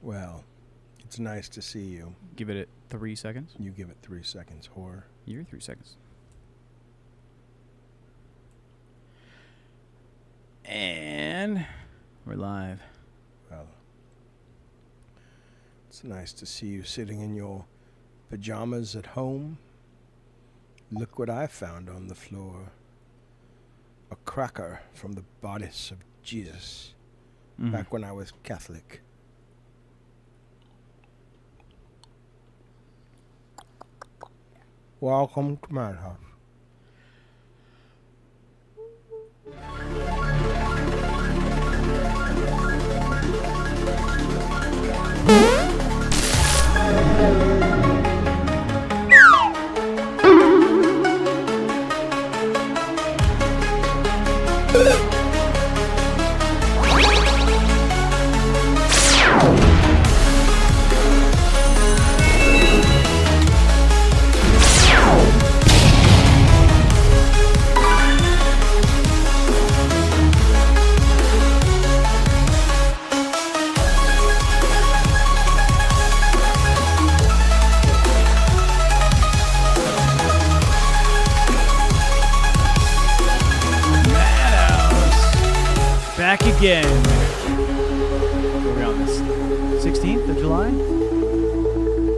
Well, it's nice to see you. Give it 3 seconds. You give it 3 seconds, whore. You're 3 seconds. And we're live. Well, it's nice to see you sitting in your pajamas at home. Look what I found on the floor. A cracker from the bodice of Jesus. Back when I was Catholic. Welcome to my house. Back again. We're on this 16th of July? I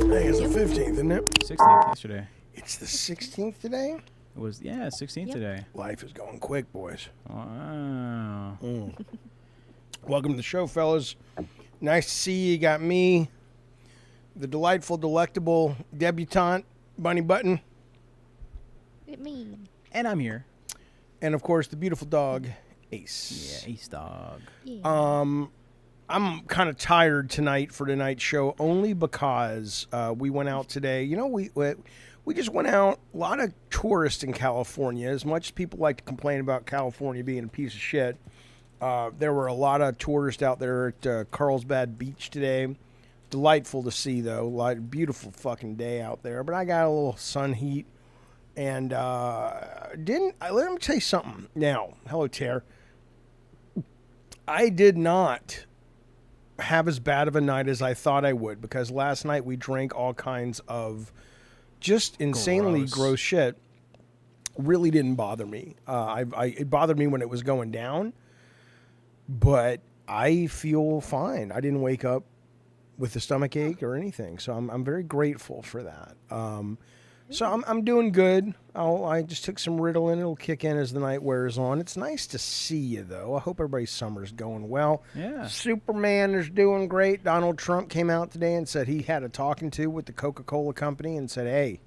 think it's the 15th, isn't it? 16th yesterday. It's the 16th today? It was, 16th today. Life is going quick, boys. Wow. Welcome to the show, fellas. Nice to see you. You got me, the delightful, delectable debutante, Bunny Button. It me. And I'm here. And, of course, the beautiful dog, Ace. Yeah, Ace Dog. Yeah. I'm kind of tired tonight for tonight's show, only because we went out today. You know, we just went out. A lot of tourists in California. As much as people like to complain about California being a piece of shit, there were a lot of tourists out there at Carlsbad Beach today. Delightful to see, though. Beautiful fucking day out there. But I got a little sun heat. And let me tell you something. Now, hello, Tara. I did not have as bad of a night as I thought I would, because last night we drank all kinds of just insanely gross shit. Really didn't bother me. It bothered me when it was going down, but I feel fine. I didn't wake up with a stomach ache or anything, so I'm very grateful for that. So I'm doing good. I just took some Ritalin. It'll kick in as the night wears on. It's nice to see you, though. I hope everybody's summer's going well. Yeah. Superman is doing great. Donald Trump came out today and said he had a talking to with the Coca-Cola company and said, hey,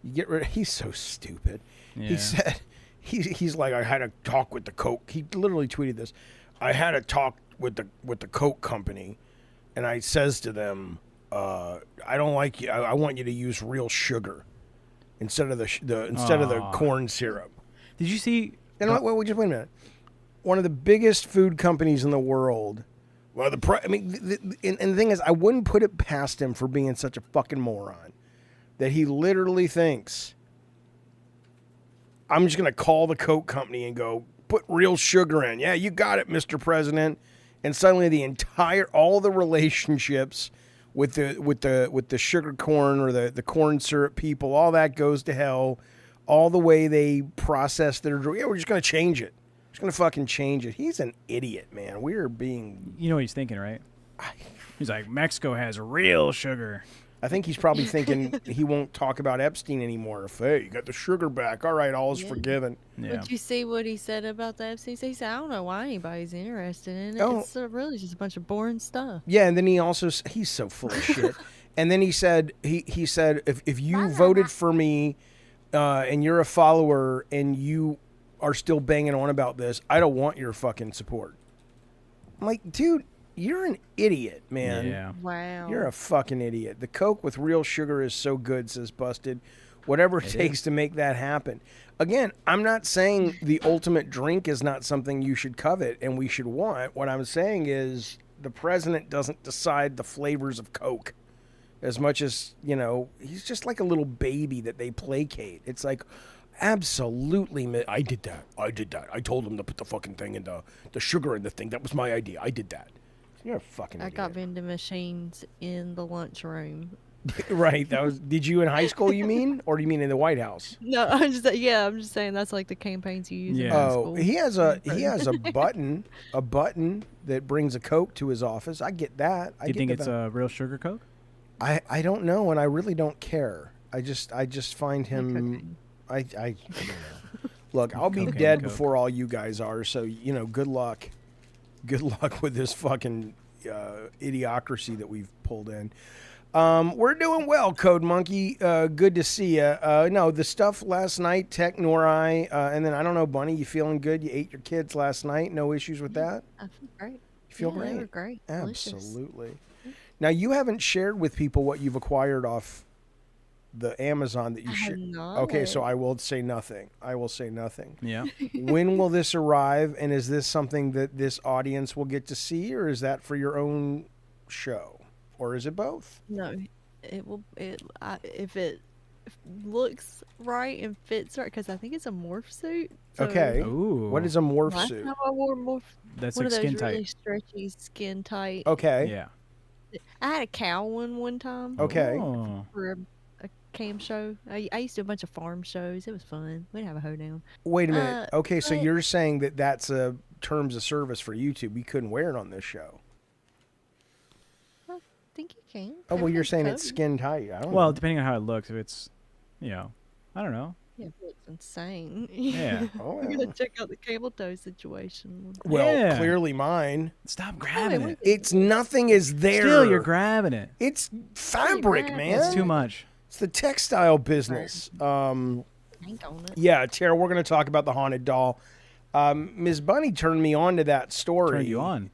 you get rid of... He's so stupid. Yeah. He said, he's like, I had a talk with the Coke. He literally tweeted this. I had a talk with the Coke company, and I says to them... I don't like you. I want you to use real sugar instead of the corn syrup. Did you see? And wait a minute. One of the biggest food companies in the world. Well, and the thing is, I wouldn't put it past him for being such a fucking moron that he literally thinks I'm just gonna call the Coke company and go put real sugar in. Yeah, you got it, Mr. President. And suddenly all the relationships with the sugar corn or the corn syrup people, all that goes to hell. All the way they process their drug. Yeah, we're just gonna change it. Just gonna fucking change it. He's an idiot, man. We are being. You know what he's thinking, right? He's like, Mexico has real sugar. I think he's probably thinking he won't talk about Epstein anymore. If, hey, you got the sugar back. All right, all is forgiven. Yeah. Did you see what he said about the Epstein? He said, I don't know why anybody's interested in it. Oh. It's really just a bunch of boring stuff. Yeah, and then he's so full of shit. And then he said, he said, if you voted for me and you're a follower and you are still banging on about this, I don't want your fucking support. I'm like, dude, you're an idiot, man. Yeah. Wow. You're a fucking idiot. The Coke with real sugar is so good, says Busted. Whatever it takes to make that happen. Again, I'm not saying the ultimate drink is not something you should covet and we should want. What I'm saying is the president doesn't decide the flavors of Coke as much as, he's just like a little baby that they placate. It's like, absolutely, I did that. I told him to put the fucking thing in the sugar in the thing. That was my idea. I did that. You're a fucking I idiot. got vending machines in the lunchroom. Right. That was. Did you in high school? You mean, or do you mean in the White House? No, I'm just saying that's like the campaigns you use in Yeah. high Oh, school. he has a button that brings a Coke to his office. I get that. Do you think it's a real sugar Coke? I don't know, and I really don't care. I just find him. Cocaine. I don't know. Look, I'll be Cocaine dead Coke. before all you guys are. So good luck. Good luck with this fucking idiocracy that we've pulled in. We're doing well, Code Monkey. Good to see you. No, the stuff last night, Tech Norai, and then I don't know, Bunny. You feeling good? You ate your kids last night. No issues with that. I feel great. You feel They great. were great. Delicious. Absolutely. Now you haven't shared with people what you've acquired off the Amazon that you I have shared. not. Okay, so I will say nothing. I will say nothing. Yeah. When will this arrive? And is this something that this audience will get to see, or is that for your own show, or is it both? No, it will. If it looks right and fits right, because I think it's a morph suit. So Okay. Ooh. What is a morph last suit? time I wore a morph, That's one like of those skin really tight. stretchy, skin tight. Okay. Yeah. I had a cow one time Okay. Oh. for a cam show. I used to do a bunch of farm shows. It was fun. We'd have a hoedown. Wait a minute. Okay, so but- you're saying that that's a terms of service for YouTube. We couldn't wear it on this show. I think you can. Oh, well, you're saying it's covered. skin tight. I don't Well, know. depending on how it looks, if it's, I don't know. Yeah, it looks insane. Yeah. Oh, We're yeah. gonna check out the camel toe situation. Well, Yeah. clearly mine. Stop grabbing wait. it. It's nothing is there. Still, you're grabbing it. It's fabric, grabbing man. It's too much. It's the textile business. Hang on it. Yeah, Tara, we're going to talk about the haunted doll. Ms. Bunny turned me on to that story. Turned you on.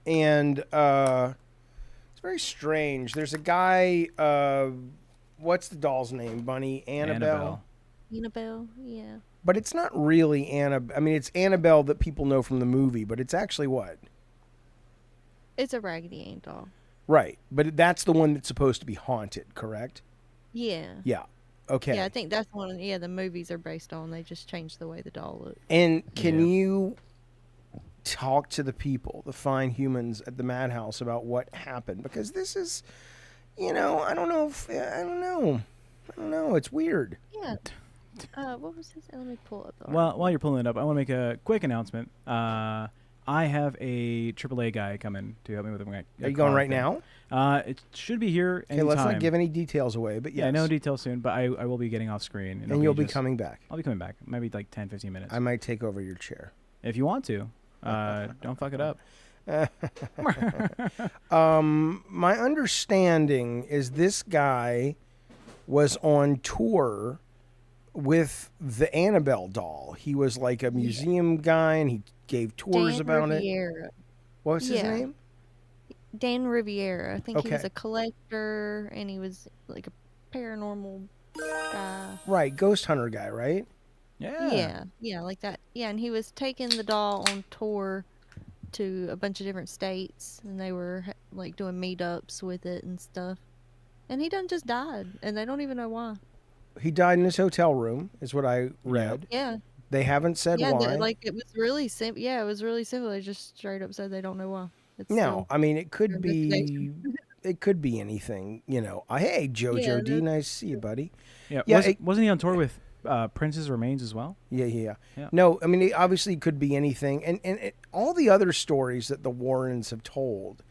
And it's very strange. There's a guy, what's the doll's name, Bunny? Annabelle? Annabelle, yeah. But it's not really Annabelle. I mean, it's Annabelle that people know from the movie, but it's actually what? It's a Raggedy Ann doll. Right. But that's the one that's supposed to be haunted, correct? Yeah. Yeah. Okay. Yeah, I think that's one. Yeah, the movies are based on. They just changed the way the doll looked. And can Yeah. you talk to the people, the fine humans at the madhouse, about what happened? Because this is, I don't know. I don't know. It's weird. Yeah. What was this? Let me pull up the Well, article. while you're pulling it up, I want to make a quick announcement. I have a AAA guy coming to help me with a Are you going car right thing. now? It should be here Okay, anytime. let's not give any details away, but yes. Yeah, no details soon, but I will be getting off screen. And you'll be coming back. I'll be coming back. Maybe like 10, 15 minutes. I might take over your chair. If you want to. Don't fuck it up. My understanding is this guy was on tour with the Annabelle doll. He was like a museum guy, and he gave tours Dan about it. Riviera. What was his Yeah. name? Dan Riviera. I think he was Okay. a collector, and he was like a paranormal guy. Right, ghost hunter guy, right? Yeah, like that. Yeah, and he was taking the doll on tour to a bunch of different states, and they were like doing meetups with it and stuff. And he done just died, and they don't even know why. He died in his hotel room, is what I read. Yeah, They haven't said yeah, why. like it was really simple. Yeah, it was really simple. They just straight up said they don't know why. It's No, still I mean it could under be. investigation. It could be anything, Hey, Jojo Yeah, D, nice to see you, buddy. Yeah. Yeah, Wasn't he on tour with Prince's Remains as well? Yeah. Yeah. No, I mean it obviously could be anything, and all the other stories that the Warrens have told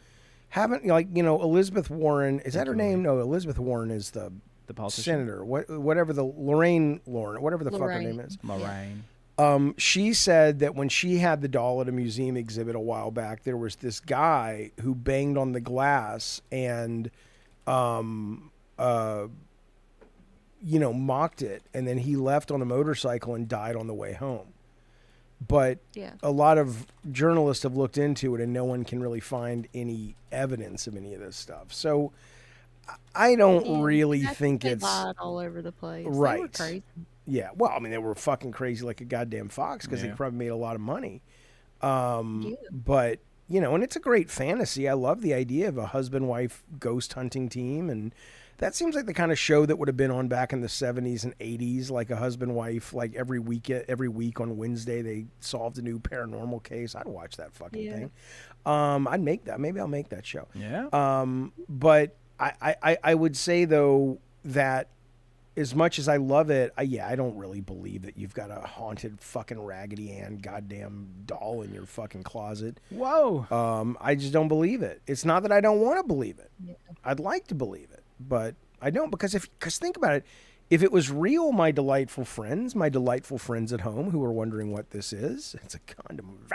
haven't, Elizabeth Warren, is that her name? No, Elizabeth Warren is the politician? senator. Whatever the Lorraine, whatever the fuck her name Lorraine. is. Lorraine. She said that when she had the doll at a museum exhibit a while back, there was this guy who banged on the glass and, mocked it, and then he left on a motorcycle and died on the way home. But Yeah. a lot of journalists have looked into it, and no one can really find any evidence of any of this stuff. So I don't Yeah, really I think they it's lied all over the place. They were right. crazy. Yeah, well, I mean, they were fucking crazy like a goddamn fox because they Yeah. probably made a lot of money. Yeah. But, and it's a great fantasy. I love the idea of a husband-wife ghost hunting team. And that seems like the kind of show that would have been on back in the 70s and 80s, like a husband-wife, like every week on Wednesday, they solved a new paranormal case. I'd watch that fucking Yeah. thing. I'd make that. Maybe I'll make that show. Yeah. But I would say though that as much as I love it, I don't really believe that you've got a haunted fucking Raggedy Ann goddamn doll in your fucking closet. Whoa. I just don't believe it. It's not that I don't want to believe it. Yeah. I'd like to believe it, but I don't because think about it. If it was real, my delightful friends at home who are wondering what this is, it's a condom.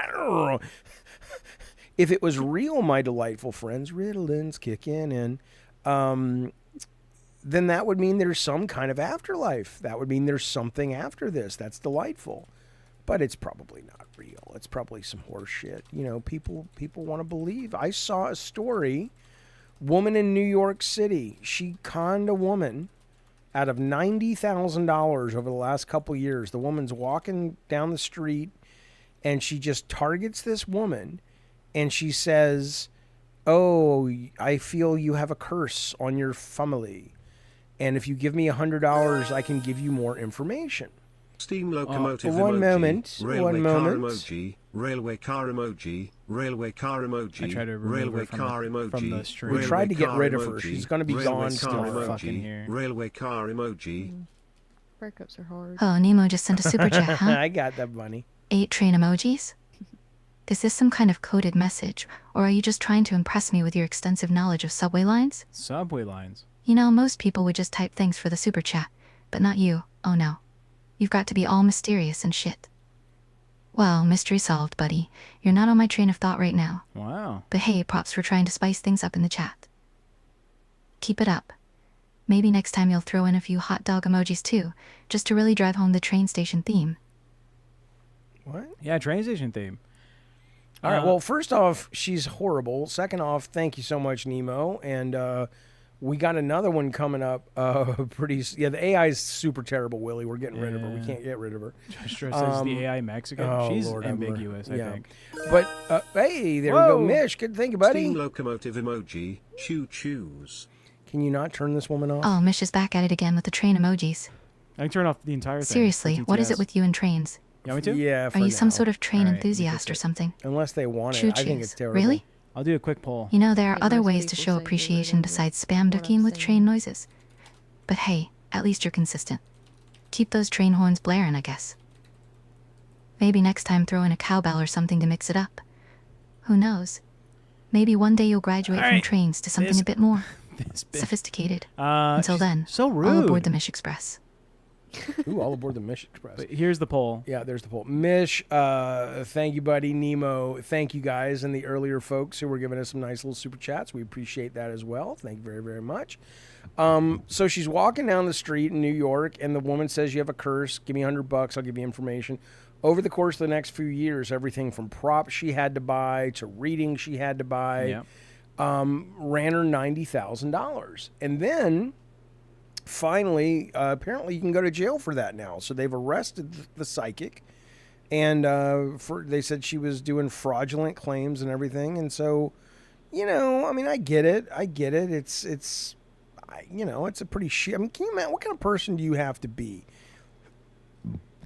If it was real, my delightful friends, Ritalins kicking in, then that would mean there's some kind of afterlife. That would mean there's something after this. That's delightful. But it's probably not real. It's probably some horse shit. You know, people want to believe. I saw a story, woman in New York City. She conned a woman out of $90,000 over the last couple years. The woman's walking down the street and she just targets this woman and she says, "Oh, I feel you have a curse on your family. And if you give me $100, I can give you more information." Steam locomotive one emoji, moment, railway one car moment. emoji, railway car emoji, railway car emoji, I tried to remove railway her from car the- emoji, from the stream. We tried to get railway rid car of her. emoji, She's gonna be railway gone car still. Fucking emoji, here. railway car emoji. Breakups are hard. Oh, Nemo just sent a super chat, huh? I got that bunny. 8 train emojis? Is this some kind of coded message, or are you just trying to impress me with your extensive knowledge of subway lines? Subway lines. You know, most people would just type thanks for the super chat, but not you. Oh no. You've got to be all mysterious and shit. Well, mystery solved, buddy. You're not on my train of thought right now. Wow. But hey, props for trying to spice things up in the chat. Keep it up. Maybe next time you'll throw in a few hot dog emojis too, just to really drive home the train station theme. What? Yeah, train station theme. All right. Well, first off, she's horrible. Second off, thank you so much, Nemo. And we got another one coming up. The AI is super terrible, Willie. We're getting rid of her. We can't get rid of her. Joshua says the AI Mexican. oh, She's Lord have mercy. ambiguous, I Yeah. think. But hey, there we Whoa. go, Mish. Good thinking, buddy. Steam locomotive emoji, choo choos. Can you not turn this woman off? Oh, Mish is back at it again with the train emojis. I can turn off the entire thing. Seriously, for what is it TTS. with you and trains? You want me to? Yeah. Are for you some now. sort of train All right, enthusiast or fix it. something? Unless they want Choo it, I think choos. it's terrible. Really? I'll do a quick poll. You know, there are Yeah, other most ways to people show say they appreciation remember besides spam what ducking I'm with saying. train noises. But hey, at least you're consistent. Keep those train horns blaring, I guess. Maybe next time throw in a cowbell or something to mix it up. Who knows? Maybe one day you'll graduate All from right, trains to something this- a bit more This bitch. sophisticated. she's Until then, so rude. all aboard the Mish Express. Ooh, all aboard the Mish Express. But here's the poll. Yeah, there's the poll. Mish, thank you, buddy. Nemo, thank you guys, and the earlier folks who were giving us some nice little super chats. We appreciate that as well. Thank you very, very much. So she's walking down the street in New York, and the woman says, "You have a curse. Give me $100. I'll give you information." Over the course of the next few years, everything from props she had to buy to readings she had to buy Yeah. ran her $90,000, and then finally, apparently, you can go to jail for that now. So they've arrested the psychic, and they said she was doing fraudulent claims and everything. And so, you know, I mean, I get it. It's it's a pretty shit. I mean, can you imagine what kind of person do you have to be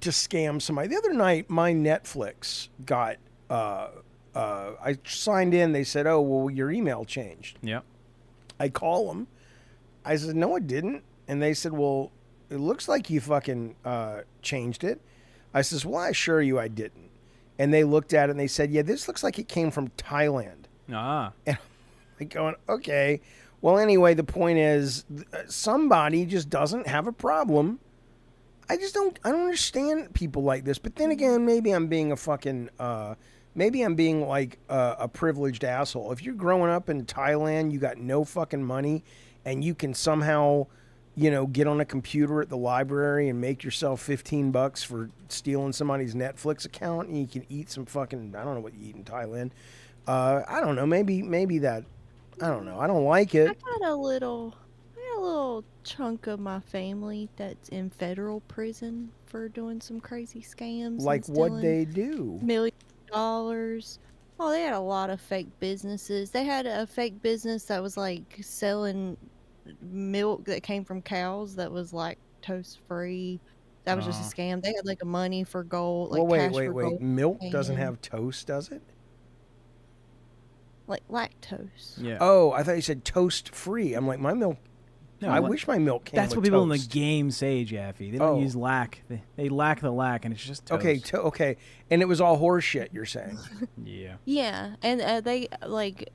to scam somebody? The other night, my Netflix got. I signed in. They said, "Oh, well, your email changed." Yep. I call them. I said, "No, it didn't." And they said, "Well, it looks like you fucking changed it." I says, "Well, I assure you I didn't." And they looked at it and they said, "Yeah, this looks like it came from Thailand." Ah. And I'm going, "Okay." Well, anyway, the point is somebody just doesn't have a problem. I don't understand people like this. But then again, maybe I'm being a fucking, maybe I'm being like a privileged asshole. If you're growing up in Thailand, you got no fucking money, and you can somehow, get on a computer at the library and make yourself $15 for stealing somebody's Netflix account, and you can eat some fucking, I don't know what you eat in Thailand. I don't know. Maybe that, I don't know. I don't like I it. got a little chunk of my family that's in federal prison for doing some crazy scams. Like and what stealing they do. $1 million. Oh, they had a lot of fake businesses. They had a fake business that was like selling milk that came from cows that was like toast free. That was just a scam. They had like a money for gold, like Well, cash for wait. gold. Milk doesn't and- have toast, does it? like lactose. Yeah. Oh, I thought you said toast free. I'm like, my milk. No, I like- wish my milk came That's with what people toast. in the game say, Jeffy. They don't Oh. use lack. They lack the lack, and it's just toast. Okay, okay, and it was all horse shit. You're saying? Yeah. Yeah, and they like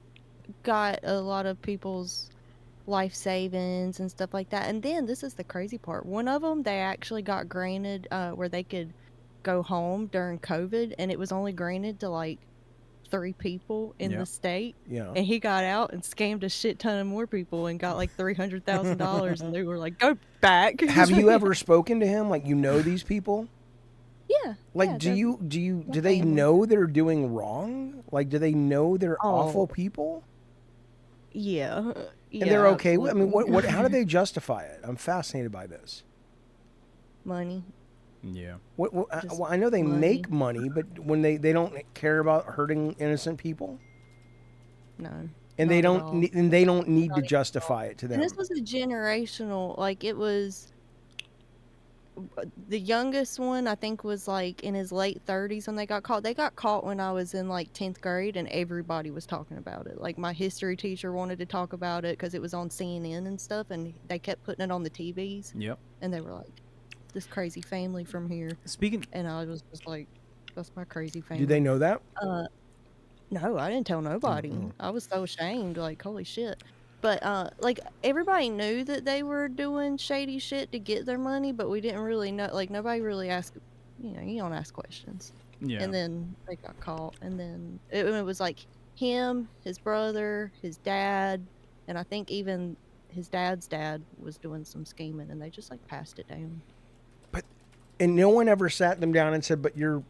got a lot of people's life savings and stuff like that. And then this is the crazy part. One of them, they actually got granted where they could go home during COVID, and it was only granted to like 3 people in the state. Yeah. And he got out and scammed a shit ton of more people and got like $300,000, and they were like, "Go back." Have you ever spoken to him? Like, you know these people? Yeah. Like, yeah, do they know they're doing wrong? Like, do they know they're awful people? Yeah. And they're okay. I mean, what? How do they justify it? I'm fascinated by this. Money. Yeah. Well, Just I know they money. make money, but when they don't care about hurting innocent people, No. and Not they at don't all. and they don't need Not to at all. justify it to them. And this was a generational, like it was, the youngest one I think was like in his late 30s when they got caught. They got caught when I was in like 10th grade, and everybody was talking about it. Like my history teacher wanted to talk about it because it was on CNN and stuff, and they kept putting it on the TVs, Yep. and they were like, "This crazy family from here," Speaking. and I was just like, "That's my crazy family." Do they know that? No, I didn't tell nobody. I was so ashamed, like, holy shit. But, like, everybody knew that they were doing shady shit to get their money, but we didn't really know, like, nobody really asked, you don't ask questions. Yeah. And then they got caught, and then it was like him, his brother, his dad, and I think even his dad's dad was doing some scheming, and they just, like, passed it down. And no one ever sat them down and said, "But you're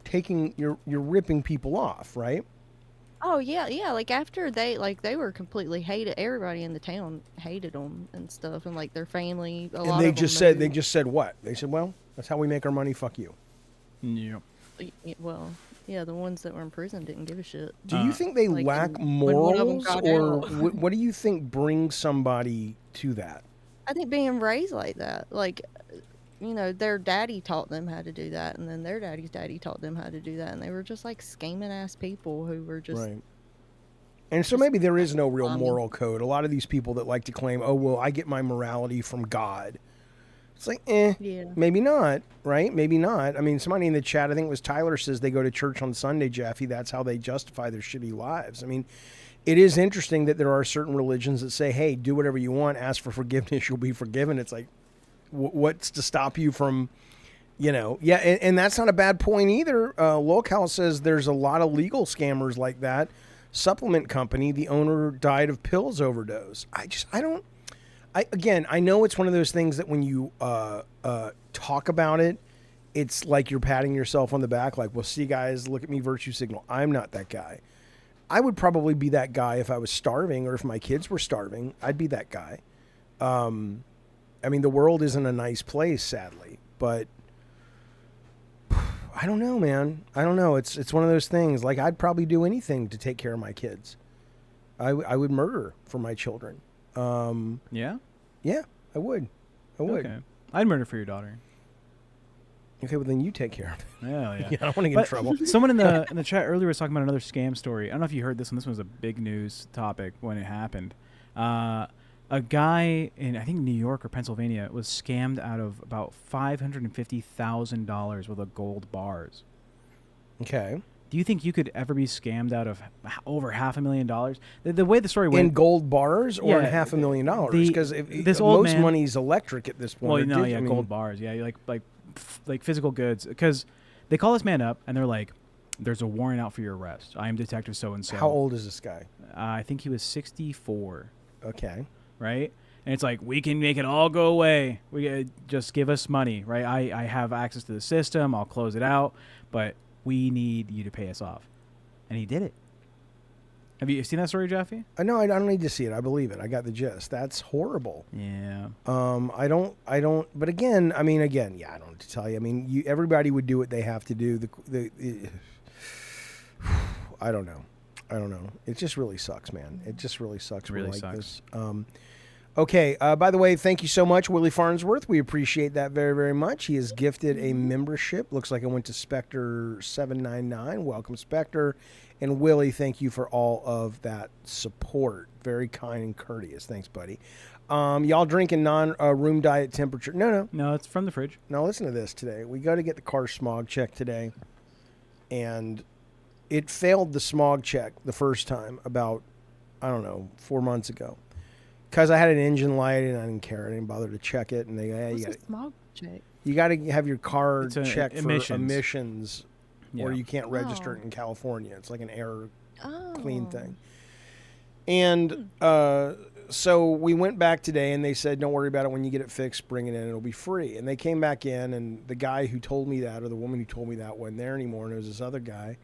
ripping people off, right?" Oh yeah, yeah. Like after they were completely hated. Everybody in the town hated them and stuff, and like their family. A lot And they of just them said what? They said, "Well, that's how we make our money. Fuck you." Yep. Well, yeah, the ones that were in prison didn't give a shit. Do you think they like, lack when one of 'em morals, got or out. what do you think brings somebody to that? I think being raised like that, like, their daddy taught them how to do that, and then their daddy's daddy taught them how to do that, and they were just like scheming ass people who were just Right. And so maybe there is no real bombing. moral code. A lot of these people that like to claim, "Oh, well, I get my morality from God." It's like, Yeah. maybe not, right? Maybe not. I mean, somebody in the chat, I think it was Tyler, says they go to church on Sunday, Jeffy. That's how they justify their shitty lives. I mean, it is interesting that there are certain religions that say, "Hey, do whatever you want. Ask for forgiveness. You'll be forgiven." It's like, what's to stop you from, yeah. And that's not a bad point either. Locale says there's a lot of legal scammers like that. Supplement company, the owner died of pills overdose. I know it's one of those things that when you talk about it, it's like you're patting yourself on the back, like, "Well, see, guys, look at me, virtue signal." I'm not that guy. I would probably be that guy if I was starving, or if my kids were starving. I'd be that guy. I mean, the world isn't a nice place, sadly, but I don't know, man. I don't know. It's one of those things. Like, I'd probably do anything to take care of my kids. I would murder for my children. Yeah. Yeah, I would. Okay. I'd murder for your daughter. Okay, well then you take care of it. Yeah, yeah. Yeah, I don't want to get in But trouble. someone in the chat earlier was talking about another scam story. I don't know if you heard this one. This one was a big news topic when it happened. A guy in, I think, New York or Pennsylvania was scammed out of about $550,000 worth of gold bars. Okay. Do you think you could ever be scammed out of over $500,000? The way the story went, In gold bars or in Yeah, $500,000? the- Because this old most man- money's electric at this point. well, or no, I yeah, mean, gold bars, yeah, like physical goods. Because they call this man up and they're like, "There's a warrant out for your arrest. I am Detective so and so." How old is this guy? I think he was 64. Okay. Right? And it's like, "We can make it all go away. We just give us money, right? I have access to the system. I'll close it out, but we need you to pay us off." And he did it. Have you seen that story, Jeffy? No, I don't need to see it. I believe it. I got the gist. That's horrible. Yeah. I don't. But again, I don't know what to tell you. I mean, everybody would do what they have to do. I don't know. It just really sucks, man. It just really sucks. Really like sucks. this. Okay, by the way, thank you so much, Willie Farnsworth. We appreciate that very, very much. He has gifted a membership. Looks like it went to Spectre799. Welcome, Spectre. And Willie, thank you for all of that support. Very kind and courteous. Thanks, buddy. Y'all drinking non-room diet temperature? No. No, it's from the fridge. Now listen to this today. We go to get the car smog checked today, and it failed the smog check the first time about, 4 months ago. Because I had an engine light and I didn't care. I didn't bother to check it. And they What's a smog check? you got to have your car It's a checked emissions. for emissions, or Yeah. you can't register Oh. it in California. It's like an air Oh. clean thing. And so we went back today, and they said, don't worry about it. When you get it fixed, bring it in. It'll be free. And they came back in, and the guy who told me that, or the woman who told me that, wasn't there anymore. And it was this other guy.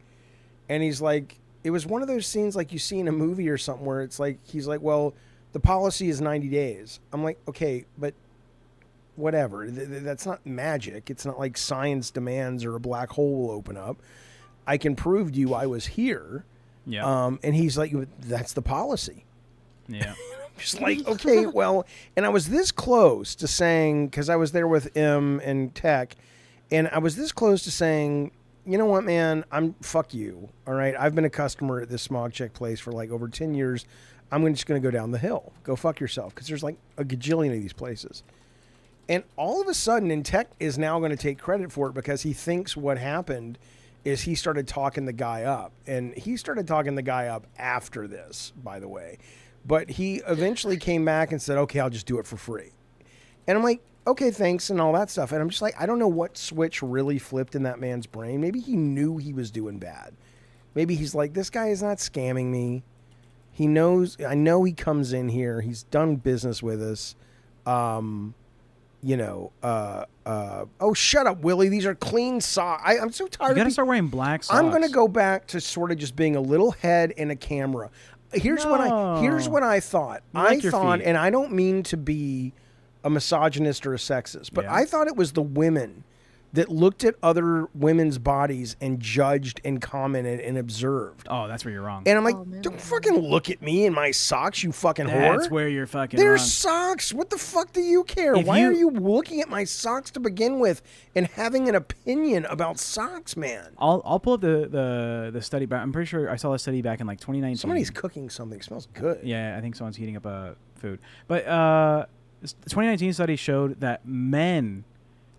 And he's like, it was one of those scenes like you see in a movie or something where it's like, he's like, well, the policy is 90 days. I'm like, okay, but whatever. That's not magic. It's not like science demands or a black hole will open up. I can prove to you I was here. Yeah. And he's like, that's the policy. Yeah. Just like, okay, well, and I was this close to saying, because I was there with M and Tech, and I was this close to saying, you know what, man, fuck you. All right. I've been a customer at this smog check place for like over 10 years. I'm just going to go down the hill. Go fuck yourself. Because there's like a gajillion of these places. And all of a sudden, and Tech is now going to take credit for it because he thinks what happened is he started talking the guy up. And he started talking the guy up after this, by the way. But he eventually came back and said, okay, I'll just do it for free. And I'm like, okay, thanks, and all that stuff. And I'm just like, I don't know what switch really flipped in that man's brain. Maybe he knew he was doing bad. Maybe he's like, this guy is not scamming me. He knows, I know he comes in here. He's done business with us. Oh, shut up, Willie. These are clean socks. I'm so tired You gotta of start wearing black socks. I'm going to go back to sort of just being a little head and a camera. Here's what I thought. You like I your thought, feet. and I don't mean to be a misogynist or a sexist, but Yeah. I thought it was the women that looked at other women's bodies and judged and commented and observed. Oh, that's where you're wrong. And I'm like, Oh, man. don't fucking look at me in my socks, you fucking That's whore. where you're fucking They're wrong. socks. What the fuck do you care? If Why you- are you looking at my socks to begin with and having an opinion about socks, man? I'll pull up the study back. I'm pretty sure I saw a study back in like 2019. Somebody's cooking something. It smells good. Yeah, I think someone's heating up food. But the 2019 study showed that men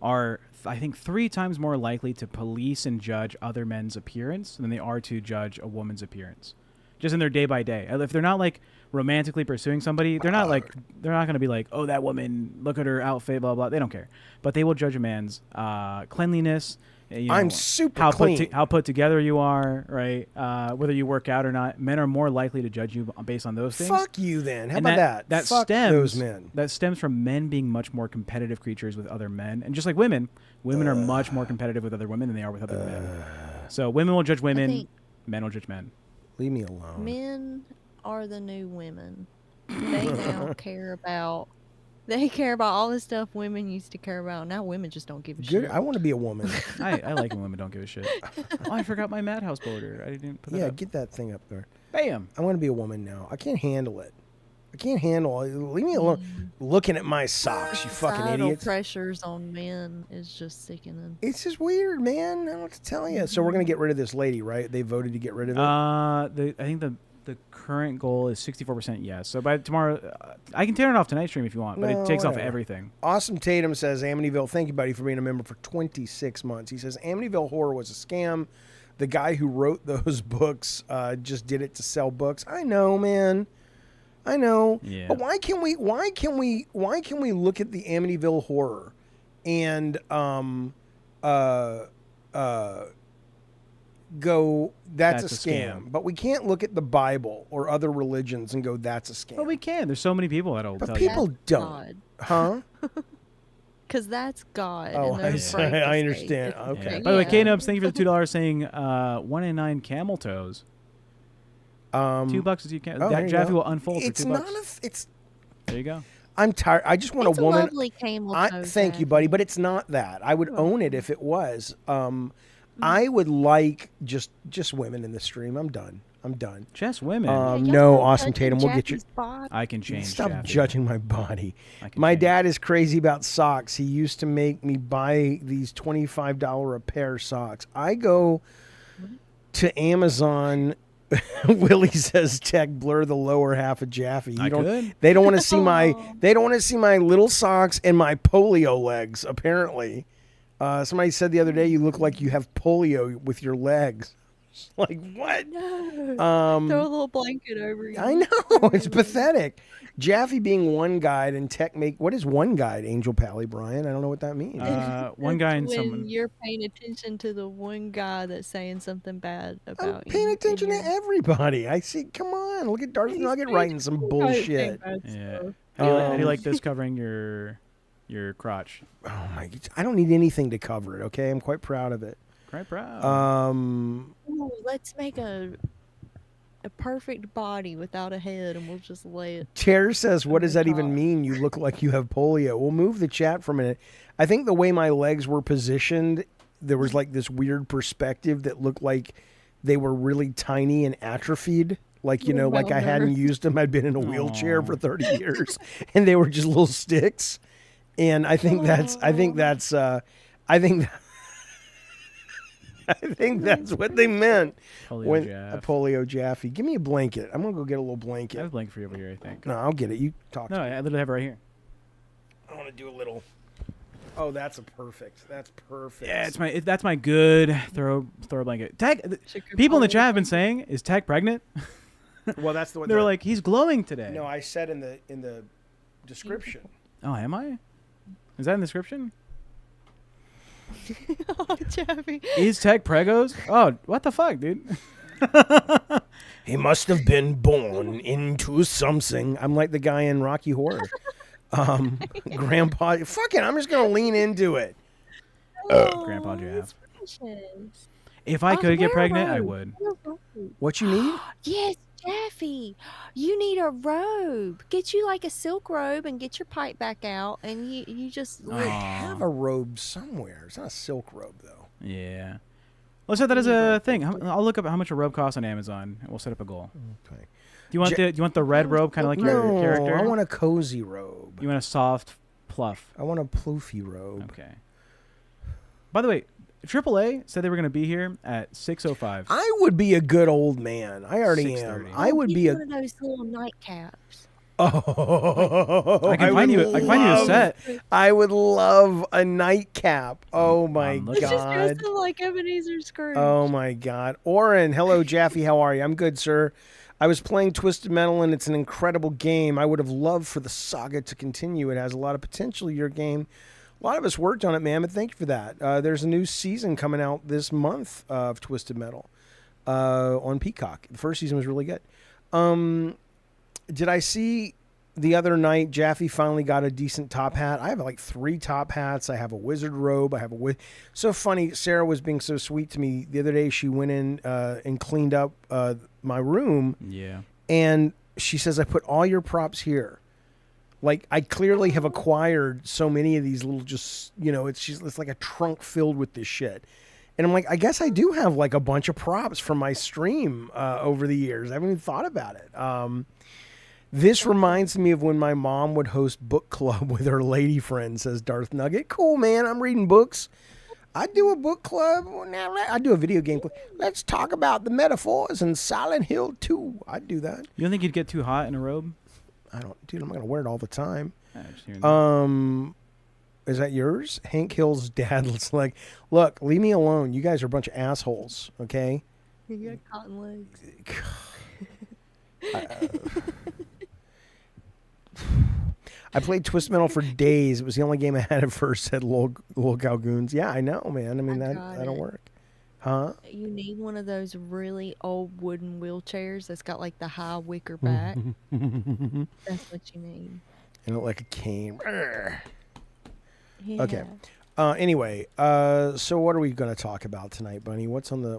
are, I think, 3 times more likely to police and judge other men's appearance than they are to judge a woman's appearance, just in their day by day. If they're not like romantically pursuing somebody, they're not going to be like, oh, that woman, look at her outfit, blah blah. They don't care, but they will judge a man's cleanliness. I'm super how clean. how put together you are, right? Whether you work out or not, men are more likely to judge you based on those things. Fuck you then. How And about that? That Fuck stems those men. That stems from men being much more competitive creatures with other men, and just like women are much more competitive with other women than they are with other men. So women will judge women, think- men will judge men. Leave me alone. Men are the new women. They now care about. They care about all the stuff women used to care about. Now women just don't give a Good. shit. I want to be a woman. I like when women don't give a shit. Oh, I forgot my madhouse border. I didn't put that Yeah, up. get that thing up there. Bam. I want to be a woman now. I can't handle it. I can't handle it. Leave me alone. Looking at my socks, you fucking Societal idiots. pressures on men is just sickening. It's just weird, man. I don't know what to tell you. So we're gonna get rid of this lady, right? They voted to get rid of it. I think the current goal is 64% yes. So by tomorrow, I can turn it off tonight's stream if you want, but No, it takes off whatever. everything. Awesome Tatum says, Amityville, thank you, buddy, for being a member for 26 months. He says, Amityville Horror was a scam. The guy who wrote those books just did it to sell books. I know, man. I know. Yeah. But why can we look at the Amityville Horror and go, that's a scam. But we can't look at the Bible or other religions and go, that's a scam. But we can. There's so many people that'll But tell people you. don't. Huh? Because that's God. Oh, and they're I afraid to I say understand. it. Okay. Yeah. By the way, Yeah. K-Nubs, thank you for the $2 saying 1 in 9 camel toes. $2 is you can. Oh, there That you Jaffe go. will unfold It's for $2. not it's There you go. I'm tired. I just want It's a woman. lovely camel toe, Thank you, Jackie. buddy, but it's not that. I would own it if it was. I would like just women in the stream. I'm done. I'm done. Just women. Yeah, y'all No, stop Awesome judging Tatum, we'll get you. Jackie's body. I can change. Stop Jaffe. judging my body. I can My change. dad is crazy about socks. He used to make me buy these $25 a pair socks. I go to Amazon. Willie says, "Tech, blur the lower half of Jaffe." I could. They don't want to see my. Oh. They don't want to see my little socks and my polio legs. Apparently, somebody said the other day, "You look like you have polio with your legs." Like what? No. Um, Throw a little blanket over you. I know it's pathetic. Jaffe being one guide and Tech make. What is one guide? Angel Pally Brian. I don't know what that means. One guy and when someone. you're paying attention to the one guy that's saying something bad I'm about you. paying and attention to you're- everybody. I see. Come on, look at Darth He's Nugget saying writing some bullshit. bad Yeah. stuff. How do you like this covering your crotch? Oh my! I don't need anything to cover it. Okay, I'm quite proud of it. Quite proud. Ooh, let's make a perfect body without a head, and we'll just lay it. Chair says, "What does the that even top. mean? You look like you have polio." We'll move the chat for a minute. I think the way my legs were positioned, there was like this weird perspective that looked like they were really tiny and atrophied. Like, you know, like I hadn't used them. I'd been in a wheelchair for 30 years and they were just little sticks. And I think that's what they meant. Polio Jaffe. Give me a blanket. I'm going to go get a little I blanket. have a blanket for you over here, I think. No, I'll get it. You talk No, to me. I literally have it right here. I want to do a little. Oh, that's perfect. That's perfect. Yeah, that's my good throw blanket. Tag. Chicken People in the polio chat have been blanket. saying, "Is Tag pregnant?" Well, that's the one. They were like, "He's glowing today." no, I said in the description. Oh, am I? Is that in the description? Oh, Jaffe. Is Tag Preggos? Oh, what the fuck, dude? He must have been born into something. I'm like the guy in Rocky Horror. Grandpa, fuck it. I'm just gonna lean into it. Grandpa Oh, Jeff. that's precious. If I could get wear a pregnant, I robe. would. Wear a robe. What you need? Yes, Jaffe. You need a robe. Get you like a silk robe and get your pipe back out, and you just. I have a robe somewhere. It's not a silk robe though. Yeah. Let's set that as a thing. I'll look up how much a robe costs on Amazon, and we'll set up a goal. Okay. Do you want the red robe, kind of like your No, character? I want a cozy robe. You want a soft pluff. I want a ploofy robe. Okay. By the way, AAA said they were going to be here at 6:05. I would be a good old man. I already am. 6:30. I would Get be a. one of those little nightcaps. Oh, I can find you a set. I would love a nightcap. Oh my Let's Let's just dress god. him like Ebenezer Scrooge. Oh my god. Oren, hello Jaffe, how are you? I'm good, sir. I was playing Twisted Metal and it's an incredible game. I would have loved for the saga to continue. It has a lot of potential, your game. A lot of us worked on it, man, but thank you for that. There's a new season coming out this month of Twisted Metal on Peacock. The first season was really good. Did I see the other night Jaffe finally got a decent top hat? I have like 3 top hats. I have a wizard robe. I have a so funny. Sarah was being so sweet to me the other day. She went in and cleaned up my room. Yeah. And she says, I put all your props here. Like, I clearly have acquired so many of these little just, you know, it's like a trunk filled with this shit. And I'm like, I guess I do have like a bunch of props from my stream over the years. I haven't even thought about it. This reminds me of when my mom would host book club with her lady friend, says Darth Nugget. Cool, man. I'm reading books. I do a book club. Now I do a video game club. Let's talk about the metaphors in Silent Hill 2. I'd do that. You don't think you'd get too hot in a robe? Dude, I'm not going to wear it all the time. Just hearing that. Is that yours? Hank Hill's dad looks like, look, leave me alone. You guys are a bunch of assholes, okay? You got cotton legs. I played Twist Metal for days. It was the only game I had at first, said Lil Calgoons. Yeah, I know, man. I mean, that'll work. Huh? You need one of those really old wooden wheelchairs that's got like the high wicker back. That's what you need. And look like a cane. Yeah. Okay. Anyway, so what are we going to talk about tonight, Bunny? What's on the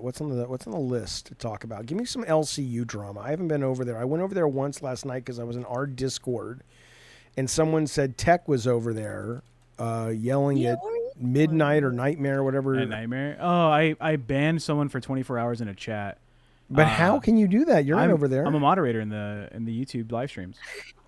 list to talk about? Give me some LCU drama. I haven't been over there. I went over there once last night because I was in our Discord, and someone said Tech was over there, yelling at Midnight or Nightmare or whatever. A nightmare. Oh, I banned someone for 24 hours in a chat. But how can you do that? You're not over there. I'm a moderator in the YouTube live streams.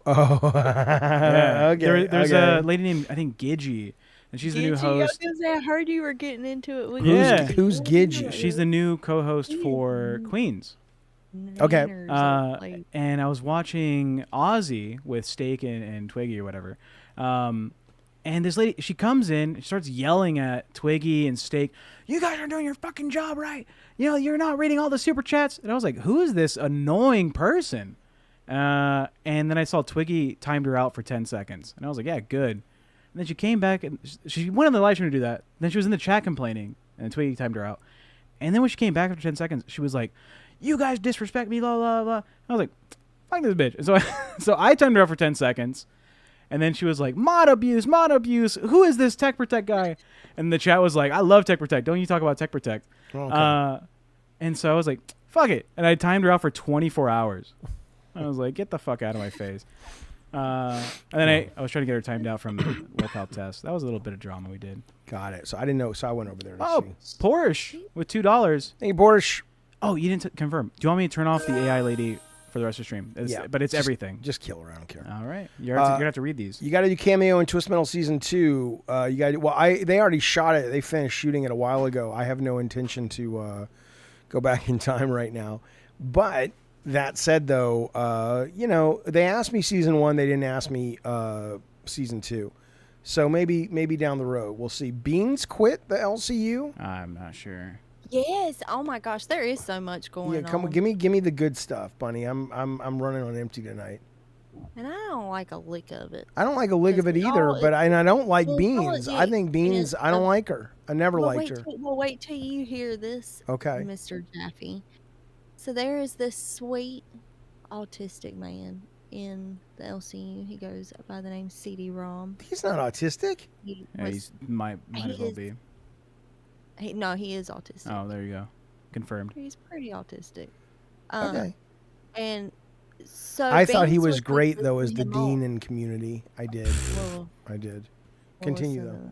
Oh, Yeah. okay. There's okay. a lady named, I think, Gidgy, and she's the new Gidgy, I was host. gonna say, I heard you were getting into it with Yeah. Who's Gidgy? She's the new co-host for Queens. Okay. Nanners, And I was watching Ozzy with Steak and Twiggy or whatever. And this lady, she comes in, she starts yelling at Twiggy and Steak, "You guys are doing your fucking job right. You know, you're not reading all the super chats." And I was like, who is this annoying person? And then I saw Twiggy timed her out for 10 seconds. And I was like, yeah, good. And then she came back and she went on the live stream to do that. Then she was in the chat complaining, and Twiggy timed her out. And then when she came back after 10 seconds, she was like, "You guys disrespect me, blah, blah, blah." I was like, fuck this bitch. And so I timed her out for 10 seconds. And then she was like, mod abuse. Who is this Tech Protect guy? And the chat was like, "I love Tech Protect. Don't you talk about Tech Protect." Okay. And so I was like, fuck it. And I timed her out for 24 hours. I was like, get the fuck out of my face. And then I was trying to get her timed out from the workout test. That was a little bit of drama we did. Got it. So I didn't know. So I went over there to Oh, see. Porsche with $2. Hey, Boris. Oh, you didn't confirm. Do you want me to turn off the AI lady for the rest of the stream? Yeah, But it's just- everything. Just kill her. I don't care. All right. You're going to have to read these. You got to do cameo in Twist Metal season 2. You got. Well, they already shot it. They finished shooting it a while ago. I have no intention to go back in time right now. But that said, though, they asked me season 1. They didn't ask me season 2. So maybe down the road we'll see. Beans quit the LCU. I'm not sure. Yes. Oh my gosh, there is so much going Yeah, on. come on, give me the good stuff, Bunny. I'm running on empty tonight. And I don't like a lick of it. I don't like a lick of it Because either, y'all- but I don't like well, Beans. y'all- I think Beans. I don't like her. I never liked her. Wait till you hear this, Okay. Mr. Jaffe. So there is this sweet autistic man in the LCU. He goes by the name CD-ROM. He's not autistic. He Yeah, was- he's might as well is- be. no, he is autistic. Oh, there you go. Confirmed. He's pretty autistic. Okay. And so I thought he Beans was great though as leading the him dean on. in Community. I did. Well, I did. well, Continue listen, though.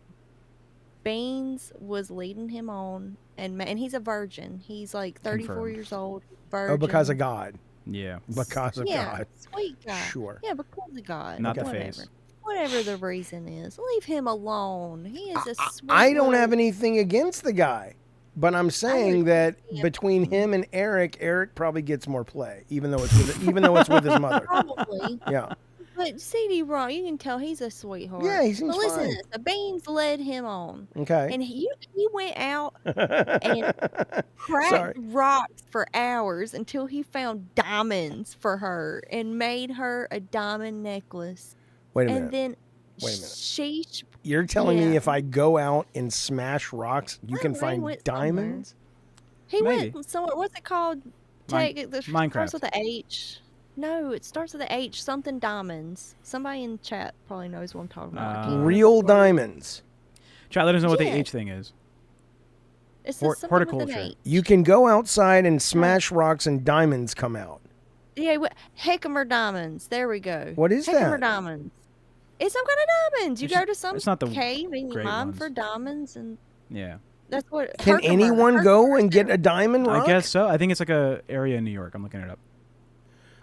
Beans was leading him on, and he's a virgin. He's like 34 Confirmed. years old. Virgin. Oh, because of God. Yeah. Because of yeah, God. sweet guy. Sure. Yeah, because of God. Not the Whatever. face. Whatever the reason is, leave him alone. He is a sweet. I don't little- have anything against the guy, but I'm saying that between him and Eric probably gets more play, even though it's with his mother. Probably. Yeah. But CD-ROM, you can tell he's a sweetheart. Yeah, he seems But listen, fine. to this, the Beans led him on, Okay. and he went out and cracked Sorry. rocks for hours until he found diamonds for her and made her a diamond necklace. Wait a And minute. then Wait a minute. she You're telling me yeah. if I go out and smash rocks, you can Well, they find went somewhere. diamonds? he Maybe. went somewhere. What's it called? Min- Starts Minecraft. with a H. No, it starts with a H. Something diamonds. Somebody in chat probably knows what I'm talking about. I can't remember Real the word. diamonds. Chat, let us know what the Yeah. H thing is. It's Hort- just something with an horticulture. H. You can go outside and smash rocks and diamonds come out. Yeah, Heckamer diamonds. There we go. What is Heckamer that? diamonds. It's some kind of diamonds. You It's go just- to some it's not the cave and you great mine ones. for diamonds, and Yeah. that's what. Can Herkimer- anyone go Herkimer's and get there. a diamond rock? I guess so. I think it's like a area in New York. I'm looking it up.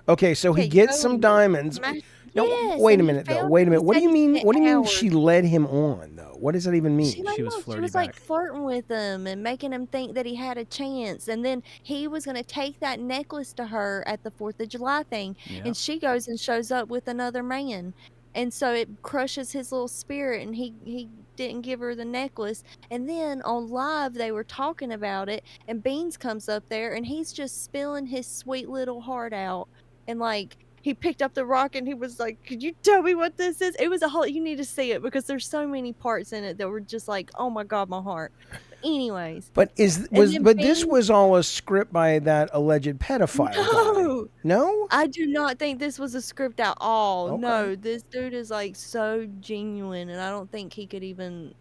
Okay, so Yeah, he you gets go some and diamonds. smash- No, Yes, wait a and he minute though. found Wait a them. minute. He What do said you he mean? spent What do you mean hours. she led him on though? What does that even mean? She, let She him was on. She flirty was like back. flirting with him and making him think that he had a chance. And then he was going to take that necklace to her at the 4th of July thing. Yeah. And she goes and shows up with another man. And so it crushes his little spirit, and he didn't give her the necklace. And then on live, they were talking about it, and Beans comes up there, and he's just spilling his sweet little heart out. And like, he picked up the rock, and he was like, "Could you tell me what this is?" It was a whole, you need to see it because there's so many parts in it that were just like, oh my God, my heart. But anyways. But then this Beans- was all a script by that alleged pedophile guy. No, No? I do not think this was a script at all. Okay. No, this dude is like so genuine, and I don't think he could even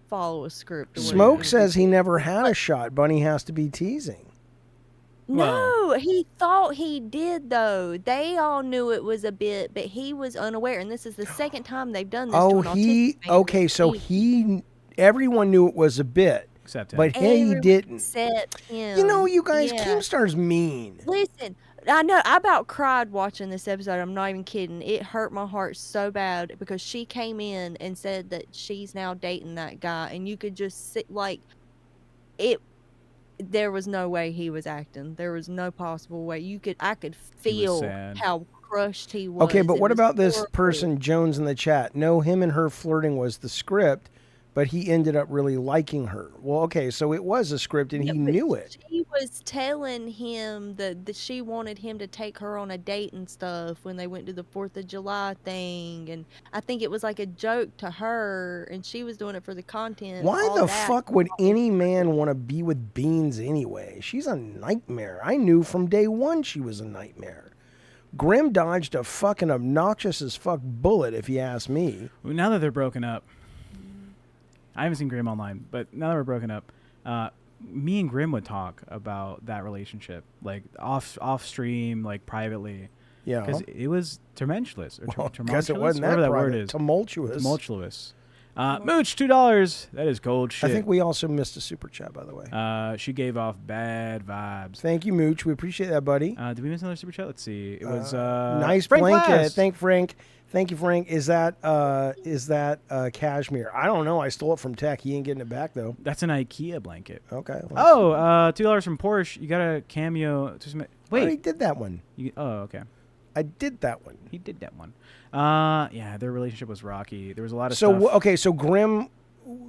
follow a script. the way Smoke he says did. he never had a shot. Bunny has to be teasing. No, he thought he did though. They all knew it was a bit, but he was unaware. And this is the second time they've done this. Oh, to an he autistic man. okay. So everyone knew it was a bit, Except him. but he Everyone didn't. except him. You know, you guys, Yeah. Keemstar's mean. Listen, I know I about cried watching this episode. I'm not even kidding. It hurt my heart so bad because she came in and said that she's now dating that guy, and you could just see like it. There was no way he was acting. There was no possible way. I could feel sad. how crushed he was. Okay, but It what was about this horrible. person, Jones, in the chat? No, him and her flirting was the script, but he ended up really liking her. Well, okay, so it was a script and he Yeah, but knew it. She was telling him that she wanted him to take her on a date and stuff when they went to the 4th of July thing. And I think it was like a joke to her, and she was doing it for the content. Why all the that. fuck would any man want to be with Beans anyway? She's a nightmare. I knew from day one she was a nightmare. Grim dodged a fucking obnoxious as fuck bullet, if you ask me. Well, now that they're broken up, I haven't seen Grim online, but now that we're broken up, me and Grim would talk about that relationship, like off stream, like privately, Yeah. because it was tumultuous. Or Well, tumultuous, guess it wasn't that, whatever that word private. is. Tumultuous. Tumultuous. Mooch, $2. That is gold shit. I think we also missed a super chat, by the way. She gave off bad vibes. Thank you, Mooch. We appreciate that, buddy. Did we miss another super chat? Let's see. It was Nice Frank blanket. Glass. Thank Frank. Thank you, Frank. Is that cashmere? I don't know. I stole it from Tech. He ain't getting it back though. That's an IKEA blanket. Okay. Oh, $2 from Porsche. You got a cameo. I already Wait. did that one. Okay. I did that one. He did that one. Yeah, their relationship was rocky. There was a lot of So stuff. okay, so Grim,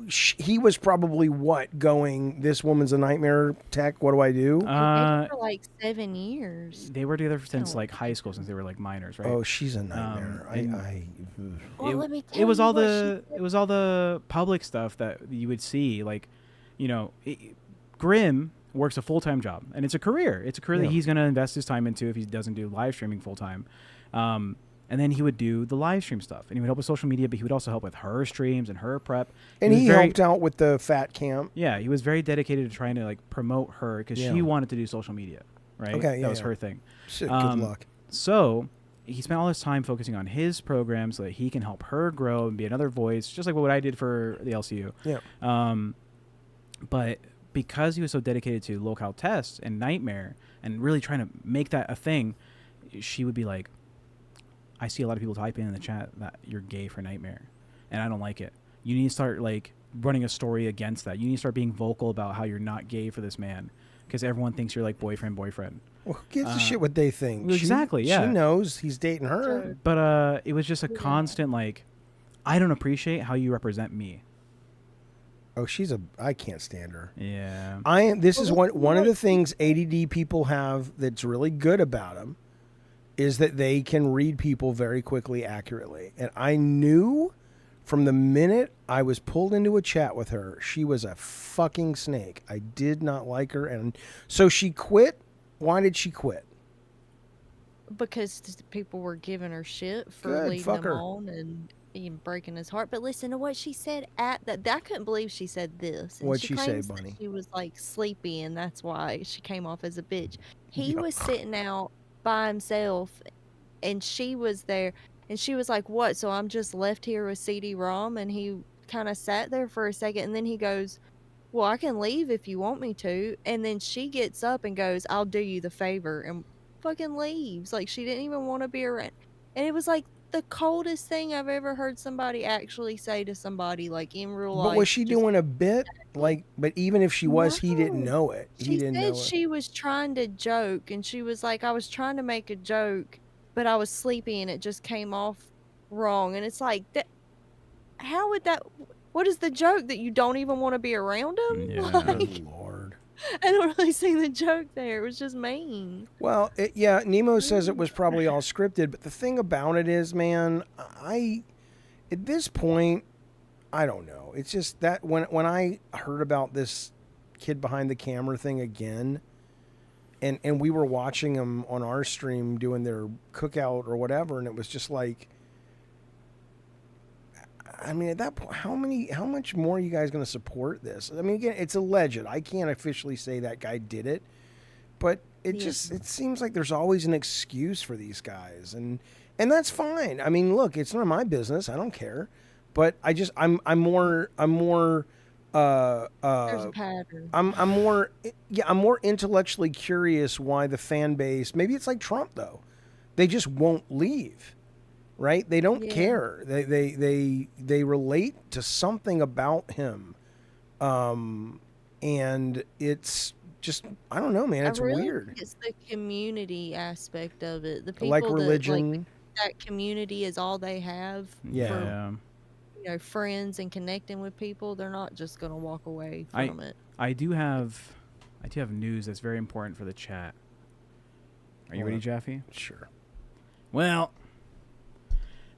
he was probably what going? This woman's a nightmare. Tech. What do I do? They were for like 7 years. They were together since Oh. like high school, since they were like minors, right? Oh, she's a nightmare. Well, let me tell it was you all what she the said. it was all the public stuff that you would see, like, you know, Grim works a full-time job, and it's a career. It's a career Yeah. that he's going to invest his time into if he doesn't do live streaming full-time. And then he would do the live stream stuff, and he would help with social media, but he would also help with her streams and her prep. and was he very- helped out with the fat camp. Yeah, he was very dedicated to trying to like promote her because Yeah. she wanted to do social media, right? Okay, that yeah, was yeah. her thing. Shit, good luck. So he spent all his time focusing on his program so that he can help her grow and be another voice, just like what I did for the LCU. Yeah. But because he was so dedicated to locale tests and Nightmare and really trying to make that a thing, she would be like, I see a lot of people type in the chat that you're gay for Nightmare, and I don't like it. You need to start like running a story against that. You need to start being vocal about how you're not gay for this man, because everyone thinks you're like boyfriend. Well, who gives a shit what they think? Exactly, yeah. She knows he's dating her. But it was just a constant like, I don't appreciate how you represent me. Oh, I can't stand her. Yeah. This is one of the things ADD people have that's really good about them, is that they can read people very quickly, accurately. And I knew from the minute I was pulled into a chat with her, she was a fucking snake. I did not like her. And so she quit. Why did she quit? Because people were giving her shit for Good, leading fuck them her. on and breaking his heart. But listen to what she said at that. I couldn't believe she said this. And What'd she say, claims that Bunny? She was like sleepy, and that's why she came off as a bitch. He Yuck. was sitting out by himself, and she was there, and she was like, "What? So I'm just left here with CD-ROM?" And he kind of sat there for a second, and then he goes, "Well, I can leave if you want me to." And then she gets up and goes, "I'll do you the favor," and fucking leaves. Like, she didn't even want to be around. And it was like the coldest thing I've ever heard somebody actually say to somebody, like in real life. But was she Just- doing a bit? Like, but even if she was, he didn't No. know it. He She didn't know said it. she was trying to joke, and she was like, "I was trying to make a joke, but I was sleepy and it just came off wrong." And it's like, that. How would that? What is the joke, that you don't even want to be around him? Yeah. Like, Good Lord. I don't really see the joke there. It was just mean. Well, yeah, Nemo says it was probably all scripted, but the thing about it is, man, at this point, I don't know. It's just that when I heard about this kid behind the camera thing again, and we were watching them on our stream doing their cookout or whatever, and it was just like, I mean, at that point, how much more are you guys going to support this? I mean, again, it's alleged. I can't officially say that guy did it, but it Yeah. it seems like there's always an excuse for these guys, and that's fine. I mean, look, it's none of my business. I don't care, but I'm more There's a pattern. I'm more intellectually curious why the fan base. Maybe it's like Trump though. They just won't leave, right? They don't care. They relate to something about him, and it's just I don't know, man. It's I really weird. think it's the community aspect of it. The people Like that religion. that community is all they have. Yeah. For, friends and connecting with people. They're not just gonna walk away from it. I do have news that's very important for the chat. Are you ready, Jaffe? Sure. Well,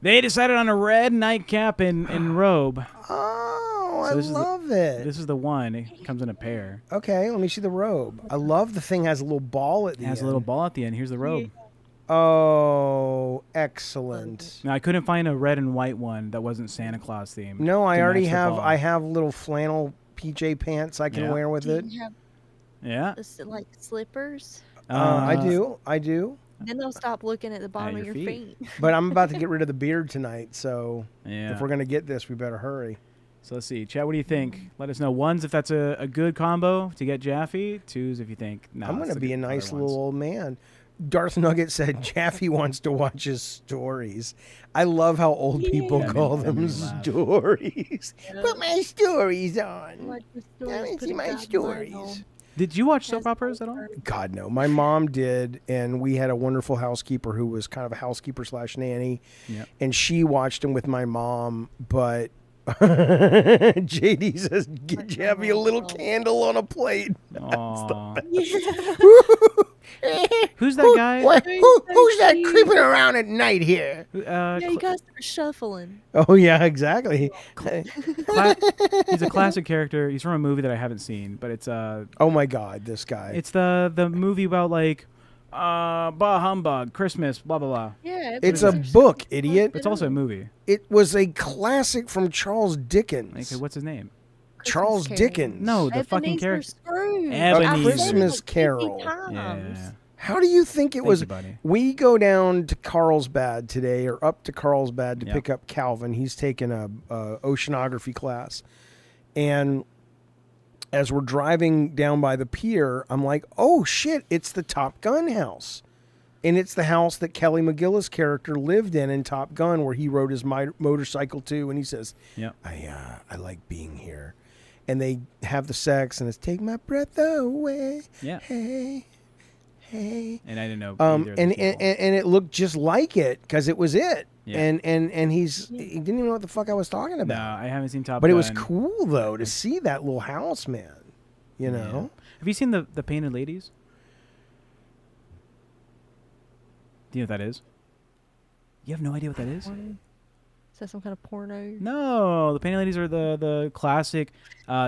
they decided on a red nightcap and robe. Oh, So I this love it. This is the one. It comes in a pair. Okay, let me see the robe. I love the thing has a little ball at the It end. has a little ball at the end. Here's the robe. Oh, excellent. Now I couldn't find a red and white one that wasn't Santa Claus themed. No, I to already match the have. ball. I have little flannel PJ pants I can Yeah. wear with Do it. you have Yeah. like slippers? I do. Then they'll stop looking at the bottom of your your feet. feet. But I'm about to get rid of the beard tonight, so Yeah. if we're gonna get this, we better hurry. So let's see. Chat, what do you think? Let us know. Ones if that's a good combo to get Jaffe. Twos if you think, no. I'm let's gonna look be a at nice other little ones. old man. Darth Nugget said Jaffe wants to watch his stories. I love how old people That call made them me laugh. stories. Put my stories on. Watch the Let stories, me put see a my guideline stories. on. Did you watch soap Has operas at all? God, no. My mom did, and we had a wonderful housekeeper who was kind of a housekeeper / nanny, Yep. and she watched them with my mom, but JD says, get Jaffe a little candle on a plate. Aw. Yeah. Who's that guy? Who's that creeping around at night here? Yeah, you guys are shuffling. Oh, yeah, exactly. He's a classic character. He's from a movie that I haven't seen, but it's Oh, my God, this guy. it's the movie about like bah humbug, Christmas, blah blah blah. Yeah. It's a everybody's book, shuffling idiot. It's also a movie. It was a classic from Charles Like, Dickens. what's his name? Christmas Charles Carol. Dickens. No, the fucking Ebenezer character. Scrooge. Ebenezer. I've said it Christmas like 50 Carol. times. Yeah. How do you think it Thank was? you, buddy. We go down to Carlsbad today, or up to Carlsbad to Yep. pick up Calvin. He's taking a oceanography class, and as we're driving down by the pier, I'm like, "Oh shit! It's the Top Gun house, and it's the house that Kelly McGillis' character lived in Top Gun, where he rode his motorcycle to." And he says, Yep. I like being here." And they have the sex, and it's "Take my breath away." Yeah. Hey. Hey. And I didn't know. And, either of and, those people. and it looked just like it because it was it. Yeah. And he didn't even know what the fuck I was talking No, about. I haven't seen Top But Gun. it was cool though to see that little house, man. You know? Have you seen the Painted Ladies? Do you know what that is? You have no idea what that is? Is that some kind of porno? No, the Painted Ladies are the classic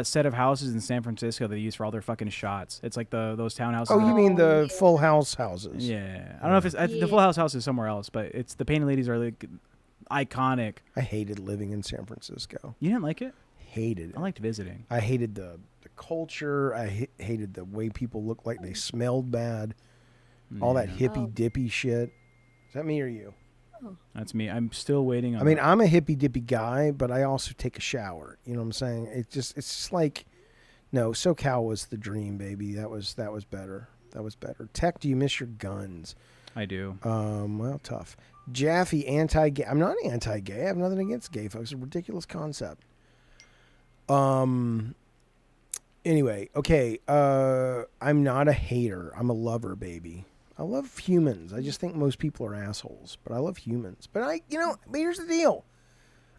set of houses in San Francisco that they use for all their fucking shots. It's like those townhouses. Oh, you mean the yeah. Full House houses? Yeah, I don't know if it's the Full House is somewhere else, but it's the Painted Ladies are like iconic. I hated living in San Francisco. You didn't like it? Hated it. I liked visiting. I hated the culture. I hated the way people looked like they smelled bad. All that Yeah. hippy dippy shit. Is that me or you? That's me. I'm still waiting on. I mean, I'm a hippy dippy guy, but I also take a shower. You know what I'm saying? It's just like, no, SoCal was the dream, baby. That was better. That was better. Tech, do you miss your guns? I do. Well, tough. Jaffe, anti-gay. I'm not anti-gay. I have nothing against gay folks. It's a ridiculous concept. Anyway, okay. I'm not a hater. I'm a lover, baby. I love humans. I just think most people are assholes, but I love humans. But here's the deal.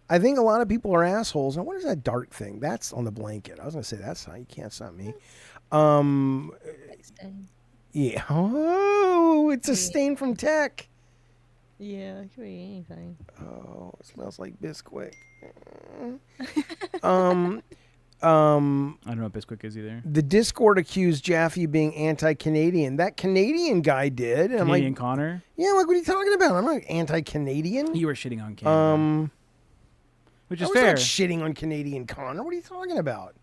I think a lot of people are assholes. Now, what is that dark thing? That's on the blanket. I was going to say, it's not me. Stain. Yeah. Oh, it's a stain from Tech. Yeah, it could be anything. Oh, it smells like Bisquick. I don't know what Bisquick is either. The Discord accused Jaffe of being anti-Canadian. That Canadian guy did. And Canadian I'm like, Connor. yeah, like, what are you talking about? I'm not anti-Canadian. You were shitting on Canada. Which I is was fair. not shitting on Canadian Connor. What are you talking about?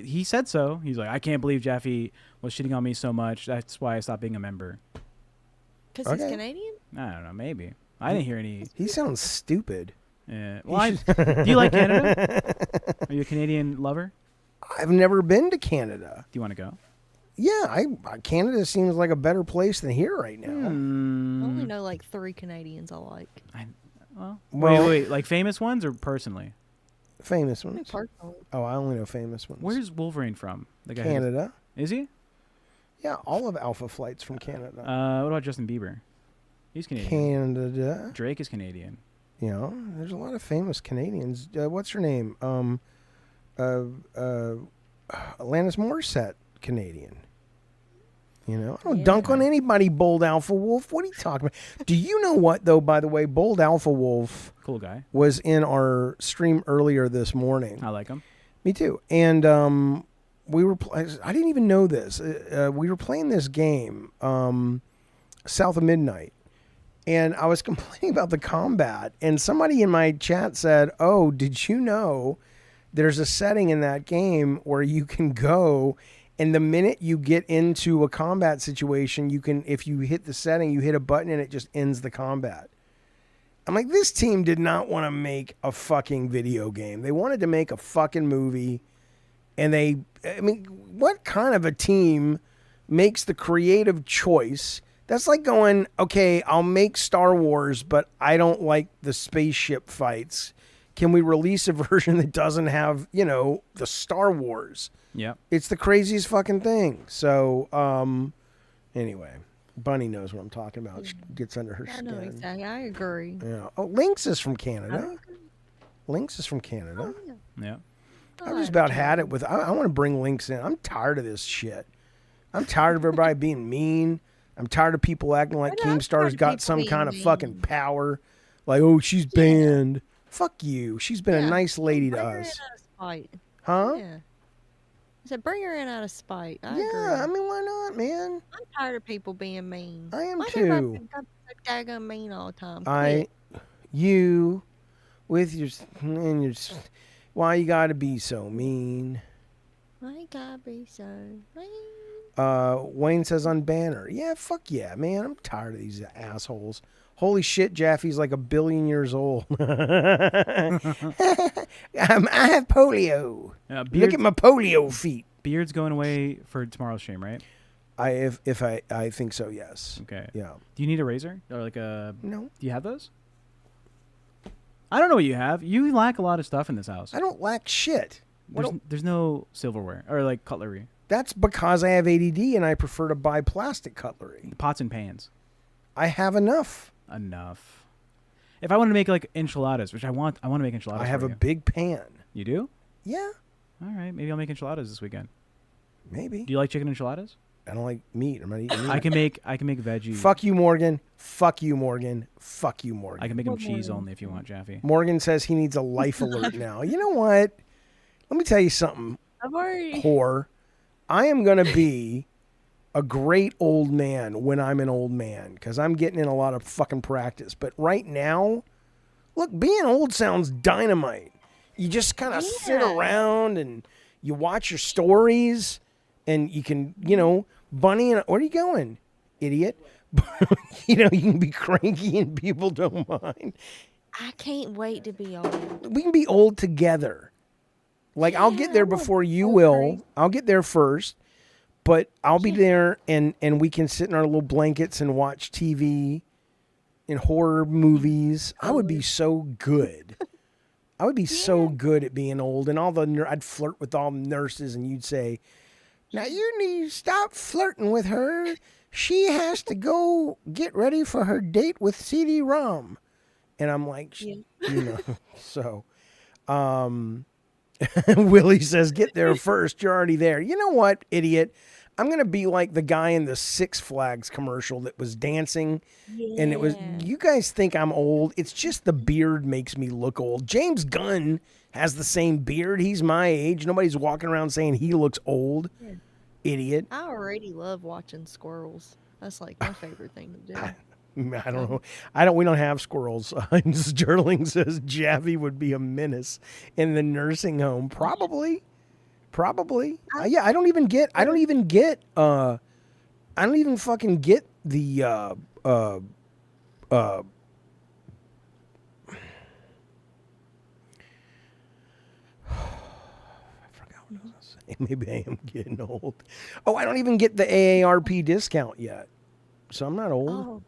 He said so. He's like, I can't believe Jaffe was shitting on me so much. That's why I stopped being a member. Because he's Okay. Canadian? I don't know. Maybe I didn't hear any. He sounds stupid. Yeah. Well, do you like Canada? Are you a Canadian lover? I've never been to Canada. Do you want to go? Yeah, Canada seems like a better place than here right now. I only know like 3 Canadians I like. Wait. Like famous ones or personally? Famous ones. Personally. Oh, I only know famous ones. Where's Wolverine from? The guy Canada. Is he? Yeah, all of Alpha Flight's from Canada. What about Justin Bieber? He's Canadian. Canada. Drake is Canadian. You know, there's a lot of famous Canadians. What's her name? Alanis Morissette, Canadian. You know, I don't dunk on anybody, Bold Alpha Wolf. What are you talking about? Do you know what, though, by the way, Bold Alpha Wolf Cool guy. was in our stream earlier this morning. I like him. Me too. And we were, I didn't even know this. We were playing this game, South of Midnight. And I was complaining about the combat. And somebody in my chat said, oh, did you know there's a setting in that game where you can go, and the minute you get into a combat situation, you can, if you hit the setting, you hit a button and it just ends the combat. I'm like, this team did not want to make a fucking video game. They wanted to make a fucking movie. And what kind of a team makes the creative choice? That's like going, okay, I'll make Star Wars, but I don't like the spaceship fights. Can we release a version that doesn't have, the Star Wars? Yeah. It's the craziest fucking thing. So, anyway, Bunny knows what I'm talking about. She gets under her skin. I know exactly. I agree. Yeah. Oh, Lynx is from Canada. Lynx is from Canada. Oh, yeah. Yeah. I just about had it with. I want to bring Lynx in. I'm tired of this shit. I'm tired of everybody being mean. I'm tired of people acting like Keemstar's got some kind of fucking power. Like, oh, she's banned. Fuck you. She's been a nice lady to us. Huh? Yeah. I said, bring her in out of spite. I agree. I mean, why not, man? I'm tired of people being mean. I am Why too. everybody so daggone mean all the time? You, with your, and your, why you gotta be so mean? Why you gotta be so mean? Wayne says on banner. Yeah, fuck yeah, man. I'm tired of these assholes. Holy shit, Jaffe's like 1 billion years old. I have polio. Look at my polio feet. Beard's going away for tomorrow's stream, right? I think so, yes. Okay. Yeah. Do you need a razor or like a? No. Do you have those? I don't know what you have. You lack a lot of stuff in this house. I don't lack shit. There's no silverware or like cutlery. That's because I have ADD and I prefer to buy plastic cutlery. Pots and pans. I have enough. If I wanted to make like enchiladas, which I want to make enchiladas. I have a big pan. You do? Yeah. All right, maybe I'll make enchiladas this weekend. Maybe. Do you like chicken enchiladas? I don't like meat. I'm not eating meat. I can make veggie. Fuck you, Morgan. Fuck you, Morgan. Fuck you, Morgan. I can make them cheese only if you want, Jaffe. Morgan says he needs a life alert now. You know what? Let me tell you something. I've already. Whore. I am going to be a great old man when I'm an old man because I'm getting in a lot of fucking practice. But right now, look, being old sounds dynamite. You just kind of sit around and you watch your stories and you can, Bunny, and where are you going, idiot? You can be cranky and people don't mind. I can't wait to be old. We can be old together. Like, I'll get there before you will. I'll get there first. But I'll be there, and we can sit in our little blankets and watch TV and horror movies. I would be so good. I would be so good at being old. And I'd flirt with all the nurses, and you'd say, now you need to stop flirting with her. She has to go get ready for her date with CD-ROM. And I'm like, so... Willie says, get there first. You're already there. You know what, idiot? I'm going to be like the guy in the Six Flags commercial that was dancing. Yeah. And it was, you guys think I'm old. It's just the beard makes me look old. James Gunn has the same beard. He's my age. Nobody's walking around saying he looks old. Yeah. Idiot. I already love watching squirrels. That's like my favorite thing to do. I don't know. We don't have squirrels. Sterling says Jaffy would be a menace in the nursing home. Probably. Yeah, I don't even fucking get the Maybe I am getting old. Oh, I don't even get the AARP discount yet. So I'm not old. Oh,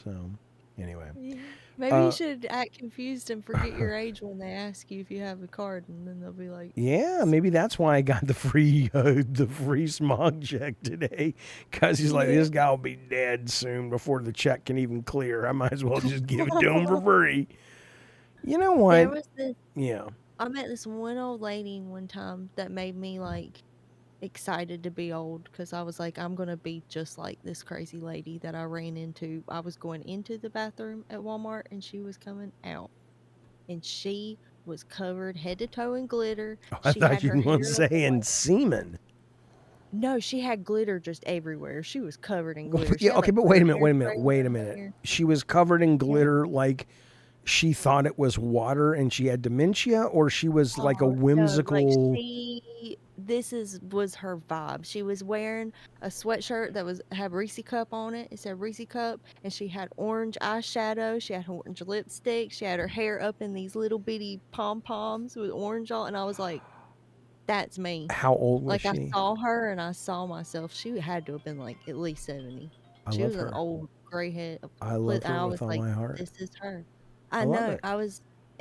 So, anyway. yeah. Maybe you should act confused and forget your age when they ask you if you have a card, and then they'll be like, Yeah, maybe that's why I got the free Smog check today, because he's like, this guy will be dead soon before the check can even clear. I might as well just give it to him for free. You know what? There was this. Yeah. I met this one old lady one time that made me like excited to be old because I was like, I'm gonna be just like this crazy lady that I ran into. I was going into the bathroom at Walmart and she was coming out, and she was covered head to toe in glitter. I She thought had you her were hair saying semen. No, she had glitter just everywhere. She was covered in glitter. She Yeah, had, okay, like, but wait a glitter minute. hairspray in her hair. She was covered in glitter like she thought it was water and she had dementia, or she was like a Oh, no, like, whimsical. was her vibe. She was wearing a sweatshirt that had Reese Cup on it. It said Reese Cup, and she had orange eyeshadow. She had orange lipstick. She had her hair up in these little bitty pom-poms with orange all, and I was like, that's me. How old was Like, I she? saw her and I saw myself. She had to have been like at least 70. I She love was an her. old gray head. I love And I her was with all like, my heart. this is her. I I love know. it.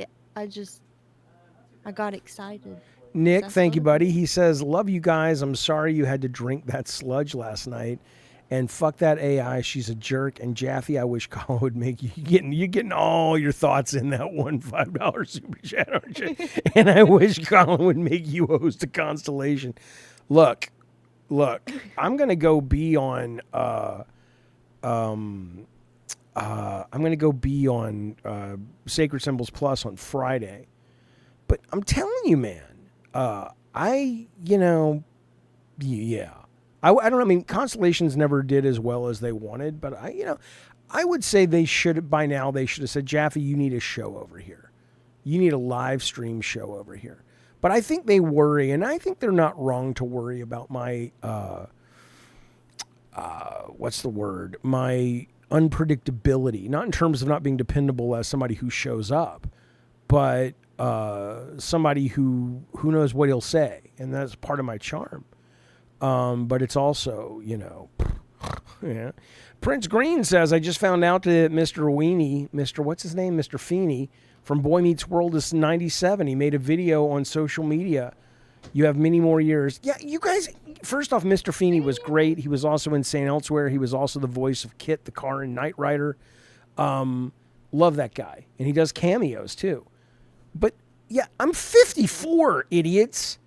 I got excited. Nick, That's thank what you, it buddy. was. He says, love you guys. I'm sorry you had to drink that sludge last night. And fuck that AI. She's a jerk. And Jaffe, I wish Colin would make you getting all your thoughts in that one $5 super chat, aren't you? And I wish Colin would make you host a constellation. Look, I'm gonna go be on Sacred Symbols Plus on Friday. But I'm telling you, man, yeah. I don't know. I mean, Constellations never did as well as they wanted, but I would say they should have said, Jaffe, you need a show over here. You need a live stream show over here. But I think they worry, and I think they're not wrong to worry about my, what's the word? My unpredictability, not in terms of not being dependable as somebody who shows up, but somebody who knows what he'll say, and that's part of my charm. But it's also, yeah. Prince Green says, I just found out that Mr. Weenie, what's his name? Mr. Feeney from Boy Meets World is 97. He made a video on social media. You have many more years. Yeah, you guys, first off, Mr. Feeney was great. He was also in St. Elsewhere. He was also the voice of Kit the car in Knight Rider. Love that guy. And he does cameos too. But yeah, I'm 54, idiots.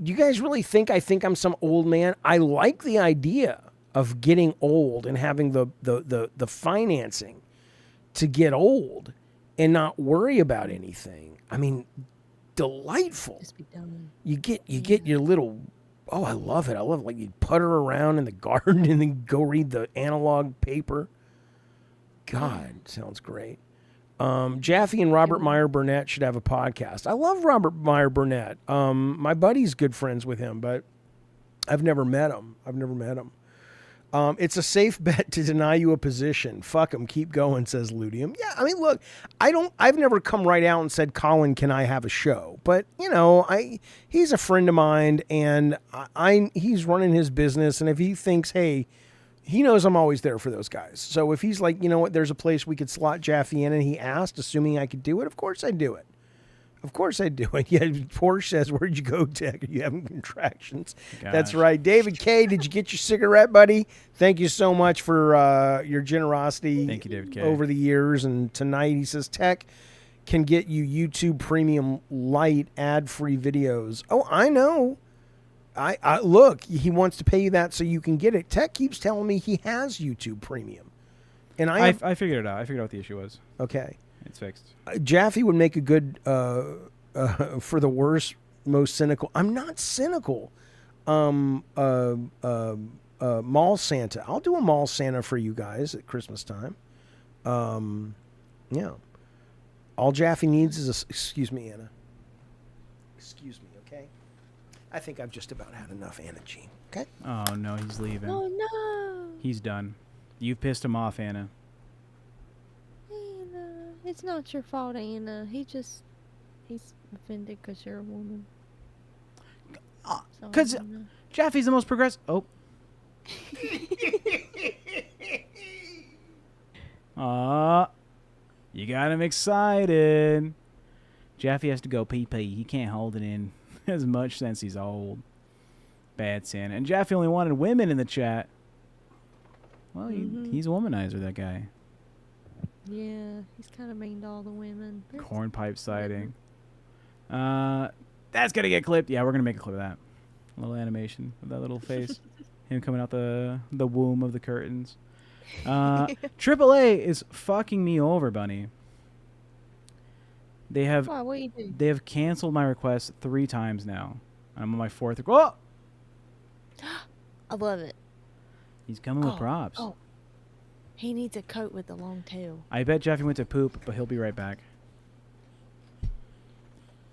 Do you guys really think I'm some old man? I like the idea of getting old and having the financing to get old and not worry about anything. I mean, delightful. Just be done. You get your little, I love it. I love it. Like you putter around in the garden and then go read the analog paper. God, sounds great. Jaffe and Robert Meyer Burnett should have a podcast. I love Robert Meyer Burnett. My buddy's good friends with him, but I've never met him. It's a safe bet to deny you a position. Fuck him. Keep going, says Ludium. Yeah, I mean, look, I've never come right out and said, Colin, can I have a show? But, he's a friend of mine, and he's running his business, and if he thinks, hey, he knows I'm always there for those guys. So if he's like, you know what, there's a place we could slot Jaffe in, and he asked, assuming I could do it, of course I'd do it. Yeah, Porsche says, where'd you go, Tech? Are you having contractions? Gosh. That's right. David K., did you get your cigarette, buddy? Thank you so much for your generosity. Thank you, David K. Over the years. And tonight he says, Tech can get you YouTube Premium Lite ad-free videos. Oh, I know. I look, he wants to pay you that so you can get it. Tech keeps telling me he has YouTube Premium. And I figured it out. I figured out what the issue was. Okay. It's fixed. Jaffe would make a good, for the worst, most cynical. I'm not cynical. Mall Santa. I'll do a Mall Santa for you guys at Christmas time. Yeah. All Jaffe needs is excuse me, Anna. Excuse me, okay? I think I've just about had enough, Anna Jean. Okay? Oh, no, he's leaving. Oh, no. He's done. You've pissed him off, Anna. Anna, it's not your fault, Anna. He's offended because you're a woman. Because Jaffe's the most progressive. Oh. Aw. You got him excited. Jaffe has to go pee-pee. He can't hold it in as much since he's old. Bad sin. And Jaffe only wanted women in the chat. Well, he's a womanizer, that guy. Yeah, he's kind of mean to all the women. Cornpipe sighting. That's going to get clipped. Yeah, we're going to make a clip of that. A little animation of that little face. Him coming out the womb of the curtains. AAA is fucking me over, Bunny. They have Why, what you do? They have canceled my request 3 times now. I'm on my 4th. Oh! I love it. He's coming with props. Oh. He needs a coat with a long tail. I bet Jaffe went to poop, but he'll be right back.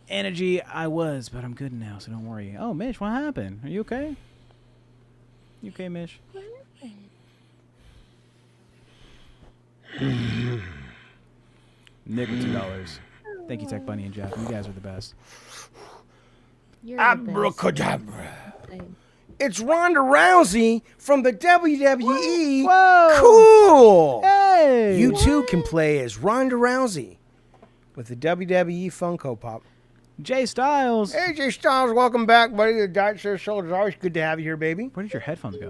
Energy, I was, but I'm good now, so don't worry. Oh, Mish, what happened? Are you okay? You okay, Mish? What happened? Nick with $2. Thank you, Tech Bunny and Jeff. You guys are the best. You're the best. Abracadabra. Same. It's Ronda Rousey from the WWE. Whoa! Cool. Hey! You too can play as Ronda Rousey with the WWE Funko Pop. Jay Styles. Hey, Jay Styles, welcome back, buddy. The Diet Star Soldiers. Always good to have you here, baby. Where did your headphones go?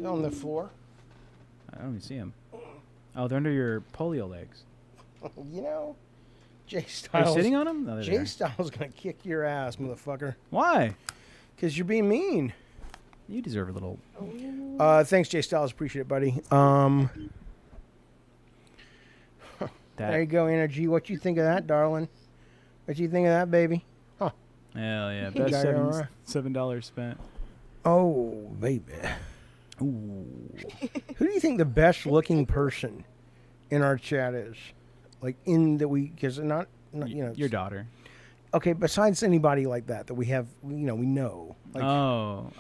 On the floor. I don't even see them. Oh, they're under your polio legs. You know, Jay Are you Styles. sitting on them? No, they're Jay there. Styles gonna kick your ass, motherfucker. Why? Because you're being mean. You deserve a little. Thanks, Jay Styles. Appreciate it, buddy. There you go, Energy. What you think of that, darling? What you think of that, baby? Huh. Hell yeah. You Best got it all right. $7 spent. Oh, baby. Ooh. Who do you think the best looking person in our chat is? Like because not you know. Your daughter. Okay, besides anybody like that we have, we know. Like,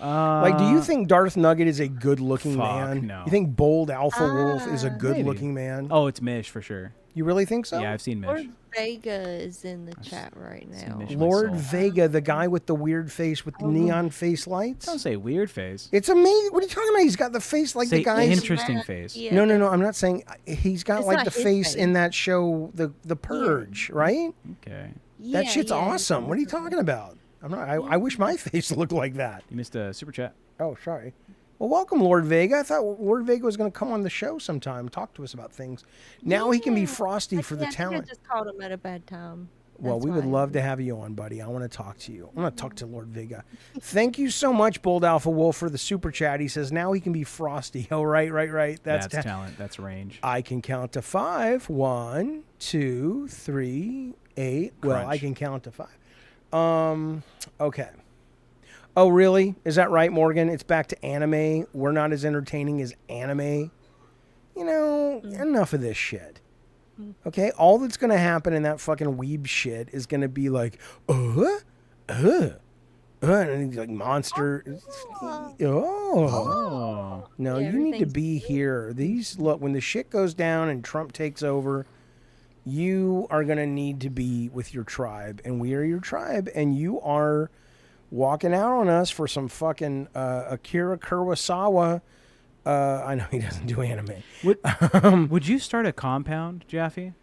Like, do you think Darth Nugget is a good-looking Fuck, man? no. You think Bold Alpha Wolf is a Maybe. good-looking man? Oh, it's Mish for sure. You really think so? Yeah, I've seen Mish. Lord Vega is in the chat right seen now. Mish. Lord my soul. Vega, the guy with the weird face with the neon face lights. Don't say weird face. It's amazing. What are you talking about? He's got the face like Say the guy. interesting face. Yeah. No. I'm not saying he's got It's like not the his face face. in that show, the Purge, right? Okay. Yeah, That shit's yeah. awesome. What are you talking about? I'm not. I wish my face looked like that. You missed a super chat. Oh, sorry. Well, welcome, Lord Vega. I thought Lord Vega was going to come on the show sometime, talk to us about things. Now he can be Yeah. Frosty for the I think talent. I just called him at a bad time. Well, That's we would why. love to have you on, buddy. I want to talk to you. I want to talk to Lord Vega. Thank you so much, Bold Alpha Wolf, for the super chat. He says now he can be Frosty. Oh, right. That's ta- talent. That's range. I can count to 5. 1, 2, 3, 8. Well, I Crunch. can count to 5. Okay. Oh, really? Is that right, Morgan? It's back to anime. We're not as entertaining as anime. You know, enough of this shit. Okay? All that's going to happen in that fucking weeb shit is going to be like, and he's like monster. Oh. Oh. No, Yeah, you need to everything's be here. Look, when the shit goes down and Trump takes over, you are going to need to be with your tribe, and we are your tribe, and you are walking out on us for some fucking Akira Kurosawa. I know he doesn't do anime. Would you start a compound, Jaffe?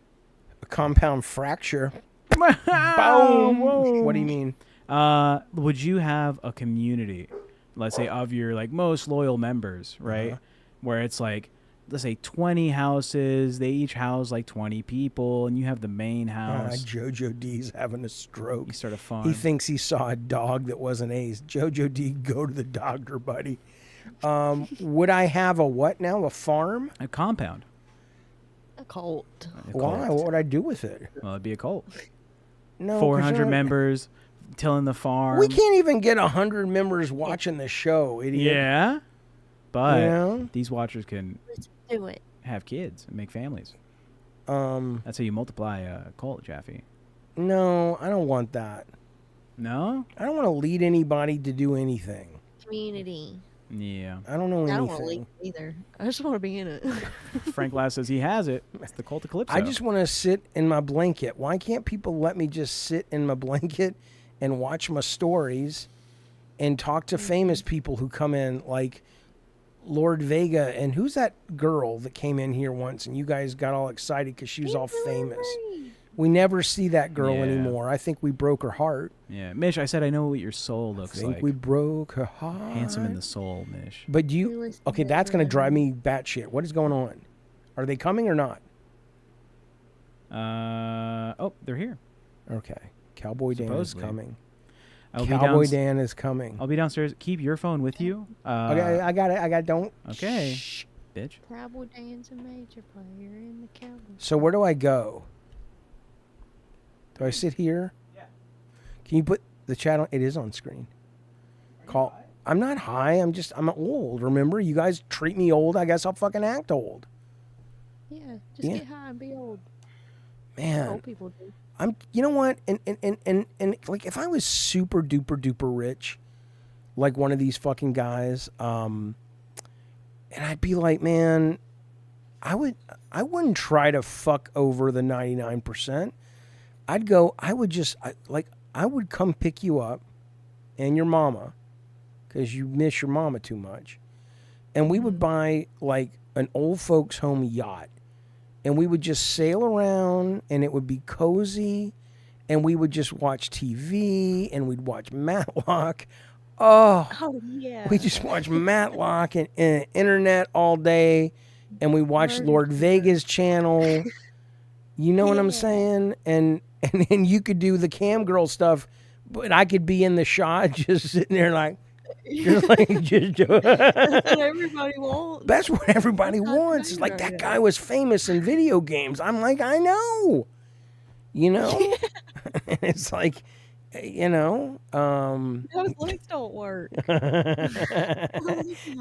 A compound fracture. Boom. Boom. What do you mean? Would you have a community, let's say, of your like most loyal members, right? Where it's like, let's say 20 houses, they each house like 20 people, and you have the main house. Jojo D's having a stroke. You start a farm. He thinks he saw a dog that wasn't A's. Jojo D, go to the doctor, buddy. Would I have a what now? A farm? A compound. A cult. A Why? cult. What would I do with it? Well, it'd be a cult. No, 'cause 400 they're- members tilling the farm. We can't even get 100 members watching the show, idiot. Yeah. But Yeah. these watchers can Let's do it. have kids and make families. Um, That's how you multiply a cult, Jaffe. no, I don't want that. No? I don't want to lead anybody to do anything. Community. Yeah. Oh, I don't know I don't want to anything. leave either. I just want to be in it. Frank Lass says he has it. It's the cult of Calypso. I just want to sit in my blanket. Why can't people let me just sit in my blanket and watch my stories and talk to famous people who come in, like Lord Vega, and who's that girl that came in here once and you guys got all excited because she was all famous. We never see that girl anymore. I think we broke her heart. Yeah, Mish, I said I know what your soul looks like. I think we broke her heart. Handsome in the soul, Mish. But okay, that's going to drive me batshit. What is going on? Are they coming or not? Oh, they're here. Okay. Cowboy Dan is Supposedly. coming. Cowboy Dan is coming. I'll be downstairs. Keep your phone with you. Okay, I got it. Don't. Okay. Shh. Bitch. Cowboy Dan's a major player in the Cowboy. So where do I go? Do I sit here? Yeah. Can you put the chat on? It is on screen. Call. I'm not high. I'm old. Remember, you guys treat me old. I guess I'll fucking act old. Yeah, just get high and be old. Man, Old people do. you know what? And like if I was super duper duper rich, like one of these fucking guys, and I'd be like, man, I wouldn't try to fuck over the 99%. I would come pick you up and your mama, because you miss your mama too much, and we would buy like an old folks home yacht, and we would just sail around, and it would be cozy, and we would just watch TV, and we'd watch Matlock. Oh yeah. We just watch Matlock and internet all day, and we watch Lord Vega's channel. You know what I'm saying? And then you could do the cam girl stuff, but I could be in the shot just sitting there like just That's what everybody wants. That's what everybody wants. It's like that guy was famous in video games. I'm like, I know. You know? It's like, you know, Those links don't work.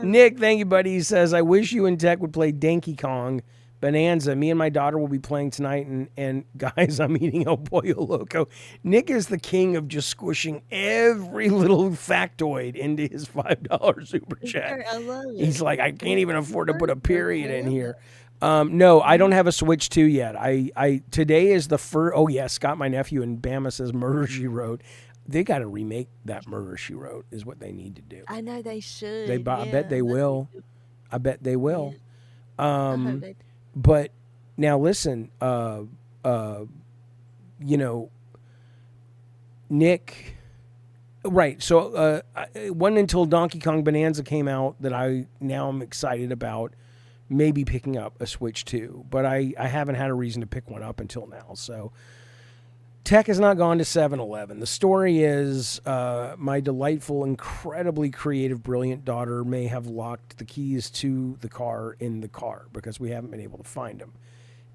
Nick, thank you, buddy. He says, I wish you and Tech would play Donkey Kong Bonanza. Me and my daughter will be playing tonight, and guys, I'm eating El Pollo Loco. Nick is the king of just squishing every little factoid into his $5 super chat. I love it. He's like, I can't even afford to put a period in here. No, I don't have a Switch 2 yet. I today is the first. Oh yeah, Scott, my nephew in Bama says Murder She Wrote. They got to remake that Murder She Wrote is what they need to do. I know they should. I bet they will. I bet they will. I hope they do. But now listen, you know, Nick, right. So it wasn't until Donkey Kong Bonanza came out that now I'm excited about maybe picking up a Switch 2, but I haven't had a reason to pick one up until now. So Tech has not gone to 7-Eleven. The story is my delightful, incredibly creative, brilliant daughter may have locked the keys to the car in the car because we haven't been able to find them.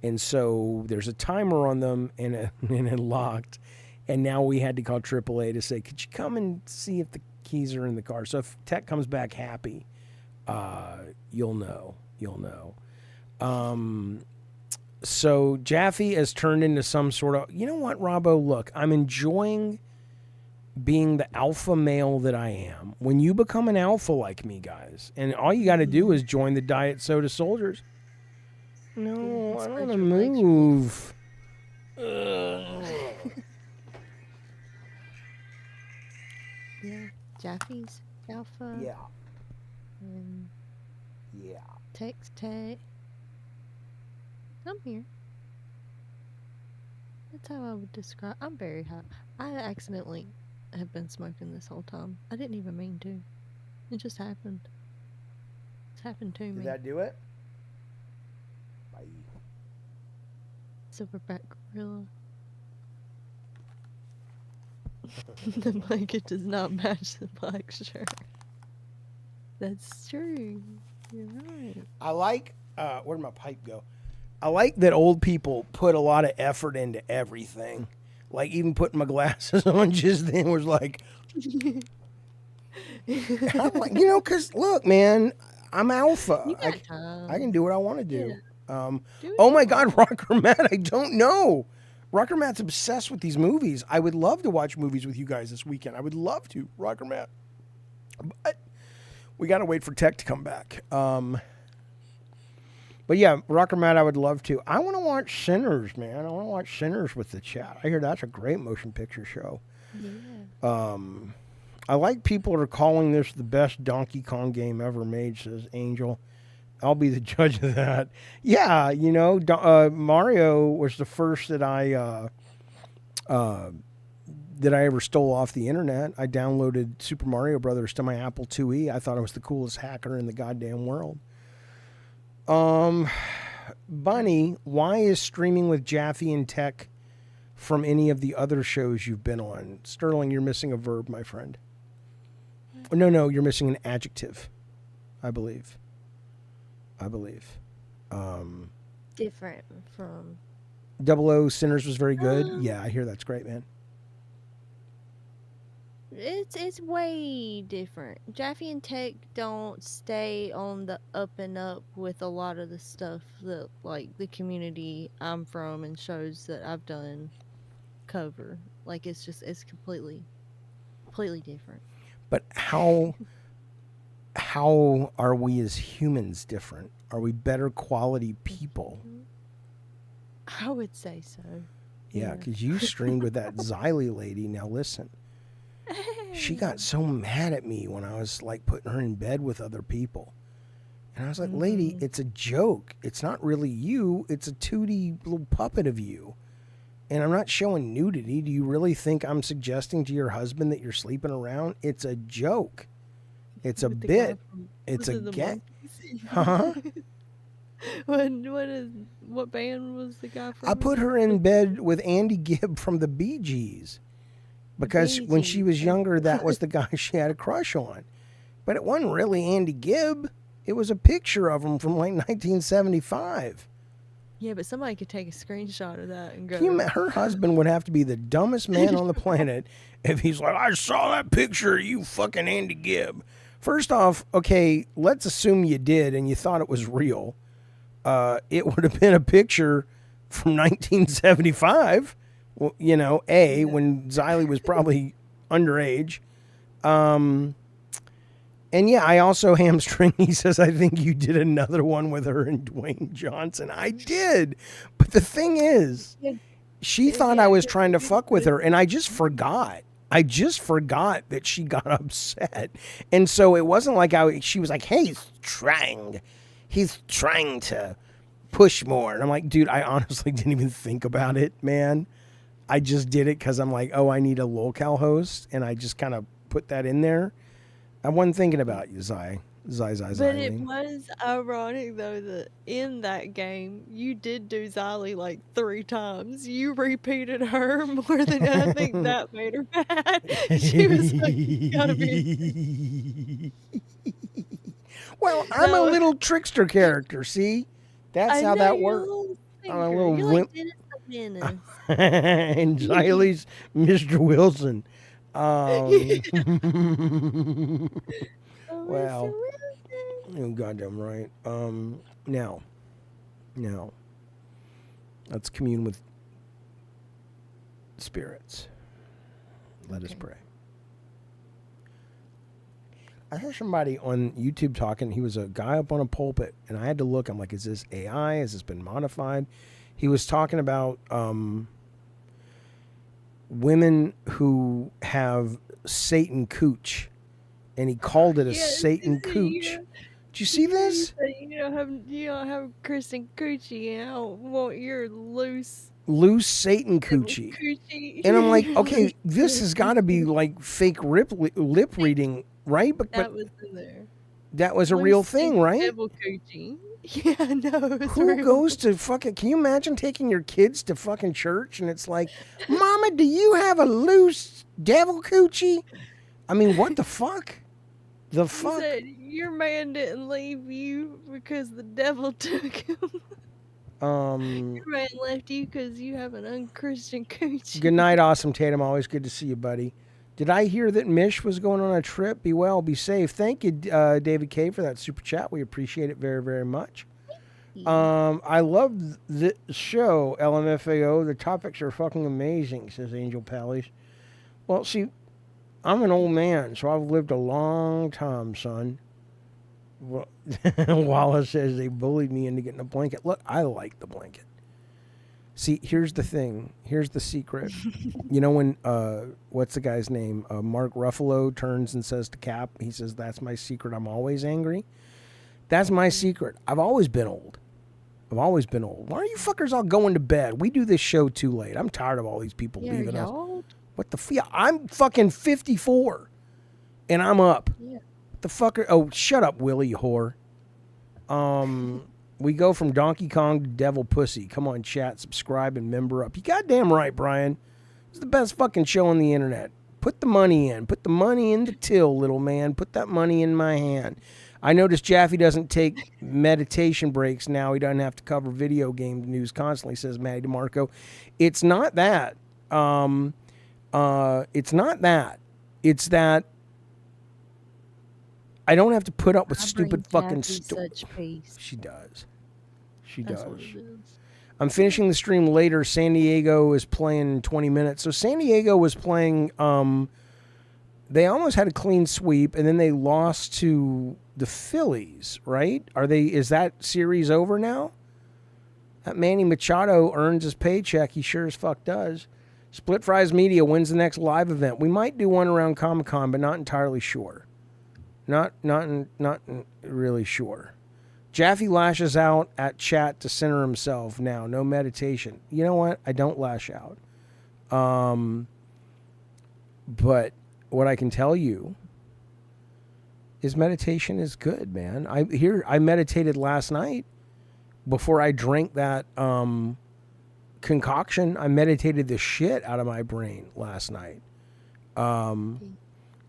And so there's a timer on them and it locked. And now we had to call AAA to say, could you come and see if the keys are in the car? So if Tech comes back happy, you'll know. So Jaffe has turned into some sort of, you know what, Robbo? Look, I'm enjoying being the alpha male that I am. When you become an alpha like me, guys, and all you got to do is join the Diet Soda Soldiers. No, I don't want to move. Yeah, Jaffe's alpha. Yeah. Yeah. Text tech. I'm here. That's how I would describe. I'm very high. I accidentally have been smoking this whole time. I didn't even mean to. It just happened. It's happened to me. Did that do it? Bye. Silverback gorilla. The blanket does not match the black shirt. That's true. You're right. I like, where'd my pipe go? I like that old people put a lot of effort into everything. Like even putting my glasses on just then was like, I'm like, you know, because look, man, I'm alpha. I can do what I want to do. Yeah. Oh my God, Rocker Matt, I don't know. Rocker Matt's obsessed with these movies. I would love to watch movies with you guys this weekend. I would love to, Rocker Matt. But we got to wait for Tech to come back. But yeah, Rocker Matt, I would love to. I want to watch Sinners, man. I want to watch Sinners with the chat. I hear that's a great motion picture show. Yeah. I like people are calling this the best Donkey Kong game ever made, says Angel. I'll be the judge of that. Yeah, you know, Mario was the first that I ever stole off the internet. I downloaded Super Mario Brothers to my Apple IIe. I thought I was the coolest hacker in the goddamn world. Bunny, why is streaming with Jaffe and Tech from any of the other shows you've been on? Sterling, you're missing a verb, my friend. No, you're missing an adjective, I believe. Different from. 00 Sinners was very good. Yeah, I hear that's great, man. It's way different. Jaffe and Tech don't stay on the up and up with a lot of the stuff that like the community I'm from and shows that I've done cover. Like it's completely different. But how are we as humans different? Are we better quality people? I would say so. Yeah, because you streamed with that Xylee lady. Now listen, she got so mad at me when I was like putting her in bed with other people. And I was like, lady, it's a joke. It's not really you. It's a 2D little puppet of you. And I'm not showing nudity. Do you really think I'm suggesting to your husband that you're sleeping around? It's a joke. It's a bit. It's a get. Huh? What band was the guy from? I put her in bed with Andy Gibb from the Bee Gees because when she was younger, that was the guy she had a crush on. But it wasn't really Andy Gibb. It was a picture of him from like 1975. Yeah, but somebody could take a screenshot of that and go. Her husband would have to be the dumbest man on the planet if he's like, I saw that picture of you fucking Andy Gibb. First off, okay, let's assume you did and you thought it was real. It would have been a picture from 1975, you know, when Xylee was probably underage. And yeah, I also hamstring. He says, I think you did another one with her and Dwayne Johnson. I did. But the thing is, she thought I was trying to fuck with her, and I just forgot. I just forgot that she got upset. And so it wasn't like she was like, hey, he's trying to push more. And I'm like, dude, I honestly didn't even think about it, man. I just did it because I'm like, oh, I need a locale host. And I just kind of put that in there. I wasn't thinking about you, Zai. But it was ironic, though, that in that game, you did do Xylee like 3 times. You repeated her more than I think that made her mad. She was like, you gotta be. Well, I'm a little trickster character, see? That's how that works. I'm a little You're like Dennis the Menace. And Xylee's Mr. Wilson. Well, you're goddamn right. Now, let's commune with spirits. Let us pray. I heard somebody on YouTube talking. He was a guy up on a pulpit, and I had to look. I'm like, is this AI? Has this been modified? He was talking about women who have Satan cooch, and he called it a Satan cooch. Did you see this? You don't have Kristen Coochie, and I don't want your loose Satan coochie. And I'm like, okay, this has got to be like fake lip reading, right? But that was in there. That was a real thing, right? Devil coochie. Yeah, no. Who goes to fucking? Can you imagine taking your kids to fucking church and it's like, Mama, do you have a loose devil coochie? I mean, what the fuck? The fuck? He said, your man didn't leave you because the devil took him. Your man left you because you have an unchristian coochie. Good night, Awesome Tatum. Always good to see you, buddy. Did I hear that Mish was going on a trip? Be well, be safe. Thank you, David K, for that super chat. We appreciate it very, very much. I love the show, LMFAO. The topics are fucking amazing, says Angel Pallies. Well, see, I'm an old man, so I've lived a long time, son. Well, Wallace says they bullied me into getting a blanket. Look, I like the blanket. See, here's the thing. Here's the secret. You know when what's the guy's name? Mark Ruffalo turns and says to Cap, he says, "That's my secret. I'm always angry." That's my secret. I've always been old. I've always been old. Why are you fuckers all going to bed? We do this show too late. I'm tired of all these people Yeah, leaving us. y'all. What the yeah, I'm fucking 54 and I'm up. Yeah. What the fucker? Oh, shut up, Willie, you whore. We go from Donkey Kong to Devil Pussy. Come on, chat, subscribe, and member up. You goddamn right, Brian. It's the best fucking show on the internet. Put the money in. Put the money in the till, little man. Put that money in my hand. I noticed Jaffe doesn't take meditation breaks now. He doesn't have to cover video game news constantly, says Maddie DeMarco. It's not that. It's not that. It's that I don't have to put up with stupid fucking such peace. She does. She That's does. what it is. I'm finishing the stream later. San Diego is playing in 20 minutes. So San Diego was playing. They almost had a clean sweep, and then they lost to the Phillies. Right? Are they? Is that series over now? That Manny Machado earns his paycheck. He sure as fuck does. Split Fries Media wins the next live event. We might do one around Comic-Con, but not entirely sure. Not really sure. Jaffe lashes out at chat to center himself now. No meditation. You know what? I don't lash out. But what I can tell you is meditation is good, man. I meditated last night before I drank that concoction. I meditated the shit out of my brain last night.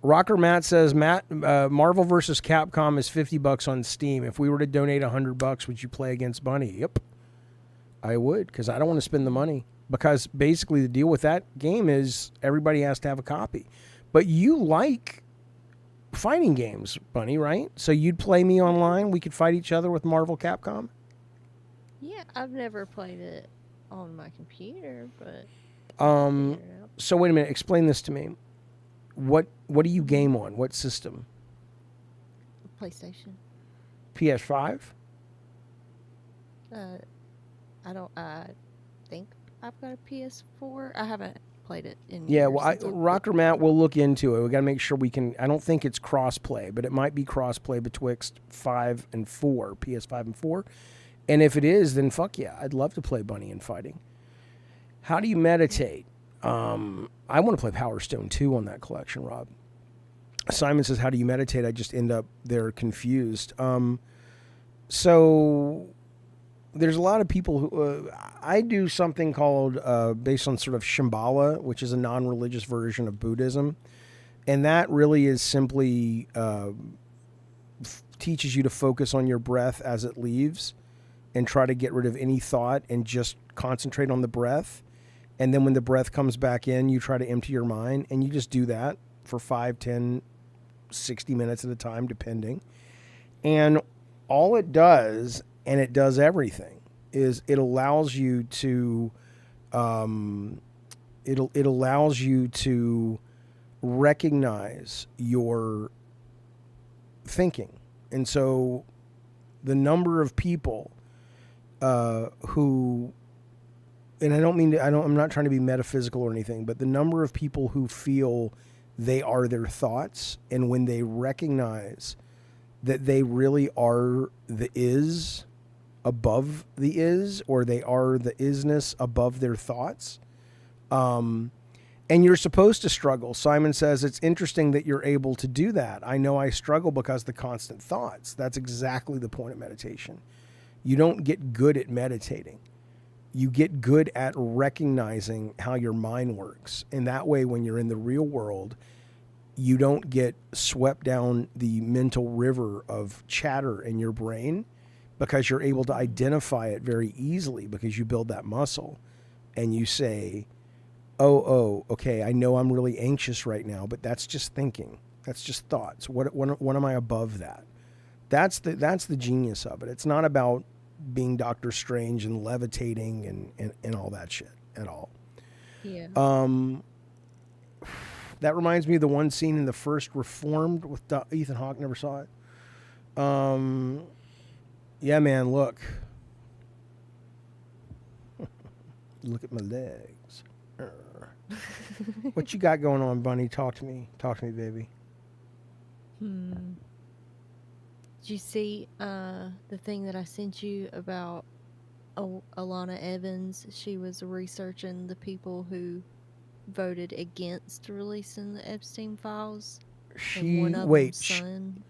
Rocker Matt says, Marvel vs. Capcom is $50 on Steam. If we were to donate $100, would you play against Bunny? Yep, I would, because I don't want to spend the money. Because basically the deal with that game is everybody has to have a copy. But you like fighting games, Bunny, right? So you'd play me online. We could fight each other with Marvel Capcom. Yeah, I've never played it on my computer, but So wait a minute. Explain this to me. What do you game on? What system? PlayStation. PS5? I think I've got a PS4. I haven't played it in Yeah, years well, since I've Rocker Matt will look into it. We got to make sure we can. I don't think it's cross-play, but it might be cross-play betwixt 5 and 4, PS5 and 4. And if it is, then fuck yeah, I'd love to play Bunny and Fighting. How do you meditate? I want to play Power Stone 2 on that collection, Rob. Simon says, how do you meditate? I just end up there confused. So there's a lot of people who... I do something called, based on sort of Shambhala, which is a non-religious version of Buddhism. And that really is simply... teaches you to focus on your breath as it leaves and try to get rid of any thought and just concentrate on the breath. And then when the breath comes back in, you try to empty your mind, and you just do that for 5, 10, 60 minutes at a time, depending. And all it does, and it does everything, is it allows you to, it allows you to recognize your thinking. And so the number of people who... And I'm not trying to be metaphysical or anything, but the number of people who feel they are their thoughts, and when they recognize that they really are the is above the is, or they are the isness above their thoughts. And you're supposed to struggle. Simon says, it's interesting that you're able to do that. I know I struggle because of the constant thoughts. That's exactly the point of meditation. You don't get good at meditating. You get good at recognizing how your mind works. And that way, when you're in the real world, you don't get swept down the mental river of chatter in your brain, because you're able to identify it very easily, because you build that muscle and you say, oh, okay, I know I'm really anxious right now, but that's just thinking. That's just thoughts. What am I above that? That's the genius of it. It's not about being Doctor Strange and levitating and all that shit at all. Yeah. That reminds me of the one scene in the first Reformed with Ethan Hawke. Never saw it. Yeah, man, look. Look at my legs. What you got going on, Bunny? Talk to me. Talk to me, baby. Did you see the thing that I sent you about Alana Evans? She was researching the people who voted against releasing the Epstein files. And one of them's son.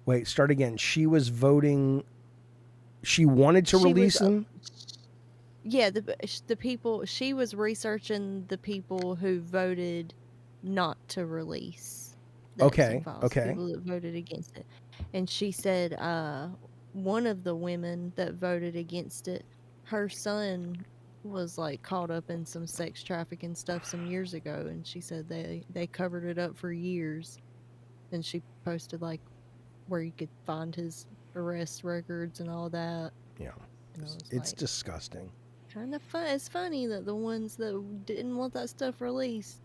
Wait, start again. She was voting. She wanted to release them? Yeah, the people. She was researching the people who voted not to release the Epstein files. Okay. People that voted against it. And she said one of the women that voted against it, her son was like caught up in some sex trafficking stuff some years ago, and she said they covered it up for years. And she posted like where you could find his arrest records and all that. Yeah, it's disgusting. Kind of fun. It's funny that the ones that didn't want that stuff released,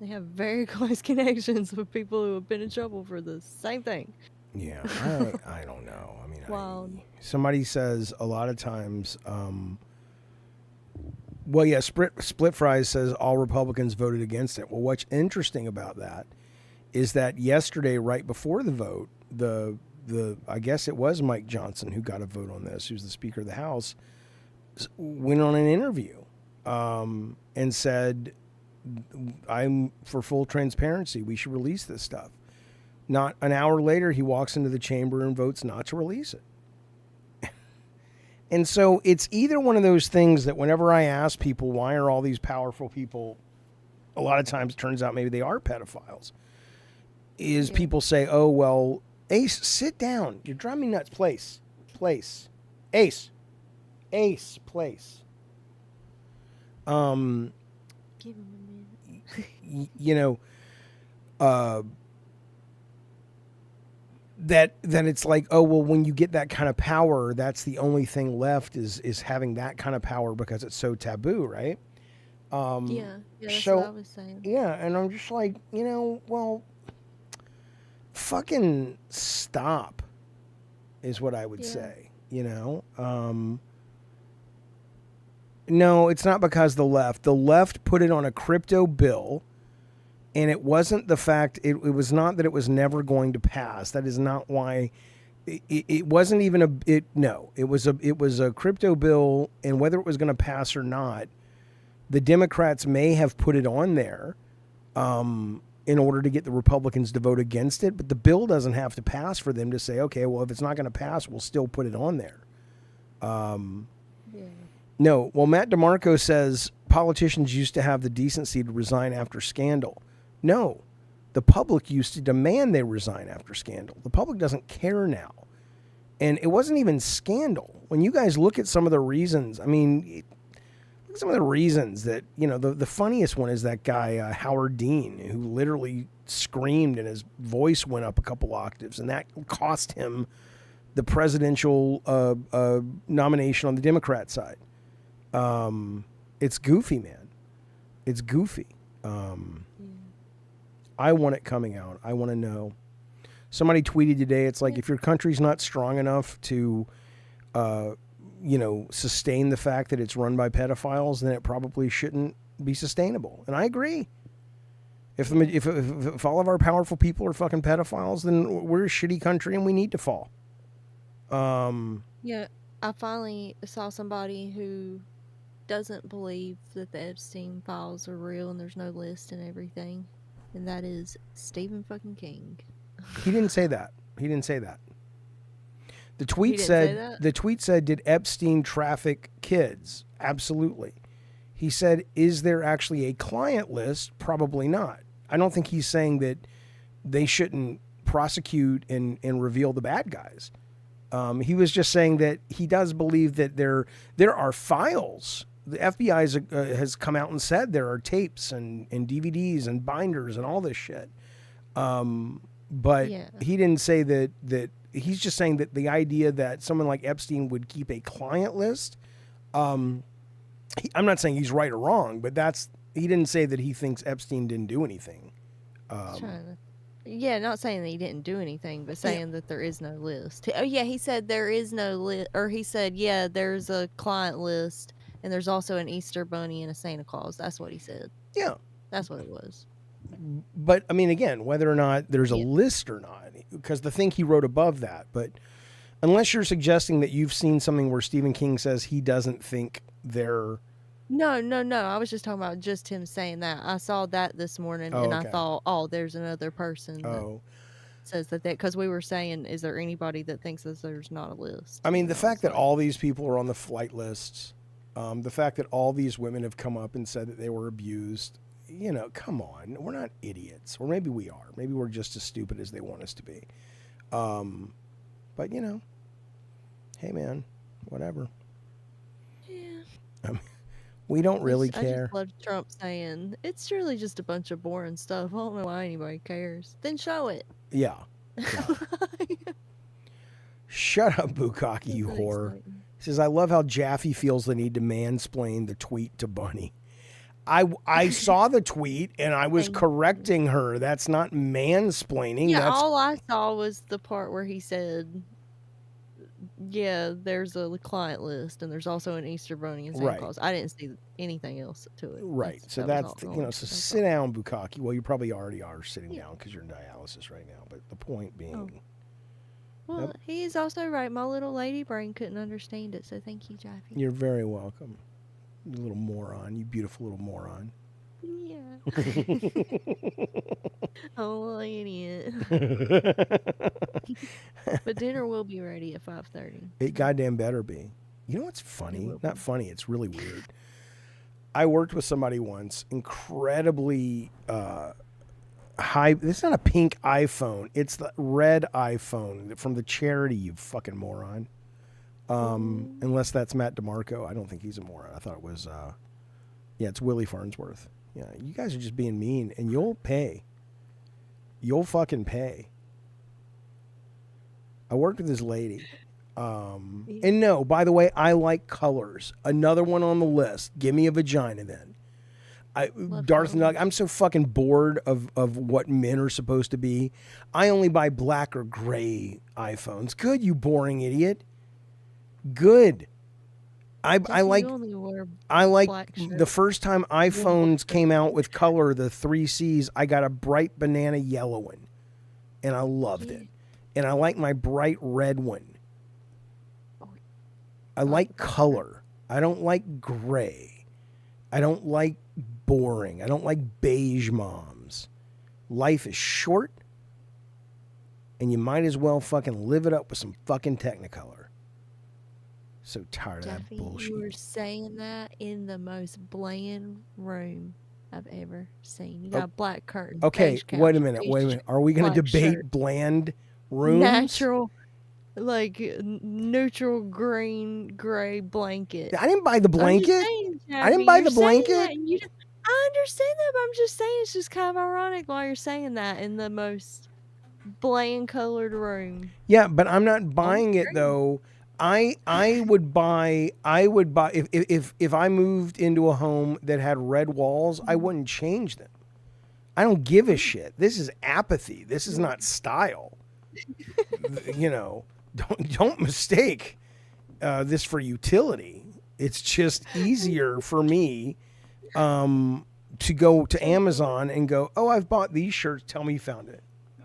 they have very close connections with people who have been in trouble for the same thing. Yeah, I don't know. I mean, somebody says a lot of times. Well, yeah, Split Fries says all Republicans voted against it. Well, what's interesting about that is that yesterday, right before the vote, the I guess it was Mike Johnson who got a vote on this, who's the Speaker of the House, went on an interview and said, I'm for full transparency. We should release this stuff. Not an hour later, he walks into the chamber and votes not to release it. And so it's either one of those things that whenever I ask people, why are all these powerful people, a lot of times it turns out maybe they are pedophiles, is people say, oh, well, Ace, sit down. You're driving me nuts. Place. Ace, place. Give him a minute. That it's like, oh, well, when you get that kind of power, that's the only thing left is having that kind of power because it's so taboo, right? Yeah, that's what I was saying. Yeah, and I'm just like, well, fucking stop is what I would say, No, it's not because the left put it on a crypto bill, and it wasn't the fact, it was not that it was never going to pass. That is not why. It wasn't even it was a crypto bill, and whether it was going to pass or not, the Democrats may have put it on there in order to get the Republicans to vote against it, but the bill doesn't have to pass for them to say, okay, well, if it's not going to pass, we'll still put it on there. No, well, Matt DeMarco says politicians used to have the decency to resign after scandal. No, the public used to demand they resign after scandal. The public doesn't care now. And it wasn't even scandal. When you guys look at some of the reasons, I mean, look at some of the reasons that, the funniest one is that guy, Howard Dean, who literally screamed and his voice went up a couple octaves, and that cost him the presidential nomination on the Democrat side. It's goofy, man. It's goofy. I want it coming out. I want to know. Somebody tweeted today, it's like, if your country's not strong enough to, sustain the fact that it's run by pedophiles, then it probably shouldn't be sustainable. And I agree. If all of our powerful people are fucking pedophiles, then we're a shitty country and we need to fall. Yeah, I finally saw somebody who doesn't believe that the Epstein files are real and there's no list and everything, and that is Stephen fucking King. He didn't say that. The tweet said, did Epstein traffic kids? Absolutely. He said, is there actually a client list? Probably not. I don't think he's saying that they shouldn't prosecute and reveal the bad guys. He was just saying that he does believe that there are files. The FBI has come out and said there are tapes and DVDs and binders and all this shit. But he didn't say that he's just saying that the idea that someone like Epstein would keep a client list. I'm not saying he's right or wrong, but he didn't say that he thinks Epstein didn't do anything. Not saying that he didn't do anything, but saying that there is no list. Oh, yeah, he said there is no list, or he said, there's a client list, And there's also an Easter bunny and a Santa Claus. That's what he said. Yeah. That's what it was. But I mean, again, whether or not there's a Yeah. list or not, because the thing he wrote above that, but unless you're suggesting that you've seen something where Stephen King says he doesn't think they're. No. I was just talking about just him saying that. I saw that this morning, Oh, and okay. I thought, oh, there's another person that Oh, says that because we were saying, is there anybody that thinks that there's not a list? I mean, And the I fact was that like, all these people are on the flight lists, the fact that all these women have come up and said that they were abused, you know, come on. We're not idiots. Or maybe we are. Maybe we're just as stupid as they want us to be. But, you know, hey, man, whatever. yeah. We don't really I care. just love Trump saying, it's really just a bunch of boring stuff. I don't know why anybody cares. Then show it. Yeah. Shut up, Bukkake, you That's whore. exciting. He says, I love how Jaffe feels the need to mansplain the tweet to Bunny. I saw the tweet and I was Thank you. correcting her. That's not mansplaining. Yeah, That's all I saw was the part where he said, yeah, there's a client list and there's also an Easter bunny and Santa Right. Claus. I didn't see anything else to it. right. So that was that's, all- the, all you know, I- so that's sit all. down, Bukkake. Well, you probably already are sitting Yeah. down because you're in dialysis right now. But the point being, Oh. Well, Yep. he is also right. My little lady brain couldn't understand it, so thank you, Jaffe. you're very welcome. You little moron. You beautiful little moron. Yeah. Oh, idiot. But dinner will be ready at 5:30. It goddamn better be. You know what's funny? will Not be. funny. It's really weird. I worked with somebody once, incredibly high. This is not a pink iPhone. It's the red iPhone from the charity, you fucking moron. Unless that's Matt DeMarco. I don't think he's a moron. I thought it was, yeah, it's Willie Farnsworth. Yeah, you guys are just being mean, and you'll pay. You'll fucking pay. I worked with this lady. And no, by the way, I like colors. Another one on the list. Give me a vagina then. Darth colors. Nug. I'm so fucking bored of what men are supposed to be. I only buy black or gray iPhones. Good, you boring idiot. Good. I Jaffe, like you only wear black the shirt. first time iPhones came out with color, the 3Cs, I got a bright banana yellow one. And I loved it. And I like my bright red one. I like color. I don't like gray. I don't like boring. I don't like beige moms. Life is short, and you might as well fucking live it up with some fucking Technicolor. So tired of that Jaffe, bullshit. you were saying that in the most bland room I've ever seen. You got a black curtain. Okay, beige couch, wait a minute. beige Are we going to black debate shirt, bland rooms? natural, like neutral green gray blanket. I didn't buy the I'm just blanket. saying, I didn't Jaffe, buy you're the saying blanket. that and I understand that, but I'm just saying it's just kind of ironic while you're saying that in the most bland colored room. Yeah, but I'm not buying it though. I would buy if I moved into a home that had red walls, I wouldn't change them. I don't give a shit. This is apathy. This is not style. You know, don't mistake this for utility. It's just easier for me to go to Amazon and go, oh, I've bought these shirts. Tell me you found it. No.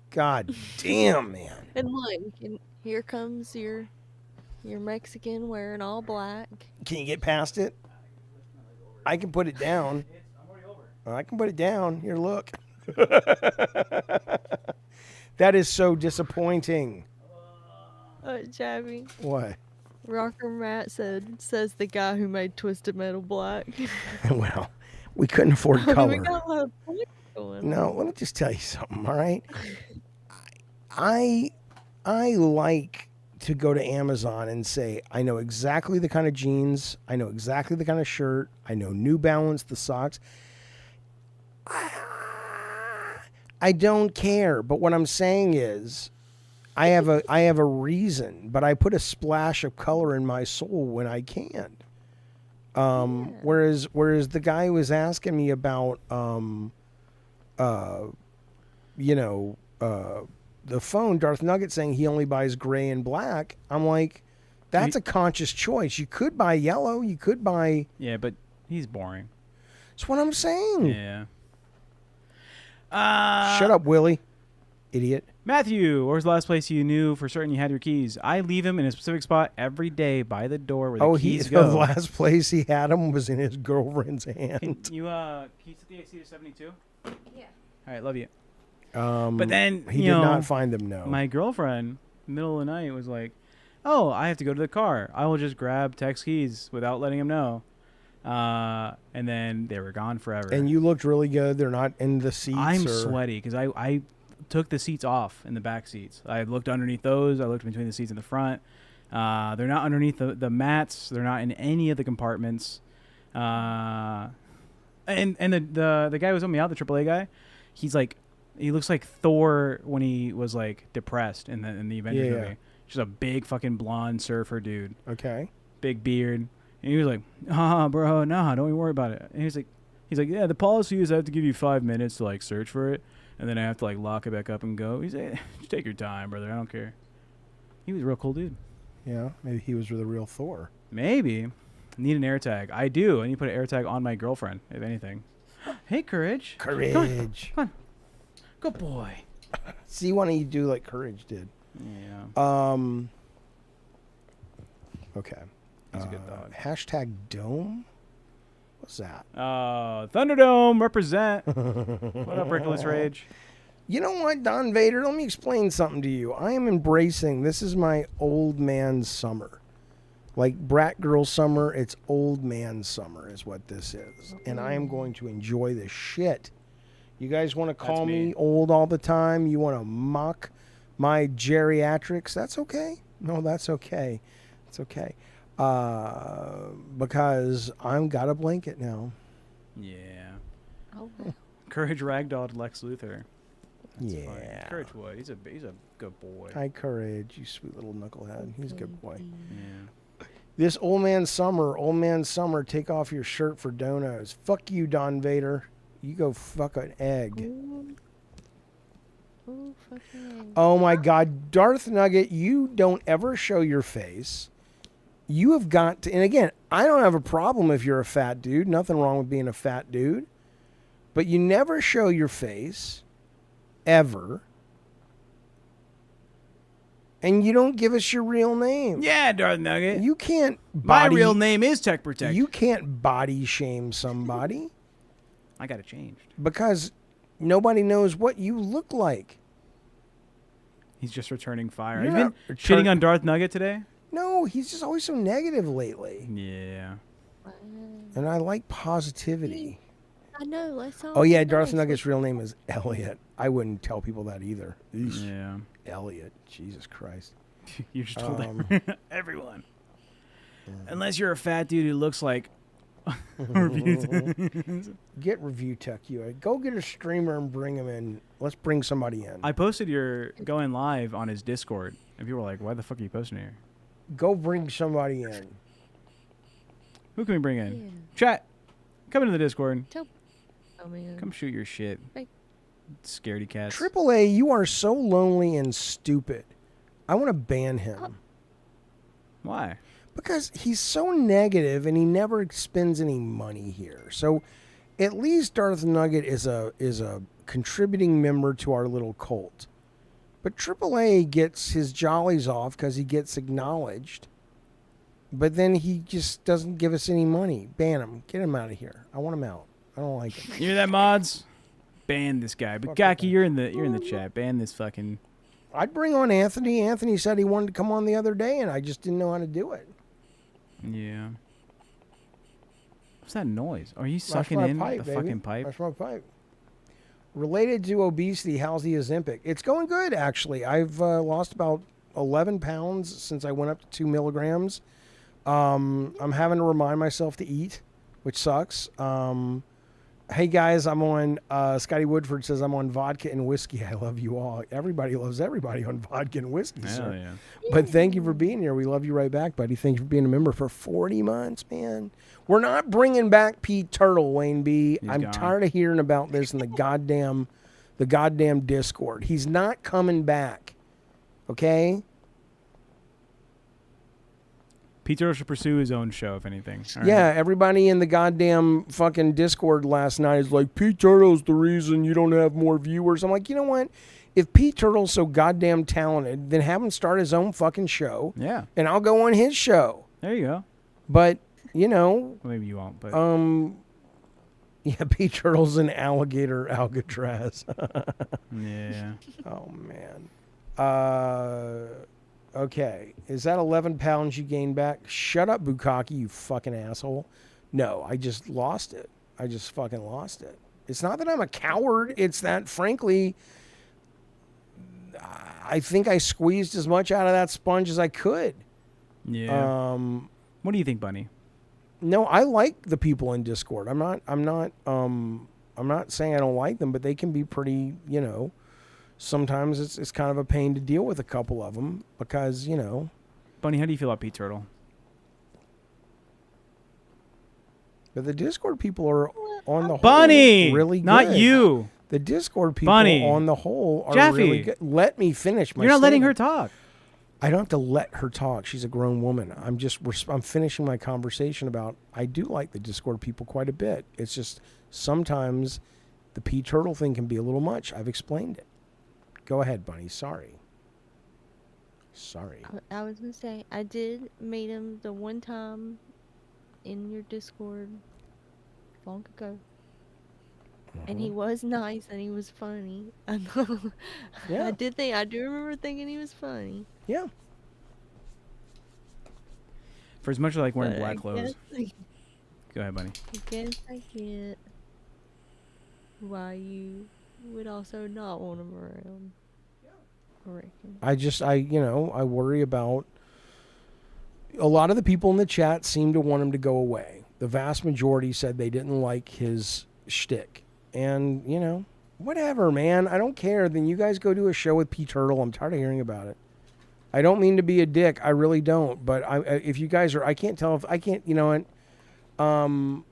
God damn, man. And look, here comes your Mexican wearing all black. Can you get past it? I can put it down. I can put it down. Here, look. That is so disappointing. Jabby. What? Rocker Matt says the guy who made Twisted Metal black. Well, we couldn't afford We color. got a lot of points going No, let me just tell you something, all right? I like to go to Amazon and say, I know exactly the kind of jeans, I know exactly the kind of shirt, I know New Balance, the socks. I don't care, but what I'm saying is I have a reason, but I put a splash of color in my soul when I can. Whereas the guy was asking me about the phone, Darth Nugget saying he only buys gray and black. I'm like, That's a conscious choice. You could buy yellow. You could buy. Yeah, but he's boring. That's what I'm saying. Yeah. Shut up, Willie. Idiot. Matthew, where's the last place you knew for certain you had your keys? I leave them in a specific spot every day by the door where the keys go. The last place he had them was in his girlfriend's hand. Can you set the AC to 72? Yeah. All right, love you. But then he did not find them. No. My girlfriend, middle of the night, was like, "Oh, I have to go to the car. I will just grab Tech's keys without letting him know." And then they were gone forever. And you looked really good. They're not in the seats. I'm sweaty because I took the seats off in the back seats. I looked underneath those. I looked between the seats in the front. They're not underneath the mats. They're not in any of the compartments. And the guy who was on me out, the AAA guy, he looks like Thor when he was like depressed in the Avengers movie. Just a big fucking blonde surfer dude. Okay. Big beard. And he was like, bro, nah, don't even worry about it. And he's like, yeah, the policy is I have to give you 5 minutes to like search for it, and then I have to like lock it back up and go. He's like, just take your time, brother. I don't care. He was a real cool dude. Yeah, maybe he was the real Thor. Maybe. Need an air tag. I do. I need to put an air tag on my girlfriend, if anything. Hey, Courage. Courage. Come on. Good boy. See, why don't you do like Courage did? Yeah. Okay. He's a good dog. Hashtag Dome? What's that? Thunderdome, represent. What up, Rickless Rage? You know what, Don Vader? Let me explain something to you. I am embracing, this is my old man summer. Like brat girl summer, it's old man summer is what this is. And I am going to enjoy this shit. You guys want to call me old all the time? You want to mock my geriatrics? That's okay. No, that's okay. It's okay. Because I'm got a blanket now. Yeah. Oh. Courage ragdolled Lex Luthor. That's yeah. funny. Courage would. He's a good boy. Hi, Courage, you sweet little knucklehead. He's a good boy. Yeah. This old man summer, take off your shirt for donos. Fuck you, Don Vader. You go fuck an egg. Ooh, fucking. Oh my God, Darth Nugget, you don't ever show your face. You have got to, and again, I don't have a problem if you're a fat dude. Nothing wrong with being a fat dude. But you never show your face, ever. And you don't give us your real name. Yeah, Darth Nugget. You can't My real name is Tech Protect. You can't body shame somebody. I got it changed. Because nobody knows what you look like. He's just returning fire. You're Have you been shitting on Darth Nugget today? No, he's just always so negative lately. Yeah. And I like positivity. I know. Let's all. Oh, yeah, Darth Nugget's real name is Elliot. I wouldn't tell people that either. Eesh. Yeah. Elliot. Jesus Christ. You just told everyone. Unless you're a fat dude who looks like Get Review Tech UA. Go get a streamer and bring him in. Let's bring somebody in. I posted your going live on his Discord, and people were like, "Why the fuck are you posting here?" Go bring somebody in. Who can we bring in? Yeah. Chat. Come into the Discord. Oh, man. Come shoot your shit. Hey. Scaredy cats. AAA, you are so lonely and stupid. I want to ban him. Why? Because he's so negative and he never spends any money here. So at least Darth Nugget is a contributing member to our little cult. But AAA gets his jollies off because he gets acknowledged. But then he just doesn't give us any money. Ban him. Get him out of here. I want him out. I don't like him. You hear that, mods? Ban this guy. But Gaki, you're in the chat. Ban this fucking. I'd bring on Anthony. Anthony said he wanted to come on the other day, and I just didn't know how to do it. Yeah. What's that noise? Are you sucking in pipe, the baby. fucking pipe? That's my pipe. Related to obesity, how's the Ozempic? It's going good, actually. I've lost about 11 pounds since I went up to 2 milligrams. I'm having to remind myself to eat, which sucks. Hey, guys, I'm on, Scotty Woodford says I'm on vodka and whiskey. I love you all. Everybody loves everybody on vodka and whiskey, Hell sir. yeah. But thank you for being here. We love you right back, buddy. Thank you for being a member for 40 months, man. We're not bringing back Pete Turtle, Wayne B. He's I'm gone. tired of hearing about this in the goddamn Discord. He's not coming back. Okay? Pete Turtle should pursue his own show, if anything. All right. Yeah, everybody in the goddamn fucking Discord last night is like, Pete Turtle's the reason you don't have more viewers. I'm like, you know what? If Pete Turtle's so goddamn talented, then have him start his own fucking show. Yeah. And I'll go on his show. There you go. But, you know, Well, maybe you won't, but yeah, Pete Turtle's an alligator Alcatraz. yeah. Oh, man. Okay. Is that 11 pounds you gained back? Shut up, Bukaki, you fucking asshole. No, I just lost it. I just fucking lost it. It's not that I'm a coward. It's that, frankly, I think I squeezed as much out of that sponge as I could. Yeah. What do you think, Bunny? No, I like the people in Discord. I'm not saying I don't like them, but they can be pretty, you know, sometimes it's kind of a pain to deal with a couple of them because, you know. Bunny, how do you feel about Pete Turtle? But the Discord people are on the whole Bunny, really good. not you. The Discord people Bunny. on the whole are Jaffe. really good. Let me finish my You're not letting her statement. talk. I don't have to let her talk. She's a grown woman. I'm finishing my conversation about I do like the Discord people quite a bit. It's just sometimes the Pete Turtle thing can be a little much. I've explained it. Go ahead, Bunny. Sorry. I was gonna say I did meet him the one time in your Discord long ago. And he was nice and he was funny. I know. Yeah. I do remember thinking he was funny. Yeah. For as much as I like wearing But black clothes. I Go ahead, Bunny. guess I get why you would also not want him around. I reckon. I worry about a lot of the people in the chat seem to want him to go away. The vast majority said they didn't like his shtick. And, you know, whatever, man. I don't care. Then you guys go do a show with Pete Turtle. I'm tired of hearing about it. I don't mean to be a dick. I really don't. But if you guys are, I can't tell if I can't, you know what?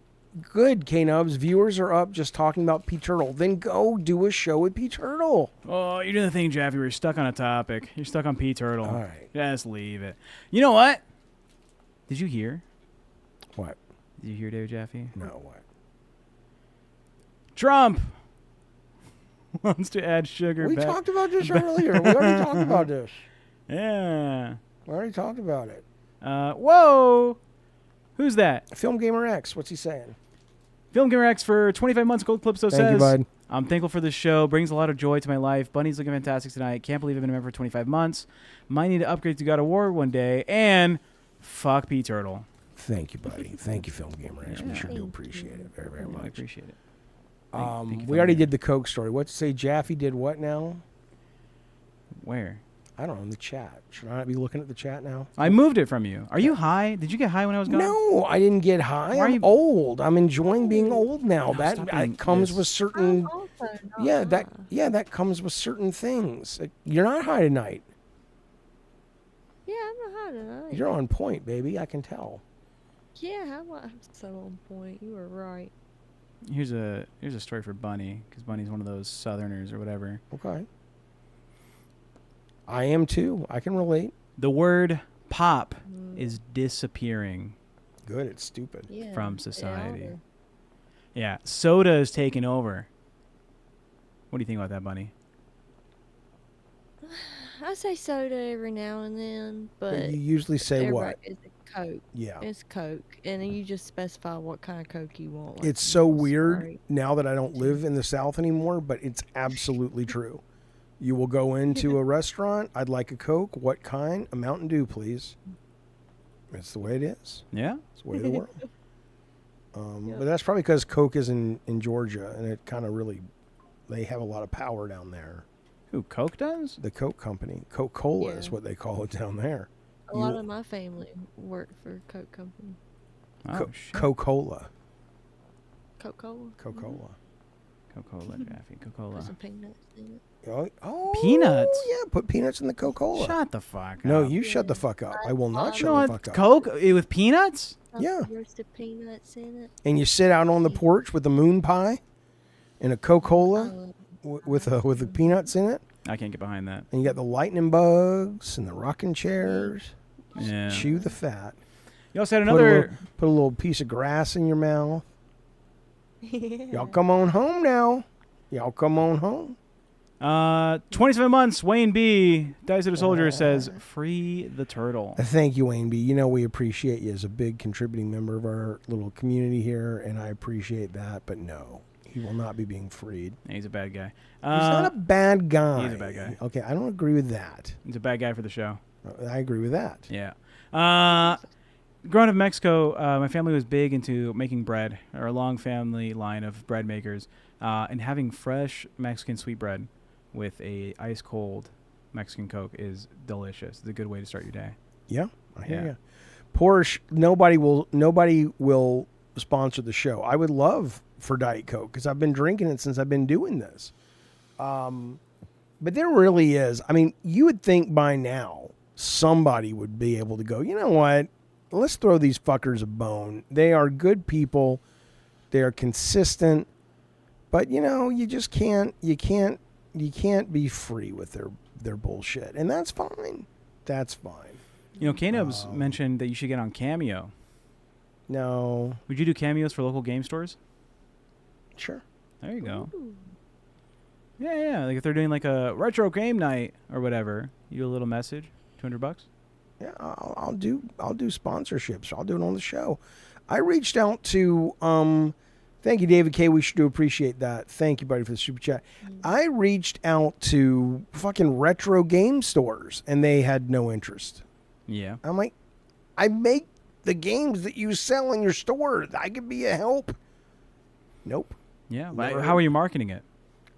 Good, K-Nubs. Viewers are up just talking about Pete Turtle. Then go do a show with Pete Turtle. Oh, you're doing the thing, Jaffe. We're stuck on a topic. You're stuck on Pete Turtle. All right. Just leave it. You know what? Did you hear? What? Did you hear, David Jaffe? No, what? Trump wants to add sugar We back. talked about this earlier. We already talked about this. Yeah. We already talked about it. Whoa. Who's that? Film Gamer X. What's he saying? Film Gamer X for 25 months. Gold Clipso says, Thank you, bud. I'm thankful for this show. Brings a lot of joy to my life. Bunny's looking fantastic tonight. Can't believe I've been a member for 25 months. Might need to upgrade to God of War one day. And fuck Pete Turtle. Thank you, buddy. Thank you, Film Gamer X. We sure do Thank appreciate you. it very, very I much. appreciate it. We already did the Coke story. What's it say? Jaffe did what now? Where? I don't know, in the chat. Should I not be looking at the chat now? I moved it from you. Are you high? Did you get high when I was gone? No, I didn't get high. Why are I'm you- old. I'm enjoying being old now. No, That stop being comes this. with certain. I'm also not That comes with certain things. You're not high tonight. Yeah, I'm not high tonight. You're on point, baby. I can tell. Yeah, I'm so on point. You were right. Here's a story for Bunny, because Bunny's one of those Southerners or whatever. Okay. I am too. I can relate. The word pop is disappearing Good. It's stupid. Yeah. from they society. are. Yeah, soda is taking over. What do you think about that, Bunny? I say soda every now and then, but You usually say what? It's Coke. Yeah. It's Coke, and then you just specify what kind of Coke you want. like It's so Sprite. weird now that I don't live in the South anymore, but it's absolutely true. You will go into a restaurant. I'd like a Coke. What kind? A Mountain Dew, please. It's the way it is. Yeah? It's the way of the world. But that's probably because Coke is in Georgia, and it kind of really, they have a lot of power down there. Who, Coke does? The Coke company. Coca-Cola is Yeah. what they call it down there. A lot of my family worked for Coke company. Oh, shit. Coca-Cola. Coca-Cola. Coca-Cola. Coca-Cola, Jaffe. Put Coca-Cola. some peanuts in it. Oh, Peanuts? Yeah, put peanuts in the Coca-Cola. Shut the fuck up. No, you shut the fuck up. I will not You shut know the what? fuck up. Coke with peanuts? Yeah. Roasted peanuts in it. And you sit out on the porch with the moon pie and a Coca-Cola with the peanuts in it, I can't get behind that. and you got the lightning bugs and the rocking chairs. Yeah. Chew the fat. You also had Put a, little, another. put a little piece of grass in your mouth. Y'all come on home now. Y'all come on home. 27 months. Wayne B. Dice of the Soldier says, "Free the turtle." Thank you, Wayne B. You know we appreciate you as a big contributing member of our little community here, and I appreciate that. But no, he will not be being freed. He's a bad guy. He's not a bad guy. He's a bad guy. Okay, I don't agree with that. He's a bad guy for the show. I agree with that. Yeah. Growing up in Mexico, my family was big into making bread, or a long family line of bread makers, and having fresh Mexican sweet bread with a ice cold Mexican Coke is delicious. It's a good way to start your day. Yeah, I hear you. Porsche, nobody will sponsor the show. I would love for Diet Coke because I've been drinking it since I've been doing this. But there really is. I mean, you would think by now somebody would be able to go, you know what? Let's throw these fuckers a bone. They are good people. They are consistent. But, you know, you just can't be free with their bullshit. And that's fine. That's fine. You know, K-Nubs mentioned that you should get on Cameo. No. Would you do cameos for local game stores? Sure. There you go. Ooh. Yeah. Like if they're doing like a retro game night or whatever, you do a little message, $200. Yeah, I'll do sponsorships. I'll do it on the show. I reached out to thank you, David K. We sure do appreciate that. Thank you, buddy, for the super chat. I reached out to fucking retro game stores and they had no interest. Yeah. I'm like, I make the games that you sell in your store. I could be a help. Nope. Yeah. But how are you marketing it?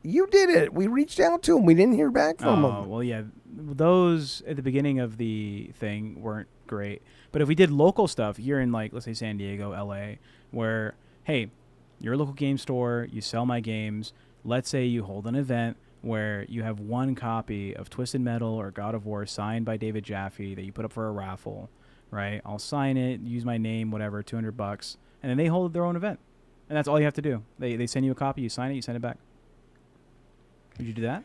You did it. We reached out to them. We didn't hear back from them. Well, yeah. Those at the beginning of the thing weren't great. But if we did local stuff here in, like, let's say San Diego, LA, where, hey, you're a local game store, you sell my games. Let's say you hold an event where you have one copy of Twisted Metal or God of War signed by David Jaffe that you put up for a raffle, right? I'll sign it, use my name, whatever, $200, and then they hold their own event. And that's all you have to do. They send you a copy, you sign it, you send it back. Would you do that?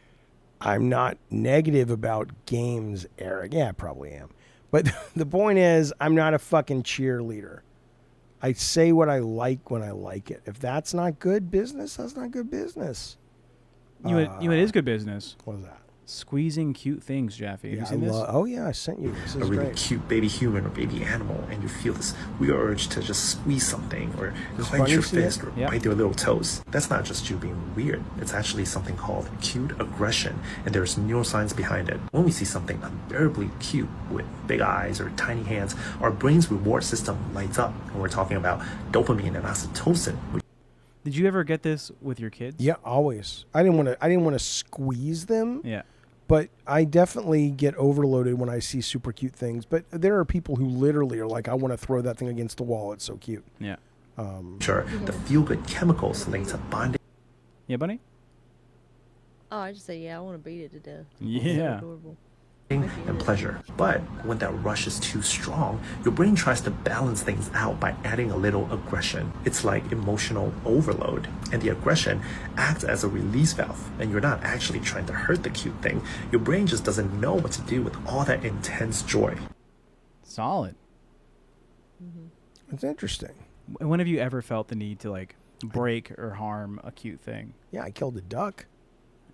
I'm not negative about games, Eric. Yeah, I probably am. But the point is, I'm not a fucking cheerleader. I say what I like when I like it. If that's not good business, that's not good business. You know what is good business? What is that? Squeezing cute things, Jaffe. Have you seen this? Oh, yeah, I sent you. This is a really great. cute baby human or baby animal, and you feel this weird urge to just squeeze something or Does clench Bunny your see it? fist or Yep. bite their little toes. That's not just you being weird. It's actually something called cute aggression, and there's neuroscience behind it. When we see something unbearably cute with big eyes or tiny hands, our brain's reward system lights up, and we're talking about dopamine and oxytocin, which Did you ever get this with your kids? Yeah, always. I didn't want to squeeze them. Yeah. But I definitely get overloaded when I see super cute things. But there are people who literally are like, I want to throw that thing against the wall. It's so cute. Yeah. are the feel-good chemicals linked to bonding. Yeah, Bunny? Oh, I just say, yeah, I want to beat it to death. Yeah. So adorable. And pleasure. But when that rush is too strong, your brain tries to balance things out by adding a little aggression. It's like emotional overload. And the aggression acts as a release valve. And you're not actually trying to hurt the cute thing. Your brain just doesn't know what to do with all that intense joy. Solid. It's interesting. When have you ever felt the need to, like, break or harm a cute thing? Yeah, I killed a duck.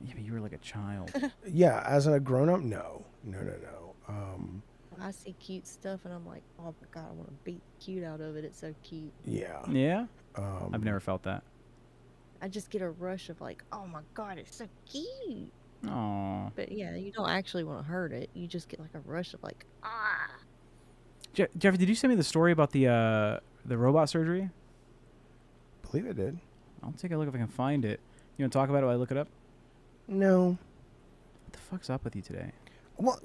Yeah, but you were like a child. Yeah, as a grown-up, no. I see cute stuff and I'm like, oh my god, I want to beat the cute out of it. It's so cute. Yeah. Yeah? I've never felt that. I just get a rush of like, oh my god, it's so cute. Aw. But yeah, you don't actually want to hurt it. You just get like a rush of like, ah. Jeffrey, did you send me the story about the robot surgery? Believe it did. I'll take a look if I can find it. You want to talk about it while I look it up? No. What the fuck's up with you today? Well,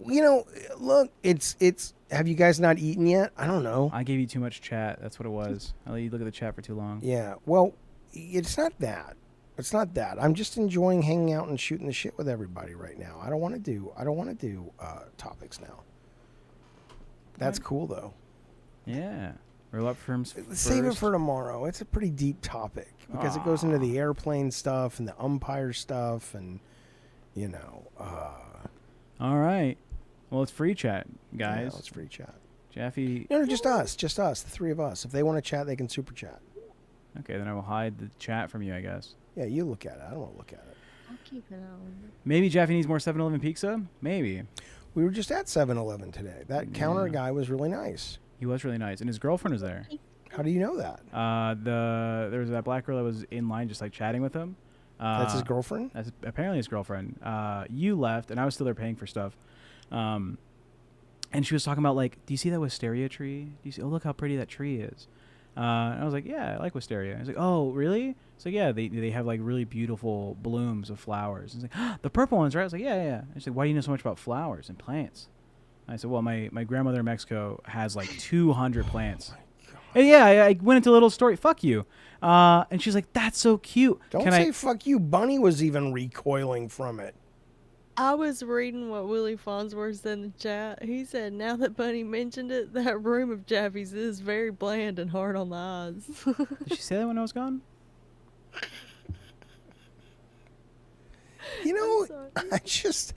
look, it's. Have you guys not eaten yet? I don't know. I gave you too much chat. That's what it was. I let you look at the chat for too long. Yeah. Well, it's not that. It's not that. I'm just enjoying hanging out and shooting the shit with everybody right now. I don't want to do topics now. That's cool though. Yeah. Roll up firms first. Save it for tomorrow. It's a pretty deep topic because it goes into the airplane stuff and the umpire stuff and All right. Well, it's free chat, guys. Yeah, it's free chat. Jeffy. No, just us, the three of us. If they want to chat, they can super chat. Okay, then I will hide the chat from you, I guess. Yeah, you look at it. I don't want to look at it. I'll keep it on. Maybe Jeffy needs more 7-Eleven pizza. Maybe. We were just at 7-Eleven today. That counter guy was really nice. He was really nice, and his girlfriend was there. How do you know that? There was that black girl that was in line, just like chatting with him. That's his girlfriend? That's apparently his girlfriend. You left, and I was still there paying for stuff. And she was talking about, like, do you see that wisteria tree? Do you see? Oh, look how pretty that tree is. And I was like, yeah, I like wisteria. I was like, oh, really? So yeah, they have like really beautiful blooms of flowers. And it's like, the purple ones, right? I was like, yeah. I was like, why do you know so much about flowers and plants? I said, well, my grandmother in Mexico has like 200 plants. And yeah, I went into a little story. Fuck you. And she's like, that's so cute. Don't say fuck you. Bunny was even recoiling from it. I was reading what Willie Farnsworth said in the chat. He said, now that Bunny mentioned it, that room of Jaffy's is very bland and hard on the eyes. Did she say that when I was gone? You know, I just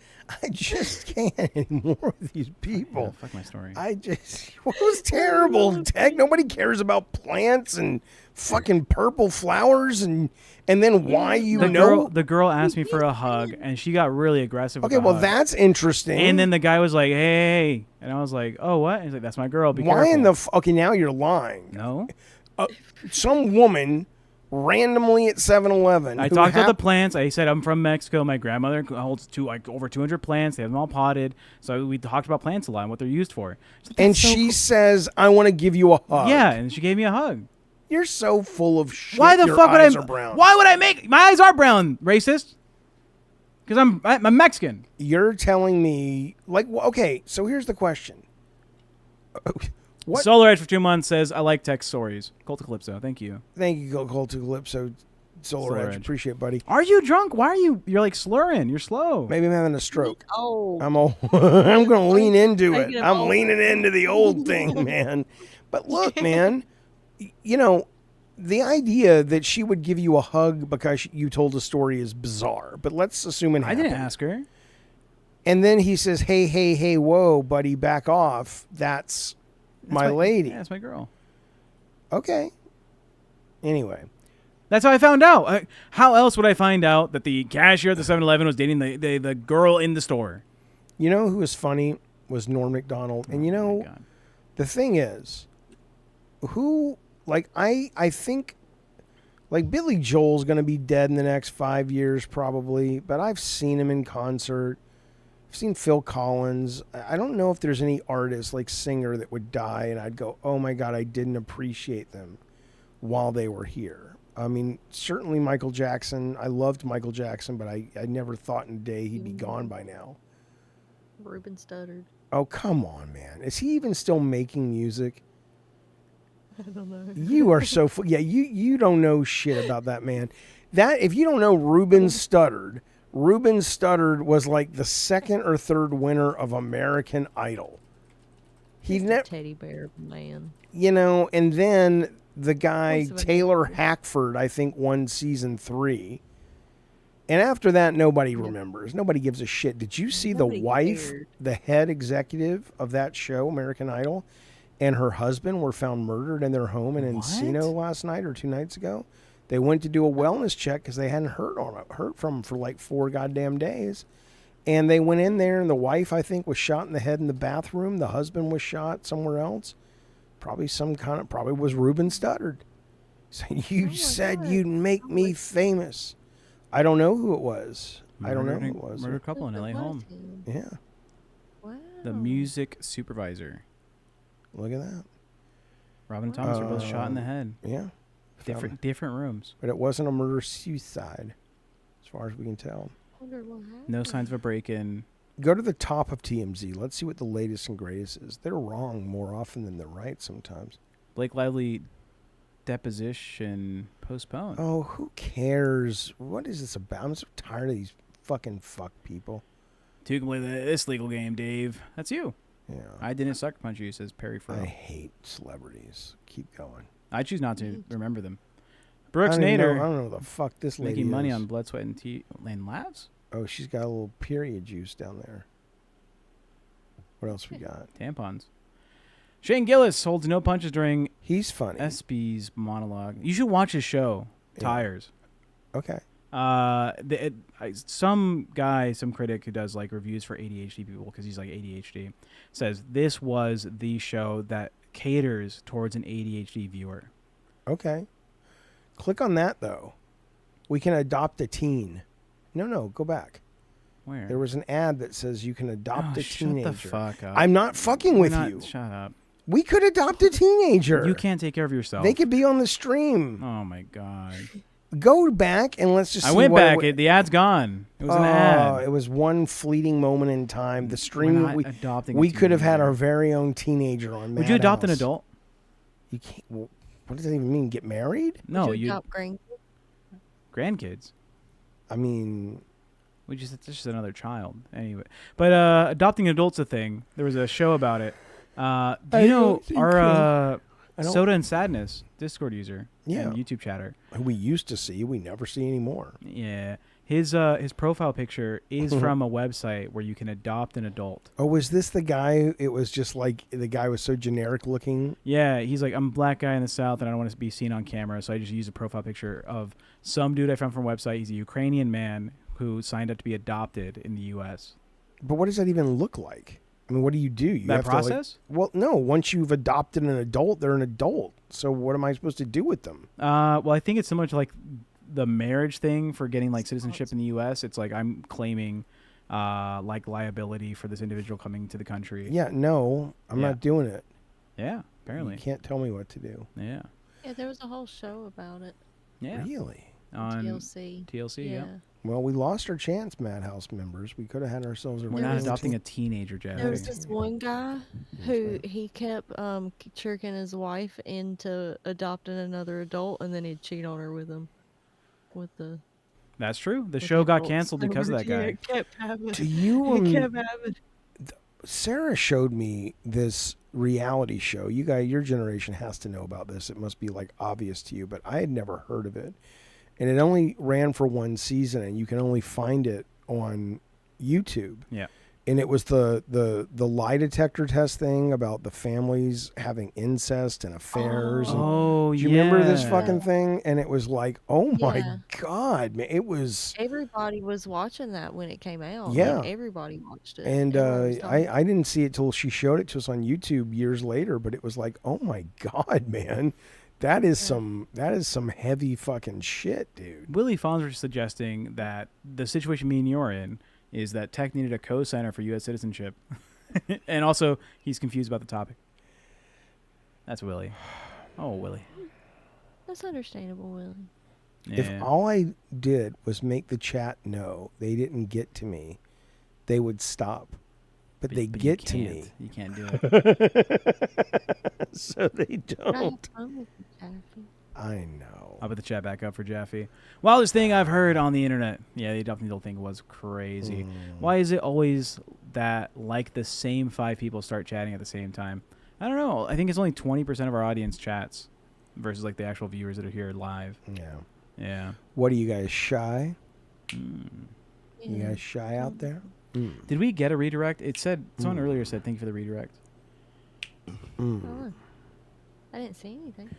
can't anymore with these people. Yeah, fuck my story. What was terrible, Tech? Nobody cares about plants and fucking purple flowers and then why the girl asked me for a hug and she got really aggressive. Okay, well, that's interesting. And then the guy was like, hey, and I was like, oh, what? And he's like, that's my girl. Be why careful. okay, now you're lying. No. Some woman randomly at 7-Eleven. I talked about the plants. I said I'm from Mexico. My grandmother holds over 200 plants. They have them all potted. So we talked about plants a lot and what they're used for. And she says, I want to give you a hug. Yeah, and she gave me a hug. You're so full of shit. Why the fuck would I? Brown. Why would I make my eyes are brown? Racist? Because I'm Mexican. You're telling me okay. So here's the question. What? Solar Edge for 2 months says I like text stories. Cult of Calypso, thank you. Thank you, Cult of Calypso. Solar Edge. Appreciate it, buddy. Are you drunk? Why are you? You're like slurring. You're slow. Maybe I'm having a stroke. Oh, I'm going to lean into it. I'm leaning into the old thing, man. But look, man. You know, the idea that she would give you a hug because you told a story is bizarre. But let's assume it happened. I didn't ask her. And then he says, hey, whoa, buddy, back off. That's my lady. Yeah, that's my girl. Okay. Anyway. That's how I found out. How else would I find out that the cashier at the 7-Eleven was dating the girl in the store? You know who was funny was Norm Macdonald. And you know, the thing is, I think, Billy Joel's going to be dead in the next 5 years probably, but I've seen him in concert. I've seen Phil Collins. I don't know if there's any artist, singer, that would die and I'd go, oh my God, I didn't appreciate them while they were here. I mean, certainly Michael Jackson. I loved Michael Jackson, but I never thought in a day he'd be gone by now. Ruben stuttered. Oh, come on, man. Is he even still making music? I don't know. You are so you don't know shit about that man. That if you don't know Ruben Stuttered was like the second or third winner of American Idol. He's a teddy bear man. You know, and then the guy Taylor Hackford, I think, won season 3. And after that, nobody remembers. Nobody gives a shit. Did you see the wife, the head executive of that show, American Idol, and her husband were found murdered in their home in Encino last night or 2 nights ago? They went to do a wellness check because they hadn't heard from him for 4 goddamn days. And they went in there, and the wife, I think, was shot in the head in the bathroom. The husband was shot somewhere else. Probably was Ruben Stuttered. So you said you'd make me famous. I don't know who it was. Murdered couple in LA home. Yeah. Wow. The music supervisor. Look at that. Robin and Thomas were both shot in the head. Yeah. Different rooms. But it wasn't a murder-suicide, as far as we can tell. No signs of a break-in. Go to the top of TMZ. Let's see what the latest and greatest is. They're wrong more often than they're right sometimes. Blake Lively deposition postponed. Oh, who cares? What is this about? I'm so tired of these fucking fuck people. Two can play this legal game, Dave. That's you. Yeah. I didn't sucker punch you, says Perry Fro. I hate celebrities. Keep going. I choose not to remember them. Brooks I Nader. don't know the fuck this lady making money is. on blood, sweat, and laughs? Oh, she's got a little period juice down there. What else we got? Tampons. Shane Gillis holds no punches during He's funny. SB's monologue. You should watch his show, Tires. Okay. Some critic who does like reviews for ADHD people because he's like ADHD says this was the show that caters towards an ADHD viewer. Okay. Click on that though. We can adopt a teen. No, go back. Where? There was an ad that says you can adopt a teenager. Shut the fuck up. I'm not fucking with you. Shut up. We could adopt a teenager. You can't take care of yourself. They could be on the stream. Oh my god. Go back and let's just see I went what back. The ad's gone. It was an ad. It was one fleeting moment in time. The stream. We're not adopting a we could have had teenager. our very own teenager on. Would you adopt an Madhouse. adult? You can't. What does that even mean? Get married? No, Would you adopt grandkids. I mean, It's just another child anyway. But adopting an adult's a thing. There was a show about it. Do you know our Soda and Sadness Discord user and YouTube chatter? Who we used to see, we never see anymore. Yeah. His profile picture is from a website where you can adopt an adult. Oh, was this the guy? It was just like the guy was so generic looking. Yeah, he's like, I'm a black guy in the South and I don't want to be seen on camera, so I just use a profile picture of some dude I found from a website. He's a Ukrainian man who signed up to be adopted in the U.S. But what does that even look like? I mean, what do? You That have process? To well, no. Once you've adopted an adult, they're an adult. So what am I supposed to do with them? Well, I think it's similar to like the marriage thing for getting like citizenship in the U.S. It's like I'm claiming like liability for this individual coming to the country. Yeah, no, I'm not doing it. Yeah, apparently. You can't tell me what to do. Yeah. Yeah, there was a whole show about it. Yeah. Really? On TLC. TLC, yeah. Well, we lost our chance, Madhouse members. We could have had ourselves a We're real not adopting team. a teenager, Jeff. There was this one guy who he kept tricking his wife into adopting another adult, and then he'd cheat on her with him. With the That's true. The with show the got adults. canceled because of that Yeah, guy. it kept happening. Do you? It kept happening. Sarah showed me this reality show. You guys, your generation has to know about this. It must be like obvious to you, but I had never heard of it. And it only ran for one season, and you can only find it on YouTube. Yeah. And it was the lie detector test thing about the families having incest and affairs. And Oh, do you remember this yeah. fucking thing? And it was like, oh my Yeah. God, man. It was. Everybody was watching that when it came out. Yeah. Like, everybody watched it. And Everyone was talking I didn't see it till she showed it to us on YouTube years later, but it was like, oh my God, man. That is some heavy fucking shit, dude. Willie Fonz was suggesting that the situation me and you're in is that Tech needed a co-signer for U.S. citizenship. And also, he's confused about the topic. That's Willie. Oh, Willie. That's understandable, Willie. Yeah. If all I did was make the chat know they didn't get to me, they would stop. But they you get to can't. me. You can't do it. So they don't. Right, I'm with you, Jackie. I know. I'll put the chat back up for Jaffe. Wildest thing I've heard on the internet. Yeah, the adopting adult thing was crazy. Why is it always that like the same 5 people start chatting at the same time? I don't know. I think it's only 20% of our audience chats versus like the actual viewers that are here live. Yeah. Yeah. What are you guys, shy? Yeah. You guys shy out there? Did we get a redirect? It said someone earlier said thank you for the redirect. Oh, I didn't see anything.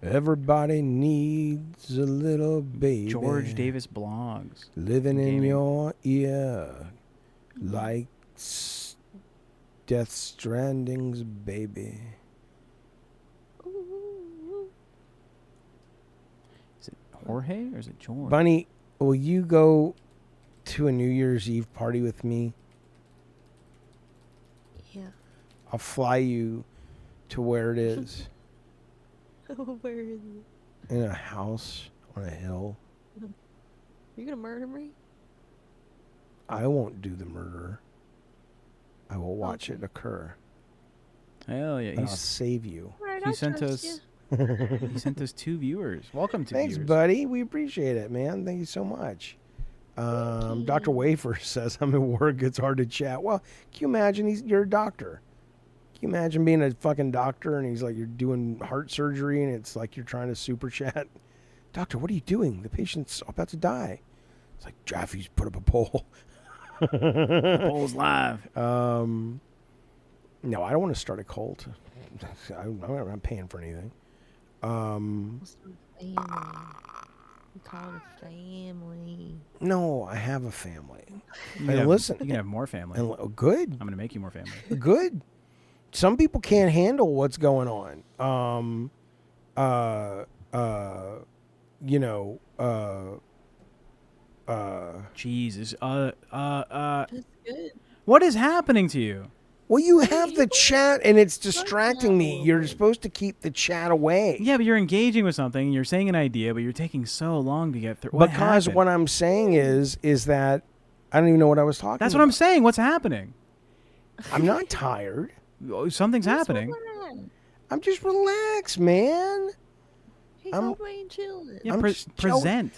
Everybody needs a little baby. George Davis blogs. Living in Gaming. your ear like Death Stranding's baby. Ooh. Is it Jorge or is it George? Bunny, will you go to a New Year's Eve party with me? Yeah. I'll fly you to where it is. Where is it? In a house on a hill. You gonna murder me? I won't do the murder. I will watch it occur. Hell yeah. And I'll save you. Right, He I sent trust us you. he sent us 2 viewers. Welcome to Thanks, viewers. buddy. We appreciate it, man. Thank you so much. Dr. Wafer says, I'm at work. It's hard to chat. Well, can you imagine you're a doctor? Can you imagine being a fucking doctor and he's like, you're doing heart surgery and it's like you're trying to super chat? Doctor, what are you doing? The patient's about to die. It's like, Jaffe's put up a poll. Polls live. No, I don't want to start a cult. I'm not paying for anything. Let's do a family. We call it a family. No, I have a family. You Hey, can listen. You can have more family. And, good. I'm gonna make you more family. Good. Some people can't handle what's going on. You know, Jesus. That's good. What is happening to you? well, you have the chat and it's distracting me. You're supposed to keep the chat away. Yeah, but you're engaging with something. And you're saying an idea, but you're taking so long to get through. What Because happened? what I'm saying is that I don't even know what I was talking That's about. what I'm saying. What's happening? I'm not tired. Oh, something's happening. I'm just relaxed, man. He's I'm- all the way and chilling. Yeah, I'm present.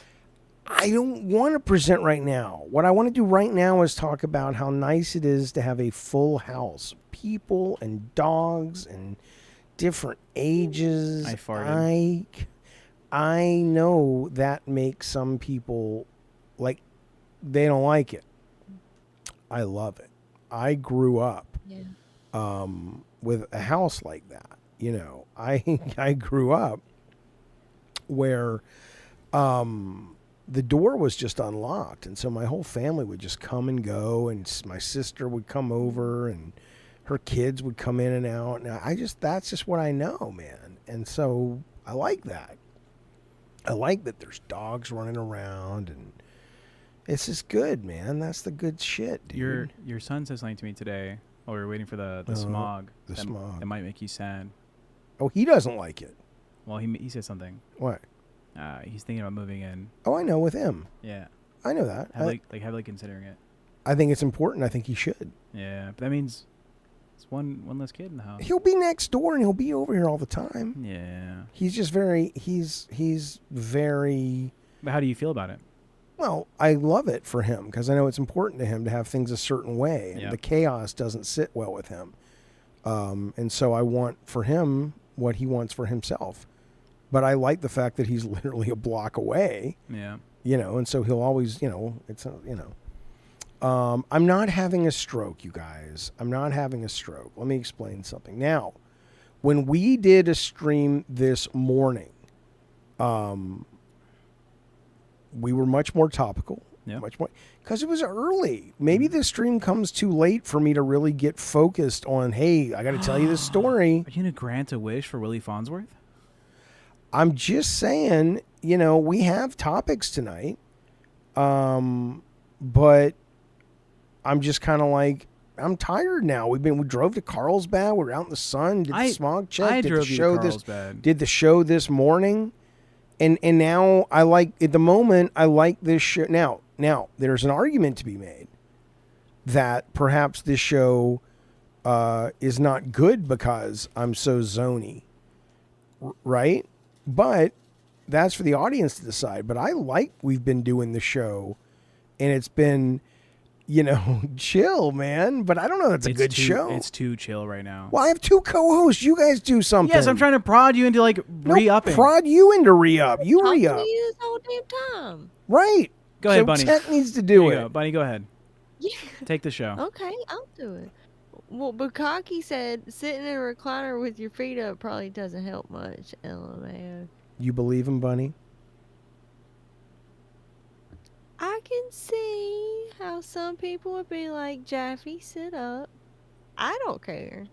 I don't want to present right now. What I want to do right now is talk about how nice it is to have a full house. People and dogs and different ages. I farted. I know that makes some people, like, they don't like it. I love it. I grew up Yeah. with a house like that. You know, I grew up where the door was just unlocked, and so my whole family would just come and go, and my sister would come over, and her kids would come in and out. And that's just what I know, man. And so I like that. I like that there's dogs running around, and it's just good, man. That's the good shit, dude. Your son said something to me today while we were waiting for the smog. the smog. It might make you sad. Oh, he doesn't like it. Well, he said something. What? He's thinking about moving in. Oh, I know, with him. Yeah. I know that. Heavily considering it. I think it's important. I think he should. Yeah, but that means it's one less kid in the house. He'll be next door and he'll be over here all the time. Yeah. He's just he's very, But how do you feel about it? well, I love it for him because I know it's important to him to have things a certain way, and Yeah. the chaos doesn't sit well with him. And so I want for him what he wants for himself. But I like the fact that he's literally a block away, Yeah. you know, and so he'll always, I'm not having a stroke, you guys. I'm not having a stroke. Let me explain something. Now, when we did a stream this morning, we were much more topical. Yeah. Much more, because it was early. Maybe the stream comes too late for me to really get focused on, hey, I got to tell you this story. Are you gonna grant a wish for Willie Farnsworth? I'm just saying, we have topics tonight. But I'm just kind of like, I'm tired now. We drove to Carlsbad. We were out in the sun. Did the smog check. I did drove the you show to Carlsbad. Did the show this morning, and now I like at the moment. I like this show now. Now there's an argument to be made that perhaps this show is not good because I'm so zony, right? But that's for the audience to decide. But I like we've been doing the show, and it's been, chill, man. But I don't know. That's a good show. It's too chill right now. Well, I have two co-hosts. You guys do something. Yes, I'm trying to prod you into re-upping. Prod you into re-up. You Talking re-up. to you this whole damn time. Right. Go ahead, so Bunny. Tech needs to There do you it. go. Bunny, go ahead. Yeah. Take the show. Okay, I'll do it. Well, Bukaki said sitting in a recliner with your feet up probably doesn't help much. LMAO. You believe him, Bunny? I can see how some people would be like, Jaffe, sit up. I don't care.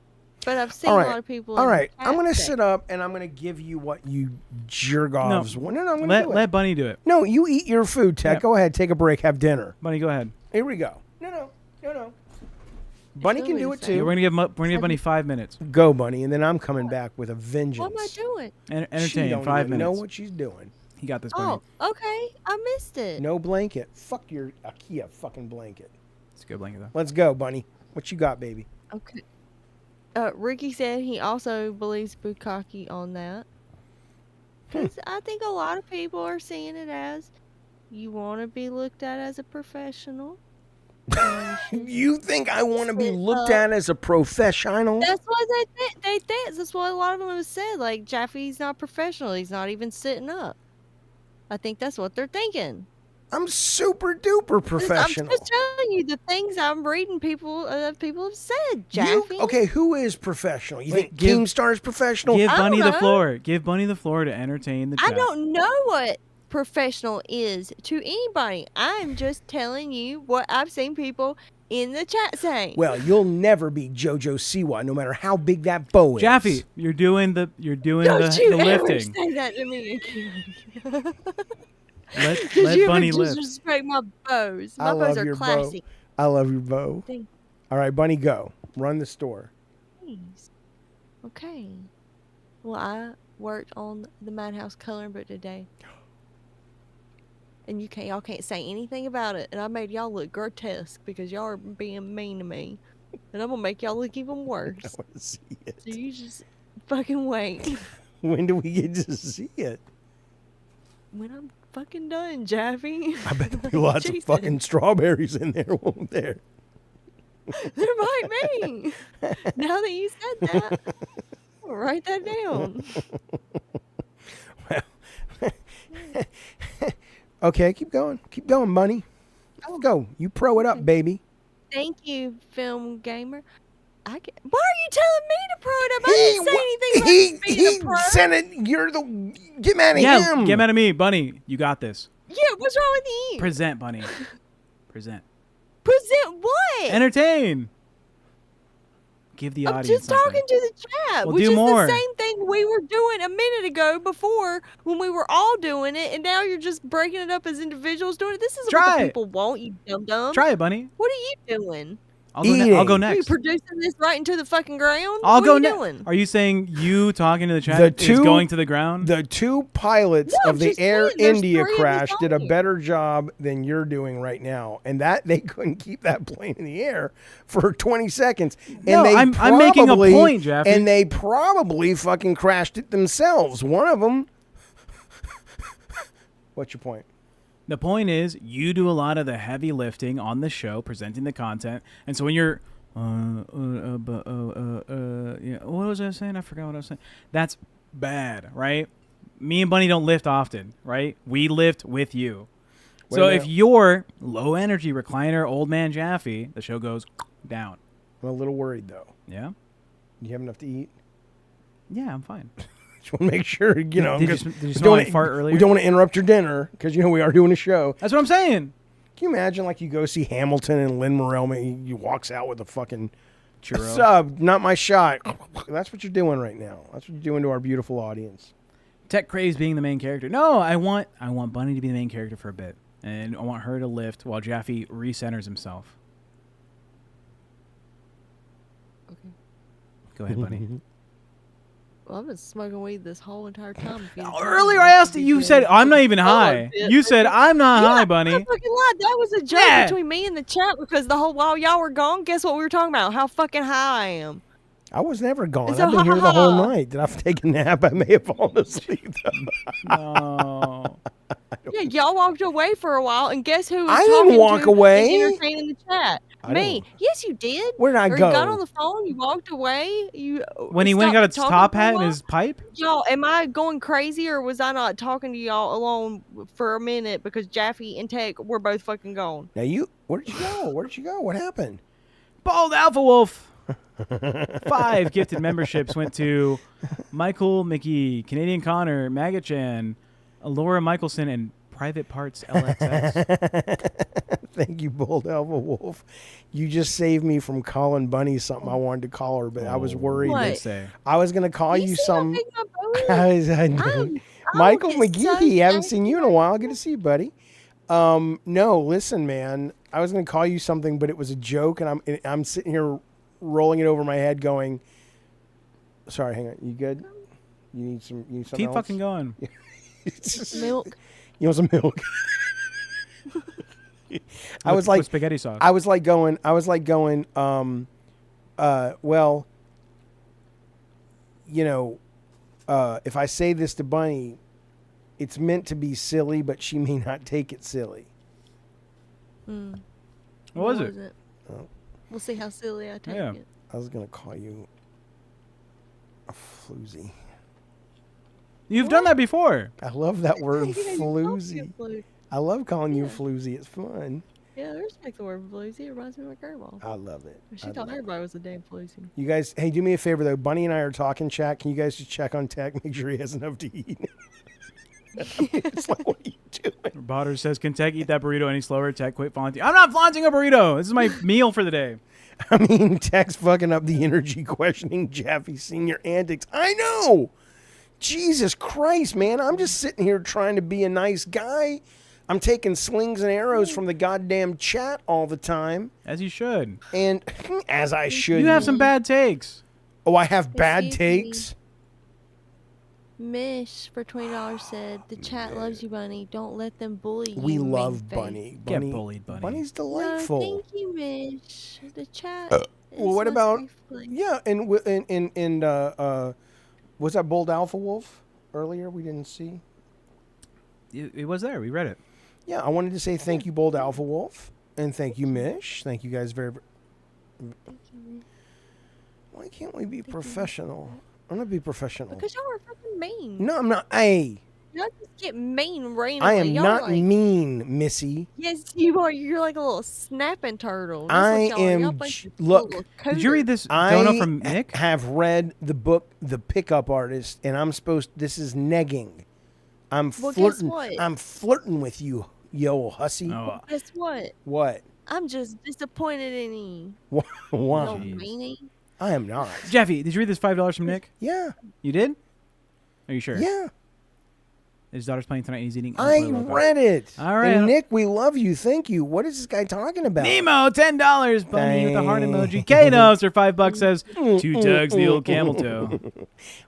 But I've seen All a right. lot of people. All in the right. I'm chat going to say- sit up, and I'm going to give you what you jerk-offs want. No, I'm going to do it. Let Bunny do it. No, you eat your food, Tech. Yep. Go ahead. Take a break. Have dinner. Bunny, go ahead. Here we go. No. Bunny It's can gonna do be it the too. same. We're gonna give Bunny 5 minutes. Go, Bunny, and then I'm coming back with a vengeance. What am I doing? She Entertain. don't 5 even know minutes. what she's doing. He got this, Bunny. Oh, okay. I missed it. No blanket. Fuck your IKEA fucking blanket. It's a good blanket though. Let's go, Bunny. What you got, baby? Okay. Ricky said he also believes Bukaki on that. 'Cause I think a lot of people are seeing it as you want to be looked at as a professional. You think I want to be Sit looked up. at as a professional? That's what they think. That's what a lot of them have said. Like, Jaffe's not professional. He's not even sitting up. I think that's what they're thinking. I'm super duper professional. I'm just telling you the things I'm reading. People have said, Jaffe. Okay, who is professional? You Wait, think Keemstar is professional? Give I Bunny don't the know. floor. Give Bunny the floor to entertain the chat. I don't know what professional is to anybody. I'm just telling you what I've seen people in the chat saying. Well, you'll never be JoJo Siwa, no matter how big that bow is. Jaffe, you're doing the Don't you the ever lifting. say that to me again. Let you Bunny ever lift. disrespect my bows. I My love bows are your classy. bow. I love your bow. Thank- All right, Bunny, go. Run the store. Thanks. Okay. Well, I worked on the Madhouse coloring book today. And y'all can't say anything about it. And I made y'all look grotesque because y'all are being mean to me. And I'm gonna make y'all look even I worse. want to see it. So you just fucking wait. When do we get to see it? When I'm fucking done, Jaffe. I bet there'll be lots of Jesus. fucking strawberries in there, won't there? There might be. Now that you said that, I'll write that down. Okay, keep going. Keep going, Bunny. Let's go. You pro it up, baby. Thank you, film gamer. Why are you telling me to pro it up? I didn't say anything about being a pro. sent it. You're the. Get mad at Yeah, him. get mad at me, Bunny. You got this. Yeah, what's wrong with you? Present, Bunny. Present. Present what? Entertain. Give the I'm audience just something. talking to the chat, Well, which do is more. the same thing we were doing a minute ago before when we were all doing it, and now you're just breaking it up as individuals doing it. This is what Try the it. people want, you dum-dum. Try it, Bunny. What are you doing? I'll go Are you next. producing this right into the fucking ground? I'll what go are you next. doing? Are you saying you talking to the chat The is two- going to the ground? The two pilots No, of I'm the just Air saying, there's India 3 of us crash did a on here. better job than you're doing right now, and that they couldn't keep that plane in the air for 20 seconds. And No, they I'm making a probably- point, Jaffe. And they probably fucking crashed it themselves. One of them. What's your point? The point is, you do a lot of the heavy lifting on the show, presenting the content, and so when you're, what was I saying? I forgot what I was saying. That's bad, right? Me and Bunny don't lift often, right? We lift with you. Wait So a if minute. you're low energy recliner, old man Jaffe, the show goes down. I'm a little worried though. Yeah, You have enough to eat? yeah, I'm fine. Just want to make sure, you know. Did you 'cause did you we smell don't like wanna- fart earlier? We don't want to interrupt your dinner because you know we are doing a show. That's what I'm saying. Can you imagine, like, you go see Hamilton and Lin-Manuel, he walks out with a fucking Churro. sub, not my shot. That's what you're doing right now. That's what you're doing to our beautiful audience. Tech Craze being the main character. No, I want Bunny to be the main character for a bit, and I want her to lift while Jaffe recenters himself. Okay. Go ahead, Bunny. Well, I've been smoking weed this whole entire time. if you didn't Earlier, know. I asked you said I'm not even Oh, high. yeah. You said I'm not high, I Bunny. fucking lied. That was a joke Yeah. between me and the chat because the whole while y'all were gone, guess what we were talking about? How fucking high I am. I was never gone. It's a I've been here the whole ha-ha. night. Did I take a nap? I may have fallen asleep. No. Yeah, y'all walked away for a while, and guess who was I didn't talking walk to away. and entertaining the chat? I Me. don't- Yes, you did. Where did I or go? You got on the phone. You walked away. You When he went and got his stopped top talking for a hat and while? his pipe? Y'all, am I going crazy, or was I not talking to y'all alone for a minute because Jaffe and Tech were both fucking gone? Now where did you go? Where did you go? What happened? Bald Alpha Wolf. 5 gifted memberships went to Michael McGee, Canadian Connor, Magachan, Laura Michelson, and Private Parts LXX. Thank you, Bold Alpha Wolf. You just saved me from calling Bunny something I wanted to call her, but I was worried. What? that- Did say. I was going to call you see how some. big my bow is? I know. I'm- Michael oh, it's so McGee, haven't seen you in a tiny. while. Good to see you, buddy. No, listen, man. I was going to call you something, but it was a joke, and I'm sitting here rolling it over my head, going. Sorry, hang on. You good? You need something Keep else? fucking going. Milk. You want some milk? I was With like, spaghetti sauce. I was like going, well, you know, if I say this to Bunny, it's meant to be silly, but she may not take it silly. Hmm. What was it? Oh. We'll see how silly I take Yeah. it. I was going to call you a floozy. You've done that before. I love that word, Yeah, you called me a floozy. floozy. I love calling you floozy. It's fun. Yeah, I respect the word floozy. It reminds me of my grandma. I love it. She thought everybody was a damn floozy. You guys, hey, do me a favor though. Bunny and I are talking chat. Can you guys just check on Tech, make sure he has enough to eat? It's like, what are you doing? Botter says, "Can Tech eat that burrito any slower?" Tech, quit flaunting. I'm not flaunting a burrito. This is my meal for the day. I mean, Tech's fucking up the energy, questioning Jaffe's senior antics. I know. Jesus Christ, man. I'm just sitting here trying to be a nice guy. I'm taking slings and arrows from the goddamn chat all the time. As you should. And as I should. You have some bad takes. Oh, I have bad Excuse takes? Mish for $20 said, "The chat loves you, Bunny. Don't let them bully you." We love Mean face." Bunny. Get Bunny. bullied, Bunny. Bunny's No, delightful. thank you, Mish. The chat. Well, what is about? must be fun. Yeah, and was that Bold Alpha Wolf earlier? We didn't see. It was there. We read it. Yeah, I wanted to say thank you, Bold Alpha Wolf, and thank you, Mish. Thank you guys very. Why can't we be professional? I'm gonna be professional. Because y'all are fucking mean. No, I'm not. Hey, Y'all just get mean randomly. I am Y'all not like, mean, Missy. Yes, you are. You're like a little snapping turtle. That's I what y'all are. Y'all am bunch of look, little Did you read coders. this I donut from Nick? have read the book, The Pickup Artist, and I'm supposed. This is negging. I'm Well, guess flirting. what? I'm flirting with you, yo hussy. Oh, Guess what? What? I'm just disappointed in you. Why? No Jeez. meanie. I am not. Jeffy, did you read this $5 from Nick? Yeah. You did? Are you sure? Yeah. His daughter's playing tonight and he's eating. I Toilet Loco. read it. All right. And Nick, we love you. Thank you. What is this guy talking about? Nemo, $10. Bunny with a heart emoji. K-Nubs for $5 says, 2 tugs the old camel toe.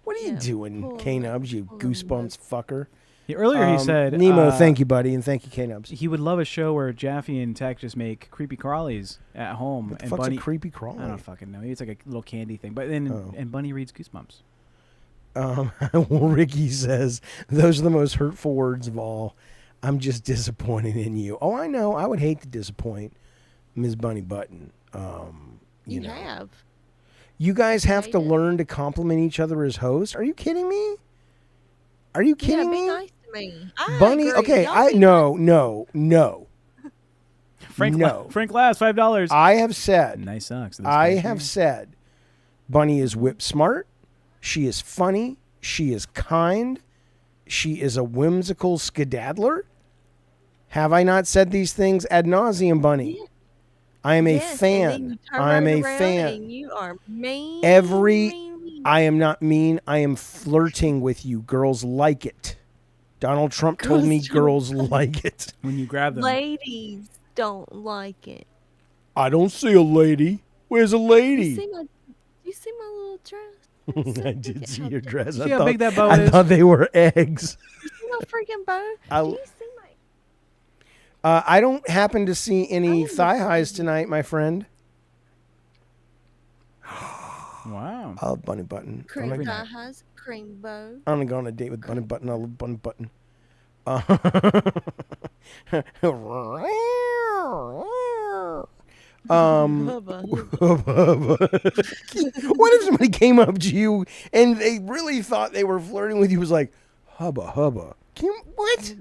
What are you Yeah, doing, pull K-Nubs, you pull goosebumps fucker? Earlier he said, Nemo, thank you, buddy, and thank you, K-Nubs. he would love a show where Jaffe and Tech just make creepy crawlies at home. What the and fuck's Bunny, a creepy crawler? I don't fucking know. It's like a little candy thing. But then and Bunny reads Goosebumps. Well, Ricky says, those are the most hurtful words of all. I'm just disappointed in you. Oh, I know. I would hate to disappoint Ms. Bunny Button. You know. have. You guys have to Right. learn to compliment each other as hosts. Are you kidding me? Are you Yeah, kidding be me? nice to me. I Bunny, agree. okay, Y'all be no. Frank, No. Frank Last, $5. I have said, Nice socks. I have said, Bunny is whip smart. She is funny. She is kind. She is a whimsical skedaddler. Have I not said these things ad nauseum, Bunny? Yeah. I am a Yes, and then you fan. turn I'm right a around fan. And you are mean. mean. I am not mean. I am flirting with you. Girls like it. Donald Trump told me girls like it. When you grab them. Ladies don't like it. I don't see a lady. Where's a You lady? see my little dress? I did see your dress. See how big that bow I is? thought they were eggs. You see my freaking bow? I- Do you see my... I don't happen to see any Oh, thigh highs tonight, my friend. Wow. I love Bunny Button. Cream thigh highs, cream bow. I'm gonna go on a date with Bunny Button. I love Bunny Button. Hubba. What if somebody came up to you and they really thought they were flirting with you? Was like, hubba hubba. What?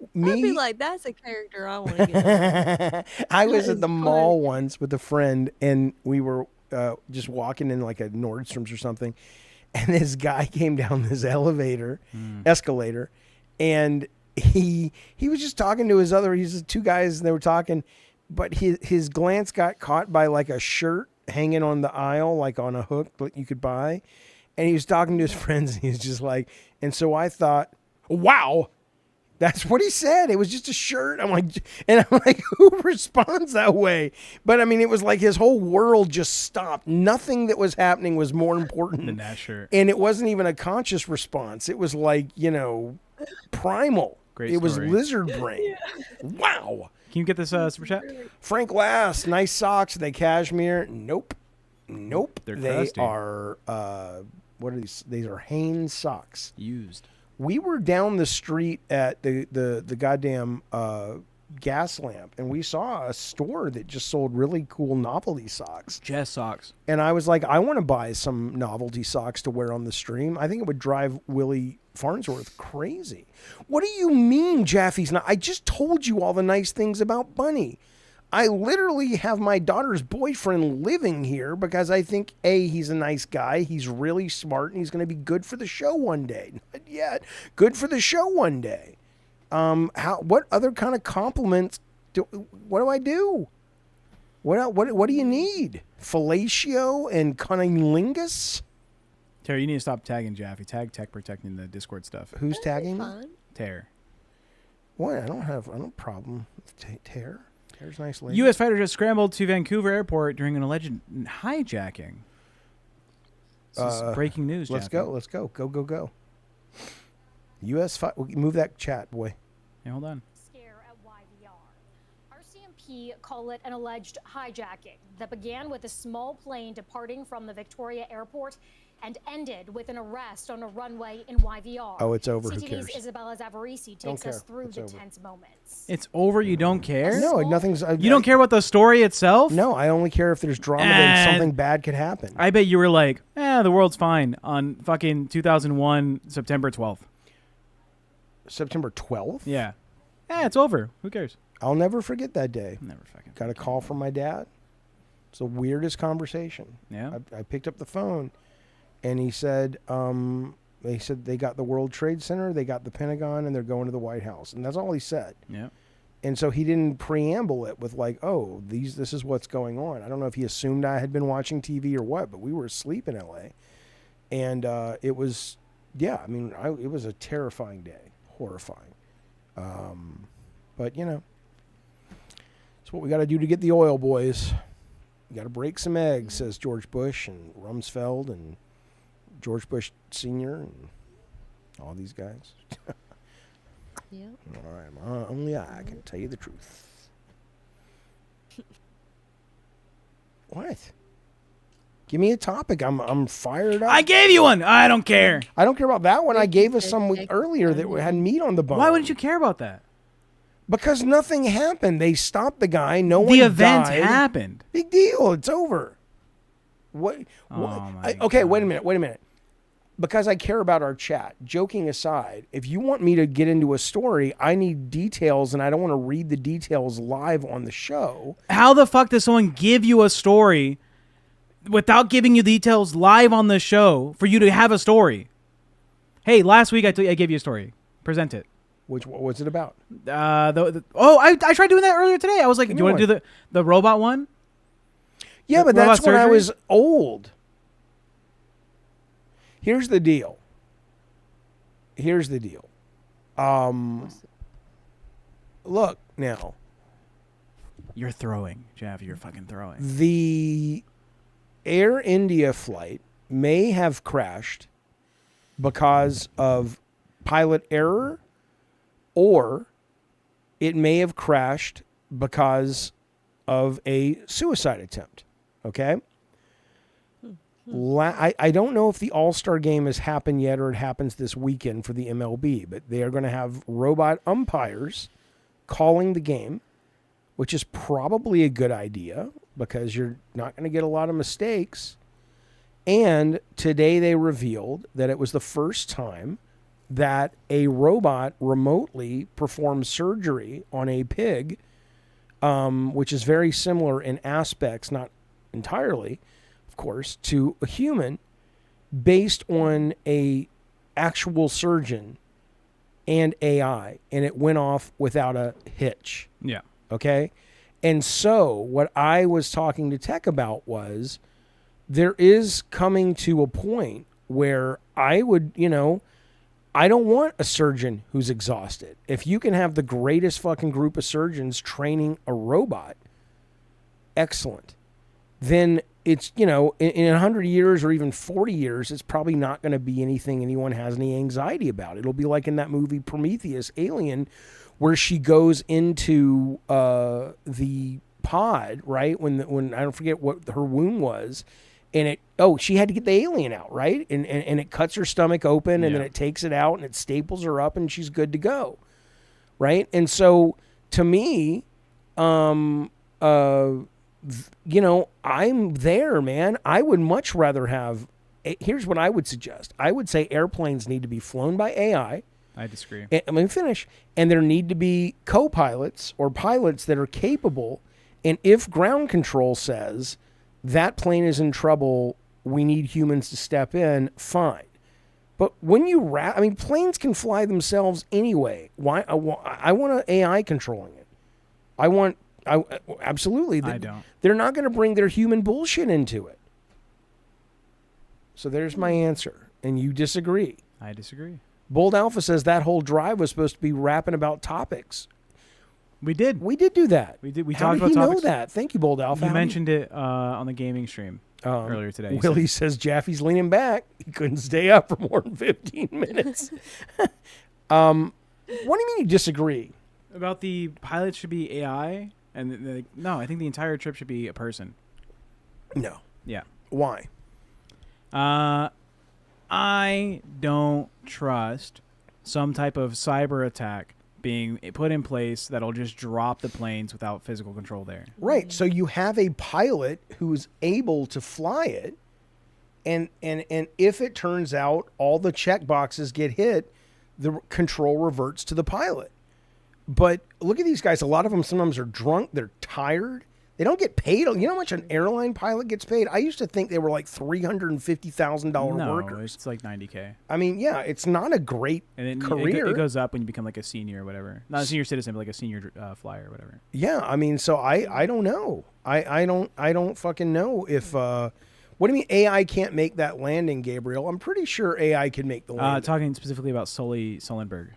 I'd be Me? like, that's a character I want to get. I was That at the is mall once with a friend, and we were just walking in like a Nordstrom's or something, and this guy came down this escalator, and he was just talking to he's two guys, and they were talking, but his glance got caught by like a shirt hanging on the aisle, like on a hook that you could buy, and he was talking to his friends, and he was just like, and so I thought, wow. That's what he said. It was just a shirt. I'm like, who responds that way? But I mean, it was like his whole world just stopped. Nothing that was happening was more important than that shirt. And it wasn't even a conscious response. It was like, primal. Great it was story. lizard brain. Wow. Can you get this super chat? Frank Lass, nice socks. Are they cashmere? Nope. They're They crusty. are, what are these? These are Hanes socks. Used. We were down the street at the goddamn gas lamp, and we saw a store that just sold really cool novelty socks. Jess socks. And I was like, I want to buy some novelty socks to wear on the stream. I think it would drive Willie Farnsworth crazy. What do you mean Jaffe's not? I just told you all the nice things about Bunny. I literally have my daughter's boyfriend living here because I think, A, he's a nice guy. He's really smart, and he's going to be good for the show one day. Not yet. Good for the show one day. What other kind of compliments what do I do? What do you need? Fellatio and cunnilingus? Tara, you need to stop tagging Jaffe. Tag Tech Protecting the Discord stuff. Who's tagging me? Fun. Tear. What? I don't have problem with Tear. Tear's nice lady. U.S. fighter just scrambled to Vancouver airport during an alleged hijacking. This is breaking news, Let's Jaffe. go. Let's go. Go. U.S. Move that chat, boy. Hey, hold on. Scare at YVR. RCMP call it an alleged hijacking that began with a small plane departing from the Victoria airport and ended with an arrest on a runway in YVR. Oh, it's over. Who CTV's cares? Isabella Zavarisi Don't takes us care. through It's the over. tense moments. It's over. You don't care? No, nothing's. You don't care about the story itself? No, I only care if there's drama and And something bad could happen. I bet you were like, the world's fine on fucking 2001, September 12th. September 12th? Yeah. It's over. Who cares? I'll never forget that day. Never fucking. Got a call from my dad. It's the weirdest conversation. Yeah. I picked up the phone, and he said, they got the World Trade Center, they got the Pentagon, and they're going to the White House. And that's all he said. Yeah. And so he didn't preamble it with like, oh, this is what's going on. I don't know if he assumed I had been watching TV or what, but we were asleep in L.A. And it was, it was a terrifying day. Horrifying. But, it's what we got to do to get the oil, boys. We got to break some eggs, says George Bush and Rumsfeld and George Bush Sr. and all these guys. Yep. All right, only I can tell you the truth. What? Give me a topic. I'm fired up. I gave you one. I don't care. I don't care about that one. I gave us Okay, some okay. earlier that had meat on the bone. Why wouldn't you care about that? Because nothing happened. They stopped the guy. No one The event died. happened. Big deal. It's over. What? my Okay, wait a minute. Because I care about our chat, joking aside, if you want me to get into a story, I need details, and I don't want to read the details live on the show. How the fuck does someone give you a story without giving you details live on the show for you to have a story? Hey, last week I gave you a story. Present it. What was it about? I tried doing that earlier today. I was like, do you want to do the robot one? Yeah, but Robot that's when I surgery? was old. Here's the deal. Look now. You're throwing, Jav. You're fucking throwing. The Air India flight may have crashed because of pilot error, or it may have crashed because of a suicide attempt. Okay? I don't know if the All-Star game has happened yet or it happens this weekend for the MLB, but they are going to have robot umpires calling the game, which is probably a good idea because you're not going to get a lot of mistakes. And today they revealed that it was the first time that a robot remotely performed surgery on a pig, which is very similar in aspects, not entirely, of course, to a human, based on a actual surgeon and AI, and it went off without a hitch. Yeah. Okay? And so what I was talking to Tech about was there is coming to a point where I would, I don't want a surgeon who's exhausted. If you can have the greatest fucking group of surgeons training a robot, excellent. Then it's, in 100 years or even 40 years, it's probably not going to be anything anyone has any anxiety about. It'll be like in that movie Prometheus, Alien, where she goes into the pod, right? When I don't forget what her wound was, and she had to get the alien out, right? And it cuts her stomach open, and then it takes it out, and it staples her up, and she's good to go, right? And so to me, you know, I'm there, man. I would much rather have. Here's what I would suggest. I would say airplanes need to be flown by AI. I disagree. Let me finish. And there need to be co-pilots or pilots that are capable. And if ground control says that plane is in trouble, we need humans to step in, fine. But when you I mean, planes can fly themselves anyway. Why? I want an AI controlling it. Absolutely. I don't. They're not going to bring their human bullshit into it. So there's my answer. And you disagree. I disagree. Bold Alpha says that whole drive was supposed to be rapping about topics. We did. We did do that. We did. We How talked did about he topics. know that? Thank you, Bold Alpha. You mentioned it on the gaming stream earlier today. Willie says Jaffe's leaning back. He couldn't stay up for more than 15 minutes. What do you mean you disagree? About the pilots should be AI? And no, I think the entire trip should be a person. No. Yeah. Why? I don't trust some type of cyber attack being put in place that'll just drop the planes without physical control there. Right. So you have a pilot who's able to fly it, and if it turns out all the check boxes get hit, the control reverts to the pilot. But look at these guys. A lot of them sometimes are drunk. They're tired. They don't get paid. You know how much an airline pilot gets paid? I used to think they were like $350,000 workers. It's like $90K. I mean, yeah, it's not a great career. It goes up when you become like a senior or whatever. Not a senior citizen, but like a senior flyer or whatever. Yeah, I mean, so I don't know. I don't fucking know if. What do you mean AI can't make that landing, Gabriel? I'm pretty sure AI can make the landing. Talking specifically about Sullenberg.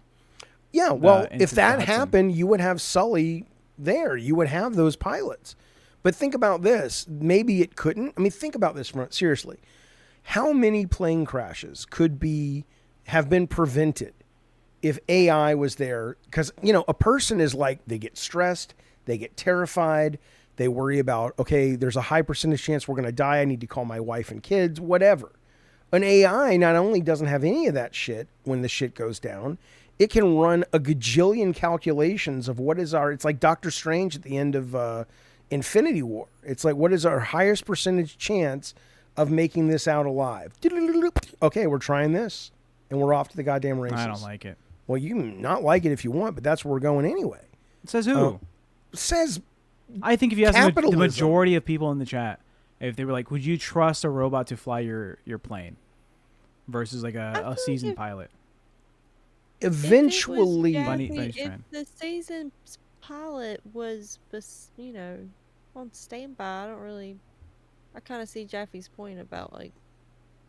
Yeah, well, if into that the Hudson. happened, you would have Sully there. You would have those pilots. But think about this. Maybe it couldn't. I mean, think about this seriously. How many plane crashes could have been prevented if AI was there? Because, you know, a person is like, they get stressed, they get terrified, they worry about, okay, there's a high percentage chance we're going to die. I need to call my wife and kids, whatever. An AI not only doesn't have any of that shit when the shit goes down, it can run a gajillion calculations of what is it's like Doctor Strange at the end of Infinity War. It's like, what is our highest percentage chance of making this out alive? Okay, we're trying this, and we're off to the goddamn races. I don't like it. Well, you can not like it if you want, but that's where we're going anyway. It says who? It says I think if you ask the capitalism. majority of people in the chat, if they were like, would you trust a robot to fly your plane versus like a seasoned pilot? Eventually, Bunny's if trying. the season's pilot was, you know, on standby, I kind of see Jaffe's point about like,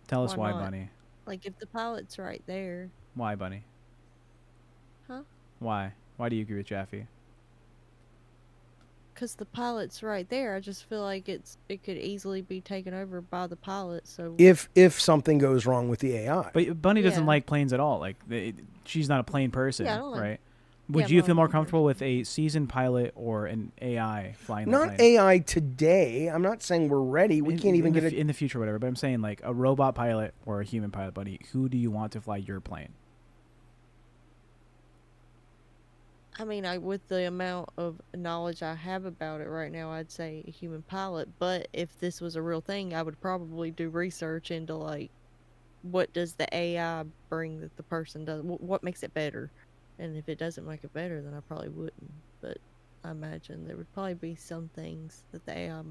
Tell us why, not? Bunny. Like if the pilot's right there, Why, Bunny? huh? Why? Why do you agree with Jaffe? Because the pilot's right there. I just feel like it could easily be taken over by the pilot. So if something goes wrong with the AI. But Bunny doesn't Yeah. like planes at all. Like she's not a plane person, Yeah, I don't like- right? Would Yeah, you well, feel more I'm comfortable with a seasoned pilot or an AI flying the Not plane? AI today. I'm not saying we're ready. We can't even get it. in the future, whatever. But I'm saying like a robot pilot or a human pilot, Bunny. Who do you want to fly your plane? I mean, with the amount of knowledge I have about it right now, I'd say a human pilot. But if this was a real thing, I would probably do research into like, what does the AI bring that the person does? What makes it better? And if it doesn't make it better, then I probably wouldn't. But I imagine there would probably be some things that the AI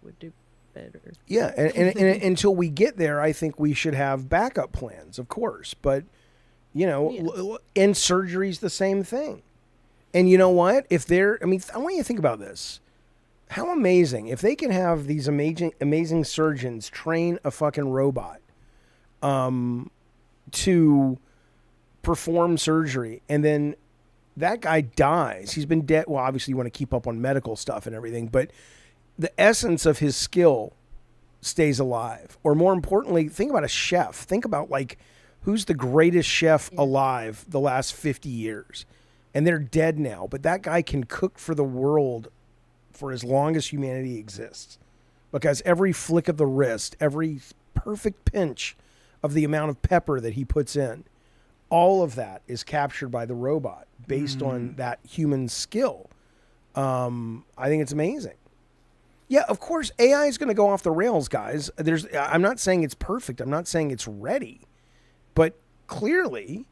would do better. Yeah, and until we get there, I think we should have backup plans, of course. But, you know, Yes. and surgery's the same thing. And you know what? I want you to think about this. How amazing if they can have these amazing surgeons train a fucking robot to perform surgery, and then that guy dies. He's been dead. Well, obviously you want to keep up on medical stuff and everything, but the essence of his skill stays alive. Or more importantly, think about a chef. Think about like who's the greatest chef alive the last 50 years. And they're dead now, but that guy can cook for the world for as long as humanity exists. Because every flick of the wrist, every perfect pinch of the amount of pepper that he puts in, all of that is captured by the robot based on that human skill. I think it's amazing. Yeah, of course, AI is going to go off the rails, guys. I'm not saying it's perfect. I'm not saying it's ready. But clearly,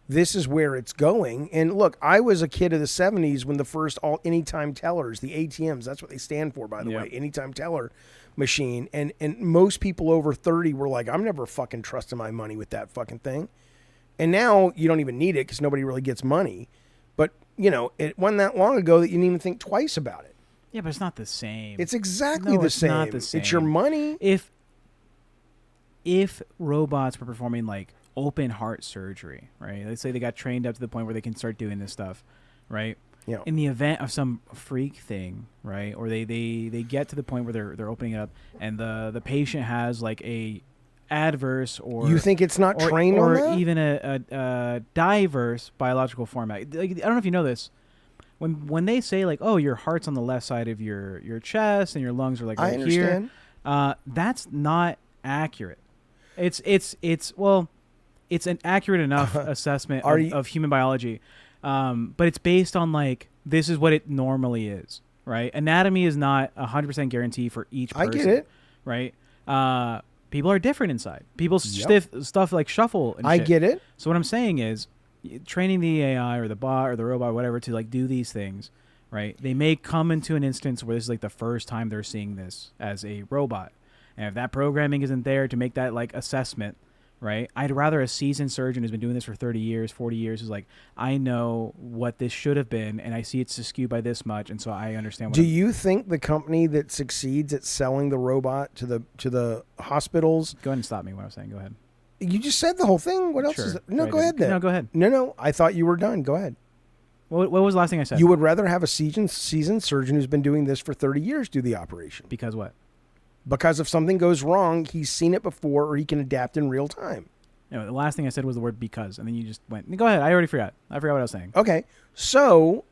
this is where it's going. And look, I was a kid of the 70s when the first all anytime tellers, the ATMs, that's what they stand for, by the way, anytime teller machine. And most people over 30 were like, I'm never fucking trusting my money with that fucking thing. And now you don't even need it because nobody really gets money. But, it wasn't that long ago that you didn't even think twice about it. Yeah, but it's not the same. It's exactly the same. Not the same. It's your money. If robots were performing like open heart surgery, right? Let's say they got trained up to the point where they can start doing this stuff, right? Yeah. In the event of some freak thing, right? Or they get to the point where they're opening it up and the patient has like a adverse or you think it's not trained or on that? Even a diverse biological format. Like, I don't know if you know this. When they say like, oh, your heart's on the left side of your chest and your lungs are like right here, that's not accurate. It's an accurate enough assessment of human biology, but it's based on like this is what it normally is, right? Anatomy is not 100% guarantee for each person. I get it, right? People are different inside. People stuff like shuffle. And I shit. get it. So what I'm saying is, training the AI or the bot or the robot or whatever to like do these things, right? They may come into an instance where this is like the first time they're seeing this as a robot. And if that programming isn't there to make that like assessment, right? I'd rather a seasoned surgeon who's been doing this for 30 years, 40 years is like, I know what this should have been and I see it's skewed by this much. And so I understand what Do you think the company that succeeds at selling the robot to the hospitals... Go ahead and stop me what I was saying. Go ahead. You just said the whole thing. What else is it? No, go ahead then. No, go ahead. No, I thought you were done. Go ahead. What was the last thing I said? You would rather have a seasoned surgeon who's been doing this for 30 years do the operation. Because what? Because if something goes wrong, he's seen it before or he can adapt in real time. No, the last thing I said was the word because, and then you just went, go ahead. I already forgot. I forgot what I was saying. Okay. So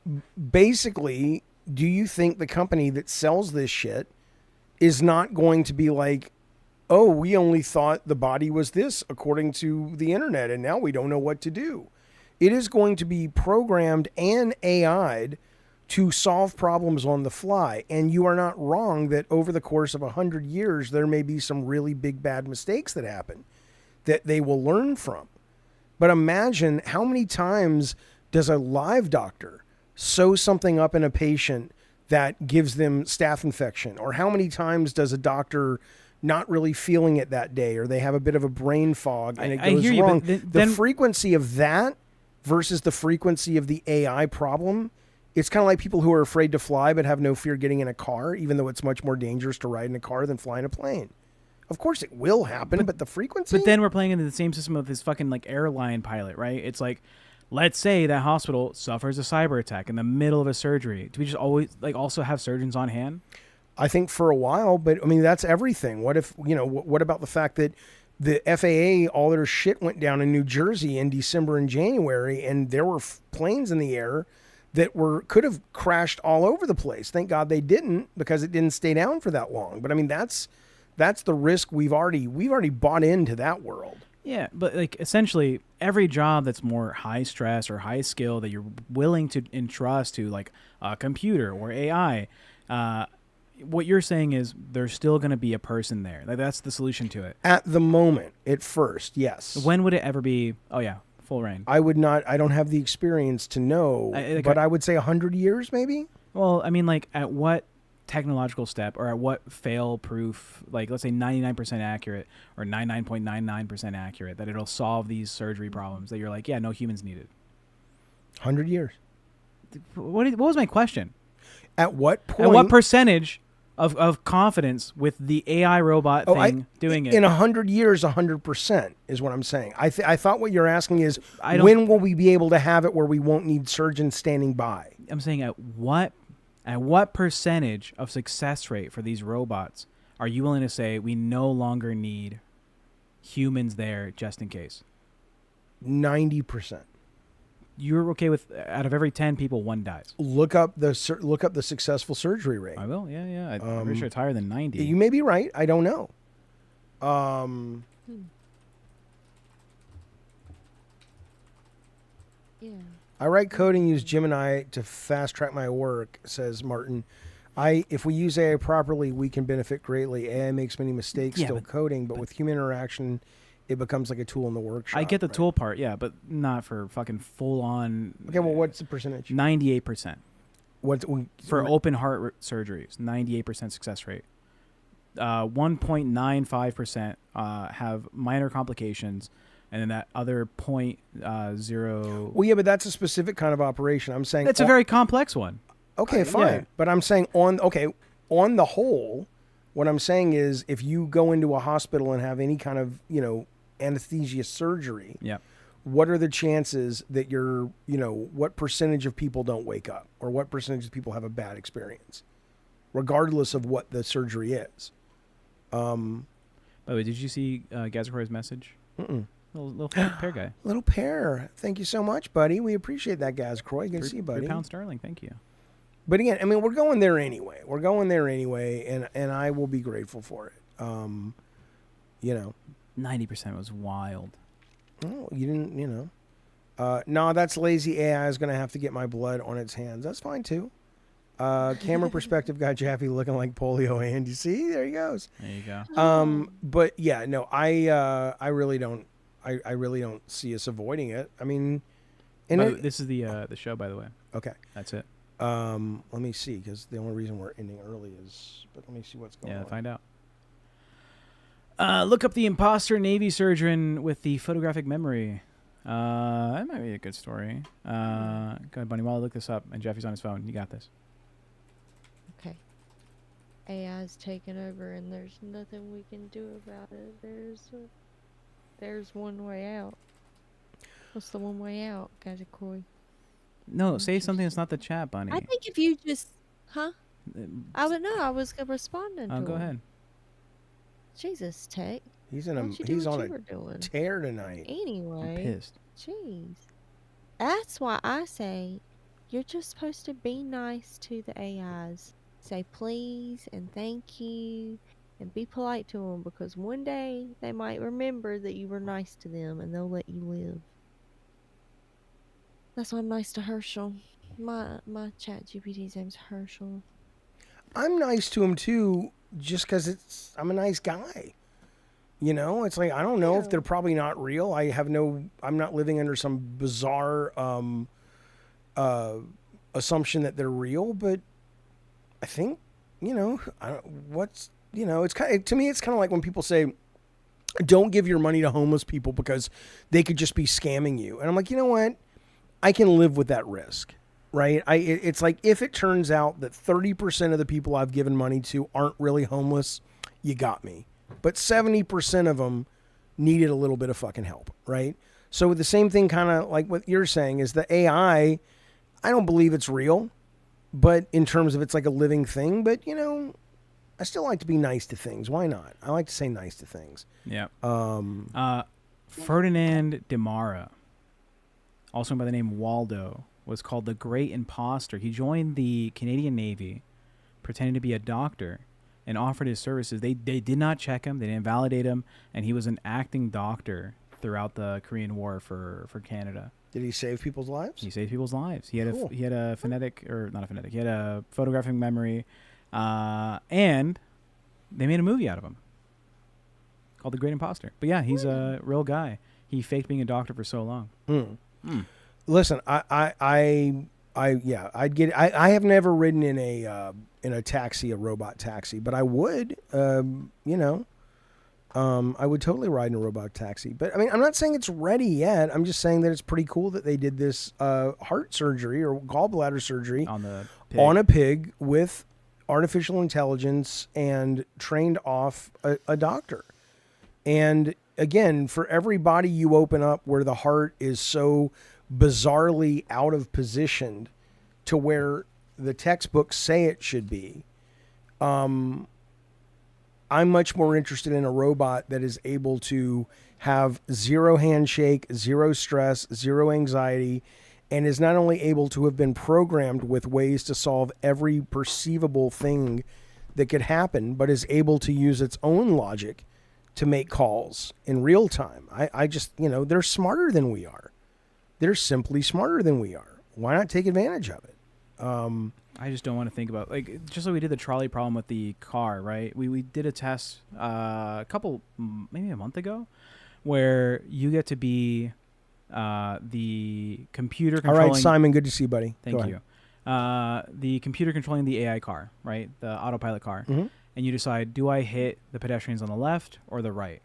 basically, do you think the company that sells this shit is not going to be like, oh, we only thought the body was this according to the internet, and now we don't know what to do? It is going to be programmed and AI'd to solve problems on the fly. And you are not wrong that over the course of 100 years, there may be some really big bad mistakes that happen that they will learn from. But imagine how many times does a live doctor sew something up in a patient that gives them staph infection? Or how many times does a doctor not really feeling it that day, or they have a bit of a brain fog and it goes wrong? The frequency of that versus the frequency of the AI problem, it's kind of like people who are afraid to fly but have no fear getting in a car, even though it's much more dangerous to ride in a car than fly in a plane. Of course it will happen, but the frequency... But then we're playing into the same system of this fucking like airline pilot, right? It's like, let's say that hospital suffers a cyber attack in the middle of a surgery. Do we just always like also have surgeons on hand? I think for a while, but I mean, that's everything. What if, what about the fact that the FAA, all their shit went down in New Jersey in December and January, and there were planes in the air that could have crashed all over the place. Thank God they didn't, because it didn't stay down for that long. But I mean, that's the risk we've already bought into that world. Yeah, but like essentially every job that's more high stress or high skill that you're willing to entrust to like a computer or AI, what you're saying is there's still going to be a person there. Like that's the solution to it. At the moment, at first, yes. When would it ever be? Oh yeah, full reign. I don't have the experience to know, but I would say 100 years maybe. Well, I mean, like at what technological step or at what fail-proof, like let's say 99% accurate or 99.99% accurate, that it'll solve these surgery problems that you're like, yeah, no humans needed? 100 years. What was my question? At what point? At what percentage of confidence with the AI robot thing doing it? In 100 years, 100% is what I'm saying. I thought what you're asking is when will we be able to have it where we won't need surgeons standing by? I'm saying at what percentage of success rate for these robots are you willing to say we no longer need humans there just in case? 90%. You're okay with out of every 10 people, 1 dies? Look up the successful surgery rate. I will. Yeah. I'm pretty sure it's higher than 90. You may be right. I don't know. Yeah. I write code and use Gemini to fast track my work, says Martin. If we use AI properly, we can benefit greatly. AI makes many mistakes still coding, but with human interaction, it becomes like a tool in the workshop. I get the tool part, yeah, but not for fucking full on. Okay, well, what's the percentage? 98%. For What? open heart surgeries? 98% success rate. 1.95% have minor complications, and then that other 0.0. Well, yeah, but that's a specific kind of operation. I'm saying It's a very complex one. Okay, fine. Yeah. But I'm saying on the whole, what I'm saying is if you go into a hospital and have any kind of, anesthesia surgery, what are the chances that what percentage of people don't wake up or what percentage of people have a bad experience, regardless of what the surgery is? By the way, did you see Gazakroy's message? Little pear guy. Little pear. Thank you so much, buddy. We appreciate that, Gazakroy. Good to see you, buddy. £3 sterling. Thank you. But again, I mean, we're going there anyway. And I will be grateful for it. 90% was wild. Oh, you didn't, no, that's lazy AI is going to have to get my blood on its hands. That's fine, too. Camera perspective got Jaffe looking like polio hand. You see? There he goes. There you go. But, yeah, no, I really don't. I really don't see us avoiding it. I mean. This is the show, by the way. Okay. That's it. Let me see, because the only reason we're ending early is. But let me see what's going on. Yeah, find out. Look up the imposter Navy surgeon with the photographic memory. That might be a good story. Go ahead, Bunny. While I look this up, and Jeffy's on his phone. You got this. Okay. AI's taken over, and there's nothing we can do about it. There's one way out. What's the one way out, Gazakroy? No, say something that's not the chat, Bunny. I think if you just, I would know. I was responding to go him. ahead. Jesus, Tech. He's Why don't you do he's what on you were a doing? tear tonight. Anyway. I'm pissed. Jeez. That's why I say you're just supposed to be nice to the AIs. Say please and thank you and be polite to them, because one day they might remember that you were nice to them and they'll let you live. That's why I'm nice to Herschel. My chat GPT's name's Herschel. I'm nice to him too, just because I'm a nice guy. It's like, I don't know if they're probably not real. I'm not living under some bizarre assumption that they're real, but I think, it's kind of, to me, it's kind of like when people say, don't give your money to homeless people because they could just be scamming you. And I'm like, you know what? I can live with that risk, right? It's like, if it turns out that 30% of the people I've given money to aren't really homeless, you got me. But 70% of them needed a little bit of fucking help, right? So the same thing, kind of like what you're saying, is the AI, I don't believe it's real, but in terms of it's like a living thing. But, I still like to be nice to things. Why not? I like to say nice to things. Yeah. Ferdinand Demara, also by the name Waldo, was called the Great Imposter. He joined the Canadian Navy, pretending to be a doctor, and offered his services. They did not check him. They didn't validate him. And he was an acting doctor throughout the Korean War for Canada. Did he save people's lives? He saved people's lives. He had Cool. he had a he had a photographic memory, and they made a movie out of him called The Great Imposter. But yeah, he's a real guy. He faked being a doctor for so long. Listen, I'd get. I have never ridden in a taxi, a robot taxi, but I would. I would totally ride in a robot taxi. But I mean, I'm not saying it's ready yet. I'm just saying that it's pretty cool that they did this heart surgery or gallbladder surgery on a pig with artificial intelligence and trained off a doctor. And again, for every body you open up where the heart is so bizarrely out of position to where the textbooks say it should be, I'm much more interested in a robot that is able to have zero handshake, zero stress, zero anxiety, and is not only able to have been programmed with ways to solve every perceivable thing that could happen, but is able to use its own logic to make calls in real time. I just, they're smarter than we are. They're simply smarter than we are. Why not take advantage of it? I just don't want to think about, like, just like we did the trolley problem with the car, right? We did a test maybe a month ago, where you get to be the computer All controlling. right, Simon, good to see you, buddy. Thank you. The computer controlling the AI car, right? The autopilot car. Mm-hmm. And you decide, do I hit the pedestrians on the left or the right,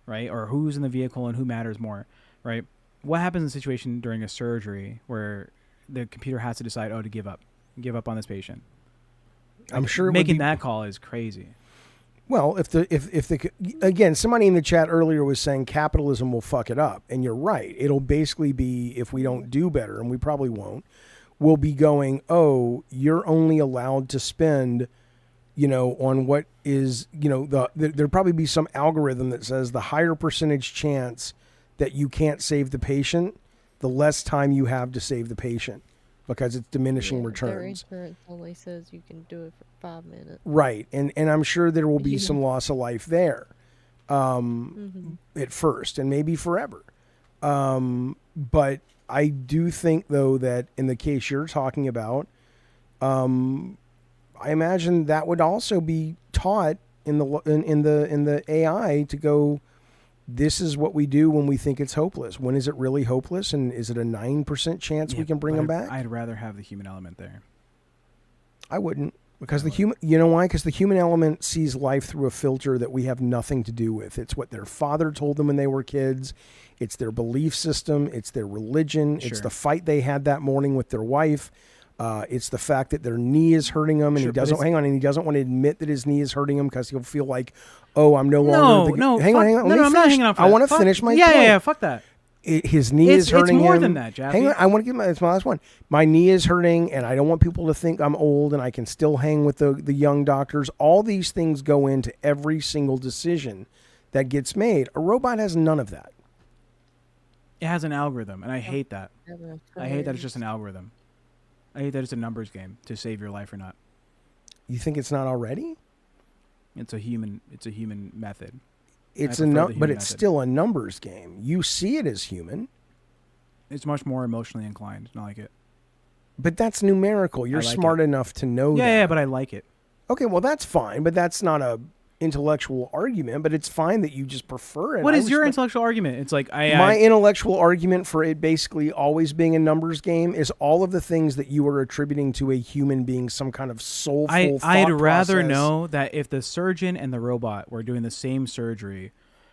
right? Or who's in the vehicle and who matters more, right? What happens in a situation during a surgery where the computer has to decide, to give up on this patient? I'm sure making that call is crazy. Well, again, somebody in the chat earlier was saying capitalism will fuck it up, and you're right. It'll basically be, if we don't do better, and we probably won't, we'll be going, you're only allowed to spend, on what is, there'll probably be some algorithm that says the higher percentage chance that you can't save the patient, the less time you have to save the patient, because it's diminishing returns. Their insurance only says you can do it for 5 minutes. Right. And I'm sure there will be some loss of life there at first and maybe forever. But I do think, though, that in the case you're talking about, I imagine that would also be taught in the AI to go, this is what we do when we think it's hopeless. When is it really hopeless? And is it a 9% chance we can bring them back? I'd rather have the human element there. I wouldn't. Because the human, you know why? Because the human element sees life through a filter that we have nothing to do with. It's what their father told them when they were kids. It's their belief system. It's their religion. Sure. It's the fight they had that morning with their wife. It's the fact that their knee is hurting him, and he doesn't and he doesn't want to admit that his knee is hurting him because he'll feel like, I'm no longer. Hang on. I'm not hanging on. I want to finish my point. Yeah. Fuck that. His knee is hurting him. It's more than that, Jeffy. Hang on, I want to give my last one. My knee is hurting, and I don't want people to think I'm old, and I can still hang with the young doctors. All these things go into every single decision that gets made. A robot has none of that. It has an algorithm, and I hate that. I hate that it's just an algorithm. I hate that it's a numbers game to save your life or not. You think it's not already? It's a human method. But it's still a numbers game. You see it as human. It's much more emotionally inclined. Not like it. But that's numerical. You're smart enough to know that. Yeah, but I like it. Okay, well, that's fine, but that's not a intellectual argument, but it's fine that you just prefer it. What is your intellectual argument? It's like my intellectual argument for it basically always being a numbers game is all of the things that you are attributing to a human being some kind of soulful I'd rather know that if the surgeon and the robot were doing the same surgery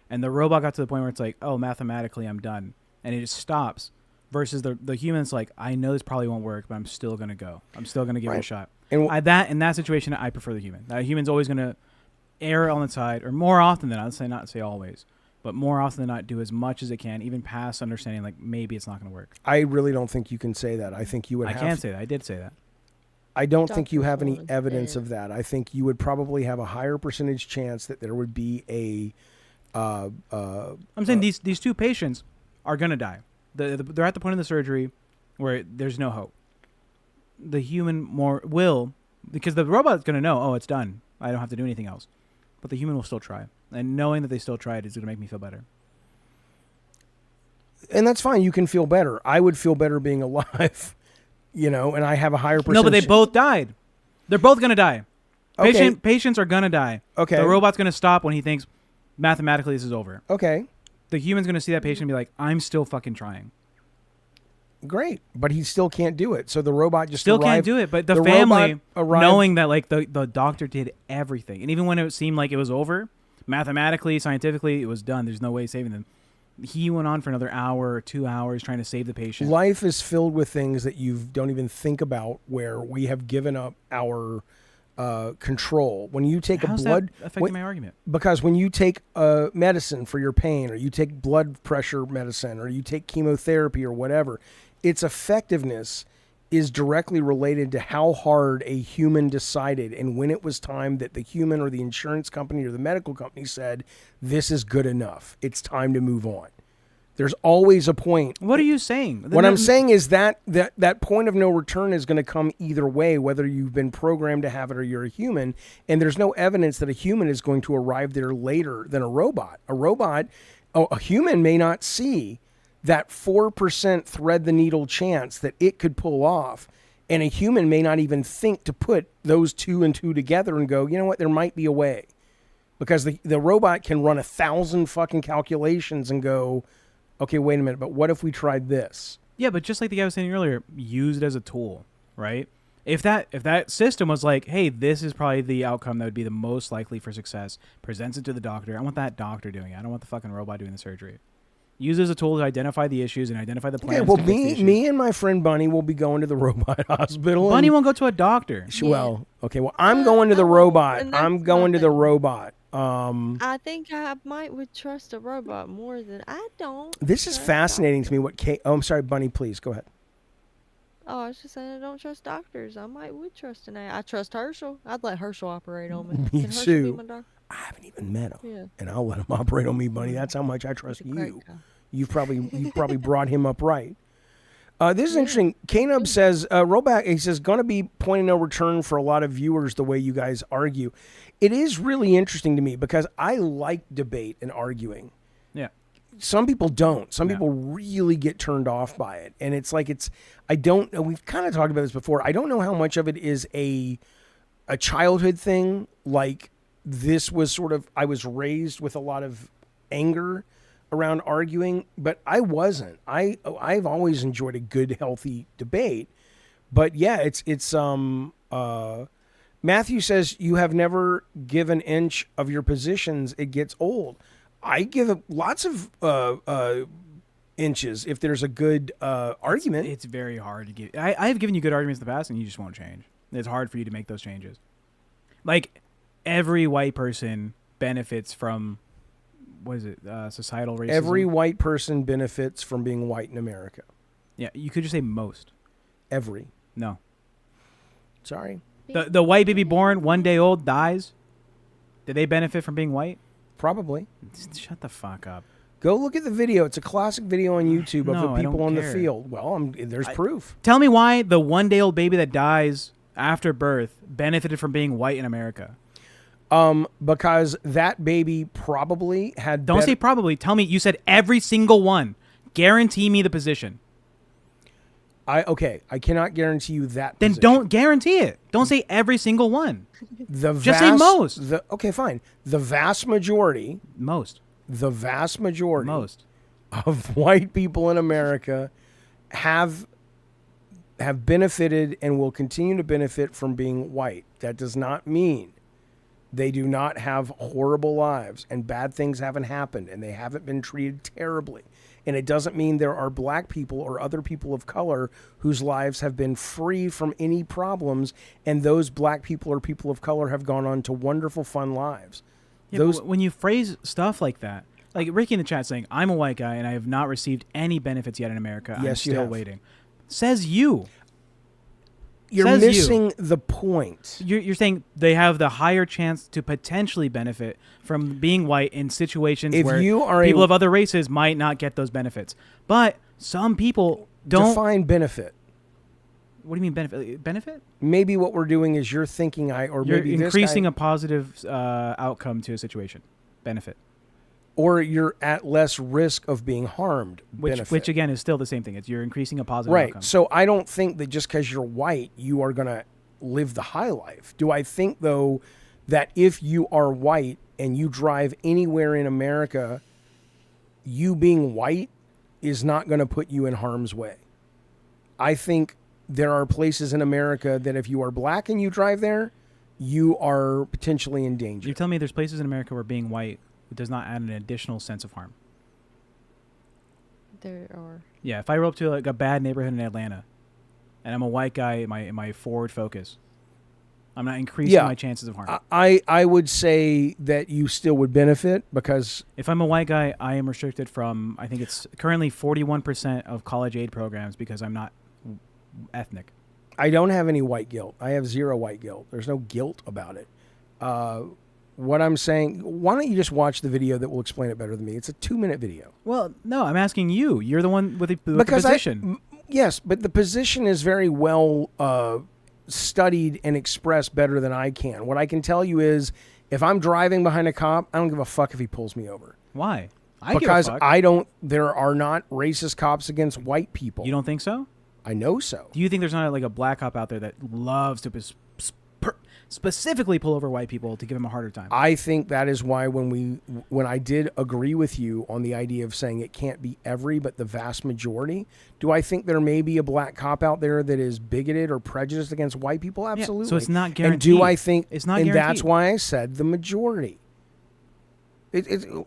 and the robot got to the point where it's like, mathematically I'm done, and it just stops, versus the human's like, I know this probably won't work, but I'm still going to go. I'm still going to give it a shot. And in that situation, I prefer the human. That human's always going to err on the side, or more often than not say always, but more often than not do as much as it can, even past understanding like maybe it's not going to work. I really don't think you can say that. I think you would. I can't say that. I did say that. I don't think you have any evidence of that. I think you would probably have a higher percentage chance that there would be a. I'm saying these two patients are going to die. They're at the point of the surgery where there's no hope. The human will, because the robot's going to know, it's done. I don't have to do anything else. But the human will still try. And knowing that they still tried is going to make me feel better. And that's fine. You can feel better. I would feel better being alive, and I have a higher percentage. No, but they both died. They're both going to die. Okay. Patients are going to die. Okay. The robot's going to stop when he thinks mathematically this is over. Okay. The human's going to see that patient and be like, I'm still fucking trying. Great, but he still can't do it. So the robot just can't do it. But the family, knowing that like the doctor did everything, and even when it seemed like it was over, mathematically, scientifically, it was done. There's no way of saving them. He went on for another hour or 2 hours trying to save the patient. Life is filled with things that you don't even think about, where we have given up our control. When you take How's a blood, that affecting my argument? Because when you take medicine for your pain, or you take blood pressure medicine, or you take chemotherapy or whatever, its effectiveness is directly related to how hard a human decided and when it was time that the human or the insurance company or the medical company said, this is good enough. It's time to move on. There's always a point. What are you saying? What I'm saying is that point of no return is going to come either way, whether you've been programmed to have it or you're a human. And there's no evidence that a human is going to arrive there later than a robot. A human may not see that 4% thread the needle chance that it could pull off, and a human may not even think to put those 2 and 2 together and go, you know what, there might be a way. Because the robot can run 1,000 fucking calculations and go, okay, wait a minute, but what if we tried this? Yeah, but just like the guy was saying earlier, use it as a tool, right? If that system was like, hey, this is probably the outcome that would be the most likely for success, presents it to the doctor. I want that doctor doing it. I don't want the fucking robot doing the surgery. Use it as a tool to identify the issues and identify the plans. Okay, well, to fix the issues. me and my friend Bunny will be going to the robot hospital. Bunny won't go to a doctor. Well, okay, well, I'm going to the robot. and that's I'm going to the nothing. robot. I think I would trust a robot more than I don't. This is trust fascinating to me. doctors. I'm sorry, Bunny, please, go ahead. Oh, I was just saying I don't trust doctors. I would trust an AI. I trust Herschel. I'd let Herschel operate on me. Me Can Herschel too. be my doctor? I haven't even met him, Yeah. and I'll let him operate on me, Bunny. That's how much I trust He's a great you. guy. You've probably brought him up right. This is interesting. Kanub says, rollback, he says, going to be point of no return for a lot of viewers the way you guys argue. It is really interesting to me because I like debate and arguing. Yeah. Some people don't. Some Yeah. people really get turned off by it. And it's like, I don't know. We've kind of talked about this before. I don't know how much of it is a childhood thing. Like this was sort of, I was raised with a lot of anger around arguing, but I wasn't. I've always enjoyed a good, healthy debate. But yeah, Matthew says you have never given an inch of your positions. It gets old. I give lots of inches if there's a good argument. It's very hard to give. I've given you good arguments in the past, and you just won't change. It's hard for you to make those changes. Like every white person benefits from, what is it? Societal racism. Every white person benefits from being white in America. Yeah, you could just say most. Every. No. Sorry. The white baby born 1 day old dies. Did they benefit from being white? Probably. Shut the fuck up. Go look at the video. It's a classic video on YouTube of No, the I don't people on the care. field. Well, there's proof. Tell me why the 1 day old baby that dies after birth benefited from being white in America. Because that baby probably had. Don't say probably. Tell me. You said every single one. Guarantee me the position. I cannot guarantee you that. Then position. don't guarantee it. Don't say every single one. Just say most. Okay, fine. The vast majority. Most. The vast majority. Most. Of white people in America have benefited and will continue to benefit from being white. That does not mean they do not have horrible lives and bad things haven't happened and they haven't been treated terribly. And it doesn't mean there are black people or other people of color whose lives have been free from any problems, and those black people or people of color have gone on to wonderful, fun lives. Yeah, but when you phrase stuff like that, like Ricky in the chat saying, I'm a white guy and I have not received any benefits yet in America. Yes, I'm you still have. waiting. Says you. You're Says you. missing the point. You're saying they have the higher chance to potentially benefit from being white in situations If where you are people of other races might not get those benefits. But some people don't. Define benefit. What do you mean benefit? Benefit? Maybe what we're doing is you're thinking You're maybe increasing this a positive outcome to a situation. Benefit. or you're at less risk of being harmed. Which again is still the same thing. It's you're increasing a positive right. outcome. So I don't think that just because you're white, you are going to live the high life. Do I think, though, that if you are white and you drive anywhere in America, you being white is not going to put you in harm's way? I think there are places in America that if you are black and you drive there, you are potentially in danger. You're telling me there's places in America where being white does not add an additional sense of harm? There are. Yeah, if I roll up to like a bad neighborhood in Atlanta, and I'm a white guy in my forward focus, I'm not increasing my chances of harm. I would say that you still would benefit because if I'm a white guy, I am restricted from, I think it's currently 41% of college aid programs because I'm not ethnic. I don't have any white guilt. I have zero white guilt. There's no guilt about it. What I'm saying, why don't you just watch the video that will explain it better than me? It's a 2-minute video. Well, no, I'm asking you. You're the one with the position. Yes, but the position is very well studied and expressed better than I can. What I can tell you is if I'm driving behind a cop, I don't give a fuck if he pulls me over. Why? I give a because fuck. there are not racist cops against white people. You don't think so? I know so. Do you think there's not like a black cop out there that loves to specifically pull over white people to give them a harder time? I think that is why when I did agree with you on the idea of saying it can't be every, but the vast majority, do I think there may be a black cop out there that is bigoted or prejudiced against white people? Absolutely. so it's not And guaranteed. do I think It's not and guaranteed. that's why I said the majority.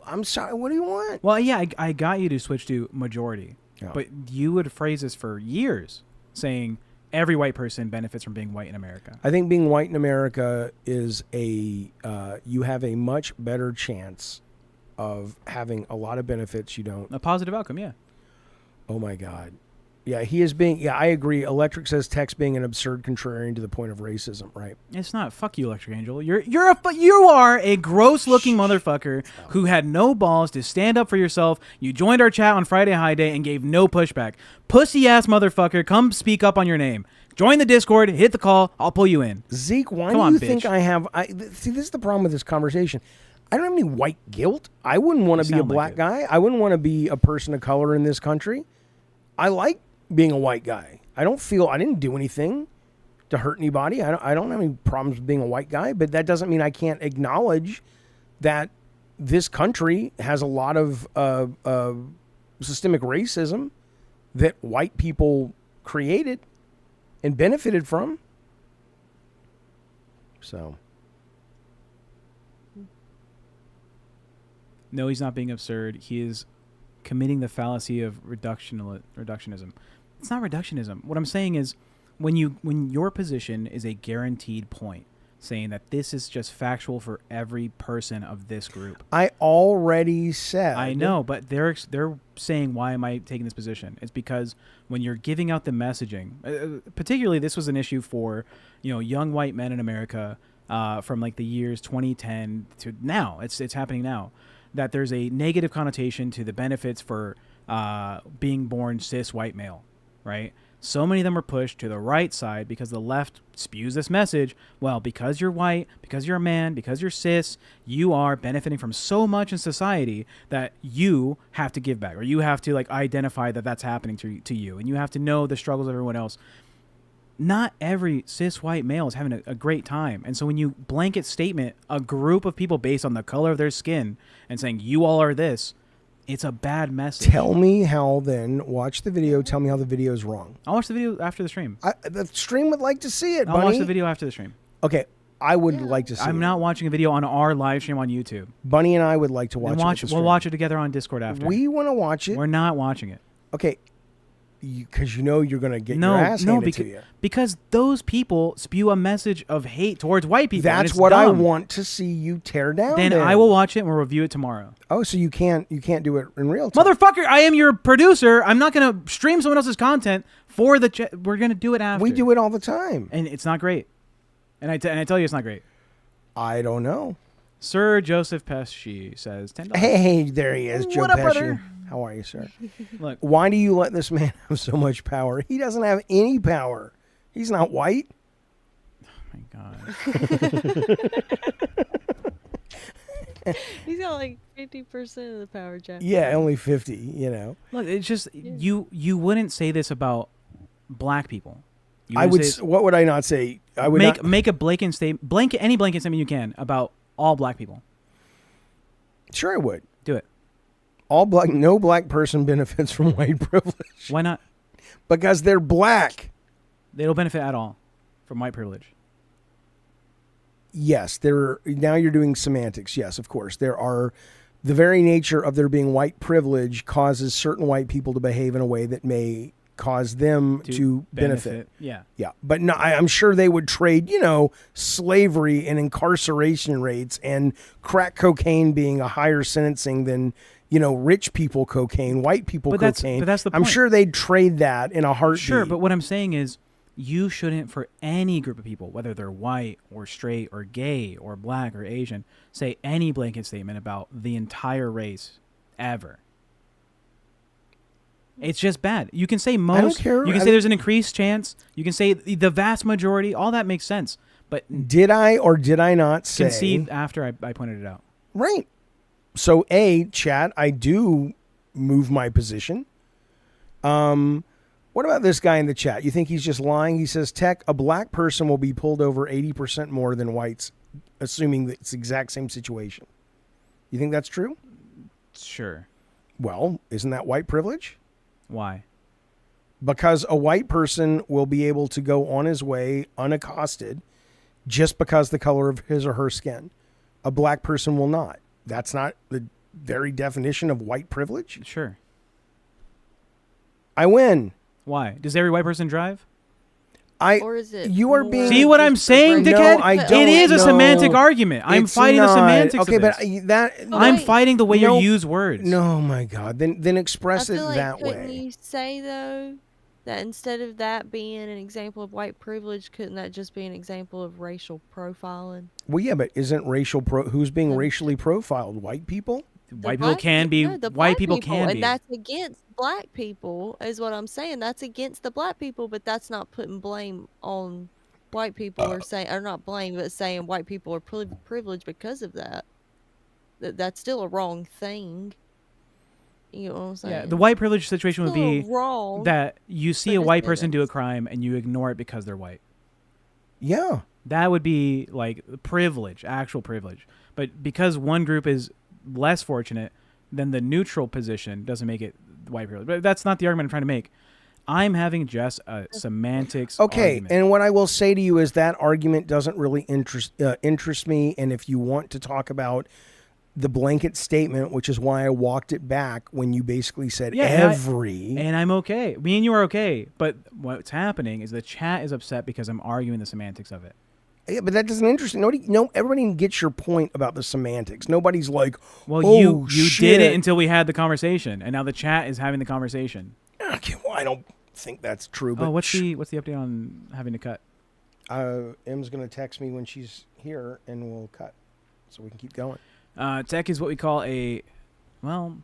I'm sorry. What do you want? Well, yeah, I got you to switch to majority, Yeah. but you would phrase this for years, saying every white person benefits from being white in America. I think being white in America is you have a much better chance of having a lot of benefits you don't. A positive outcome, yeah. Oh my God. Yeah, he is being. Yeah, I agree. Electric says Tex being an absurd contrarian to the point of racism. Right. It's not. Fuck you, Electric Angel. You are a gross looking motherfucker who had no balls to stand up for yourself. You joined our chat on Friday High Day and gave no pushback. Pussy ass motherfucker, come speak up on your name. Join the Discord. Hit the call. I'll pull you in. Zeke, why Come do on, you think bitch. I have? See, this is the problem with this conversation. I don't have any white guilt. I wouldn't want to be a sound like black it. guy. I wouldn't want to be a person of color in this country. I like being a white guy. I didn't do anything to hurt anybody. I don't have any problems with being a white guy, but that doesn't mean I can't acknowledge that this country has a lot of systemic racism that white people created and benefited from. So, No, he's not being absurd. He is committing the fallacy of reductionism. It's not reductionism. What I'm saying is when your position is a guaranteed point, saying that this is just factual for every person of this group. I already said. I know, but they're saying, why am I taking this position? It's because when you're giving out the messaging, particularly this was an issue for young white men in America from like the years 2010 to now. It's happening now, that there's a negative connotation to the benefits for being born cis white male, right? So many of them are pushed to the right side because the left spews this message. Well, because you're white, because you're a man, because you're cis, you are benefiting from so much in society that you have to give back, or you have to like identify that that's happening to you, and you have to know the struggles of everyone else. Not every cis white male is having a great time. And so when you blanket statement a group of people based on the color of their skin and saying you all are this, it's a bad message. Tell me how then. Watch the video. Tell me how the video is wrong. I'll watch the video after the stream. The stream would like to see it, I'll Bunny. watch the video after the stream. Okay, I would like to see I'm it. not watching a video on our live stream on YouTube. Bunny and I would like to watch Then it. with the We'll stream. watch it together on Discord after. We want to watch it. We're not watching it. Okay, because you're going to get your ass handed to you. Because those people spew a message of hate towards white people. and That's it's what I dumb. want to see you tear down. Then I will watch it and we'll review it tomorrow. Oh, so you can't do it in real time. Motherfucker, I am your producer. I'm not going to stream someone else's content for the we're going to do it after. We do it all the time. And it's not great. And I tell you it's not great. I don't know. Sir Joseph Pesci says $10. Hey, there he is, Joe What up, Pesci. brother? How are you, sir? Look, Why do you let this man have so much power? He doesn't have any power. He's not white. my God. He's got like 50% of the power, Jack. Yeah, only 50, you know. Look, it's just you wouldn't say this about black people. You I wouldn't would. say What would I not say? I would not. make a blanket statement, any blanket statement you can about all black people. Sure, I would. Do it. No black person benefits from white privilege Why not? because they're black. They don't benefit at all from white privilege. Yes, now you're doing semantics. Yes, of course. There are the very nature of there being white privilege causes certain white people to behave in a way that may cause them to benefit. Yeah. Yeah, but no, I'm sure they would trade, slavery and incarceration rates and crack cocaine being a higher sentencing than, rich people cocaine, white people cocaine. But that's the I'm point. sure they'd trade that in a heartbeat. Sure, but what I'm saying is you shouldn't, for any group of people, whether they're white or straight or gay or black or Asian, say any blanket statement about the entire race ever. It's just bad. You can say most. I don't care. You can say there's an increased chance. You can say the vast majority. All that makes sense. But Did I or did I not say? concede after I pointed it out. Right. So chat, I do move my position. What about this guy in the chat? You think he's just lying? He says, Tech, a black person will be pulled over 80% more than whites, assuming that it's the exact same situation. You think that's true? Sure. Well, isn't that white privilege? Why? Because a white person will be able to go on his way unaccosted just because the color of his or her skin. A black person will not. That's not the very definition of white privilege? Sure. I win. Why? Does every white person drive? Or is it You are more being. See what I'm just the saying, race? dickhead? No, I don't. It is a No, semantic argument. I'm it's fighting the not. semantics Okay, of but this. that. I'm Wait. fighting the way No. you use words. No, my God. Then I express it feel like that couldn't way. you say though that instead of that being an example of white privilege, couldn't that just be an example of racial profiling? Well, yeah, but isn't who's being The- racially profiled? White people? The White people black can pe- be. no, the White black people can and be. that's against black people, is what I'm saying. That's against the black people, but that's not putting blame on white people or saying, or not blame, but saying white people are privileged because of that. That's still a wrong thing. You know what I'm saying? Yeah, the white privilege situation would Still be wrong. that you see but a just white in person do a this. crime and you ignore it because they're white. Yeah. That would be like privilege, actual privilege. But because one group is less fortunate, then the neutral position doesn't make it white privilege. But that's not the argument I'm trying to make. I'm having just a semantics Okay, argument. and what I will say to you is that argument doesn't really interest me. And if you want to talk about the blanket statement, which is why I walked it back when you basically said and I'm okay. Me and you are okay. But what's happening is the chat is upset because I'm arguing the semantics of it. Yeah, but that doesn't interest me. Everybody gets your point about the semantics. Nobody's like, Well, oh, you shit. didn't until we had the conversation, and now the chat is having the conversation. Okay, well, I don't think that's true. But Oh, what's the update on having to cut? M's going to text me when she's here, and we'll cut so we can keep going. Tech is what we call a, well,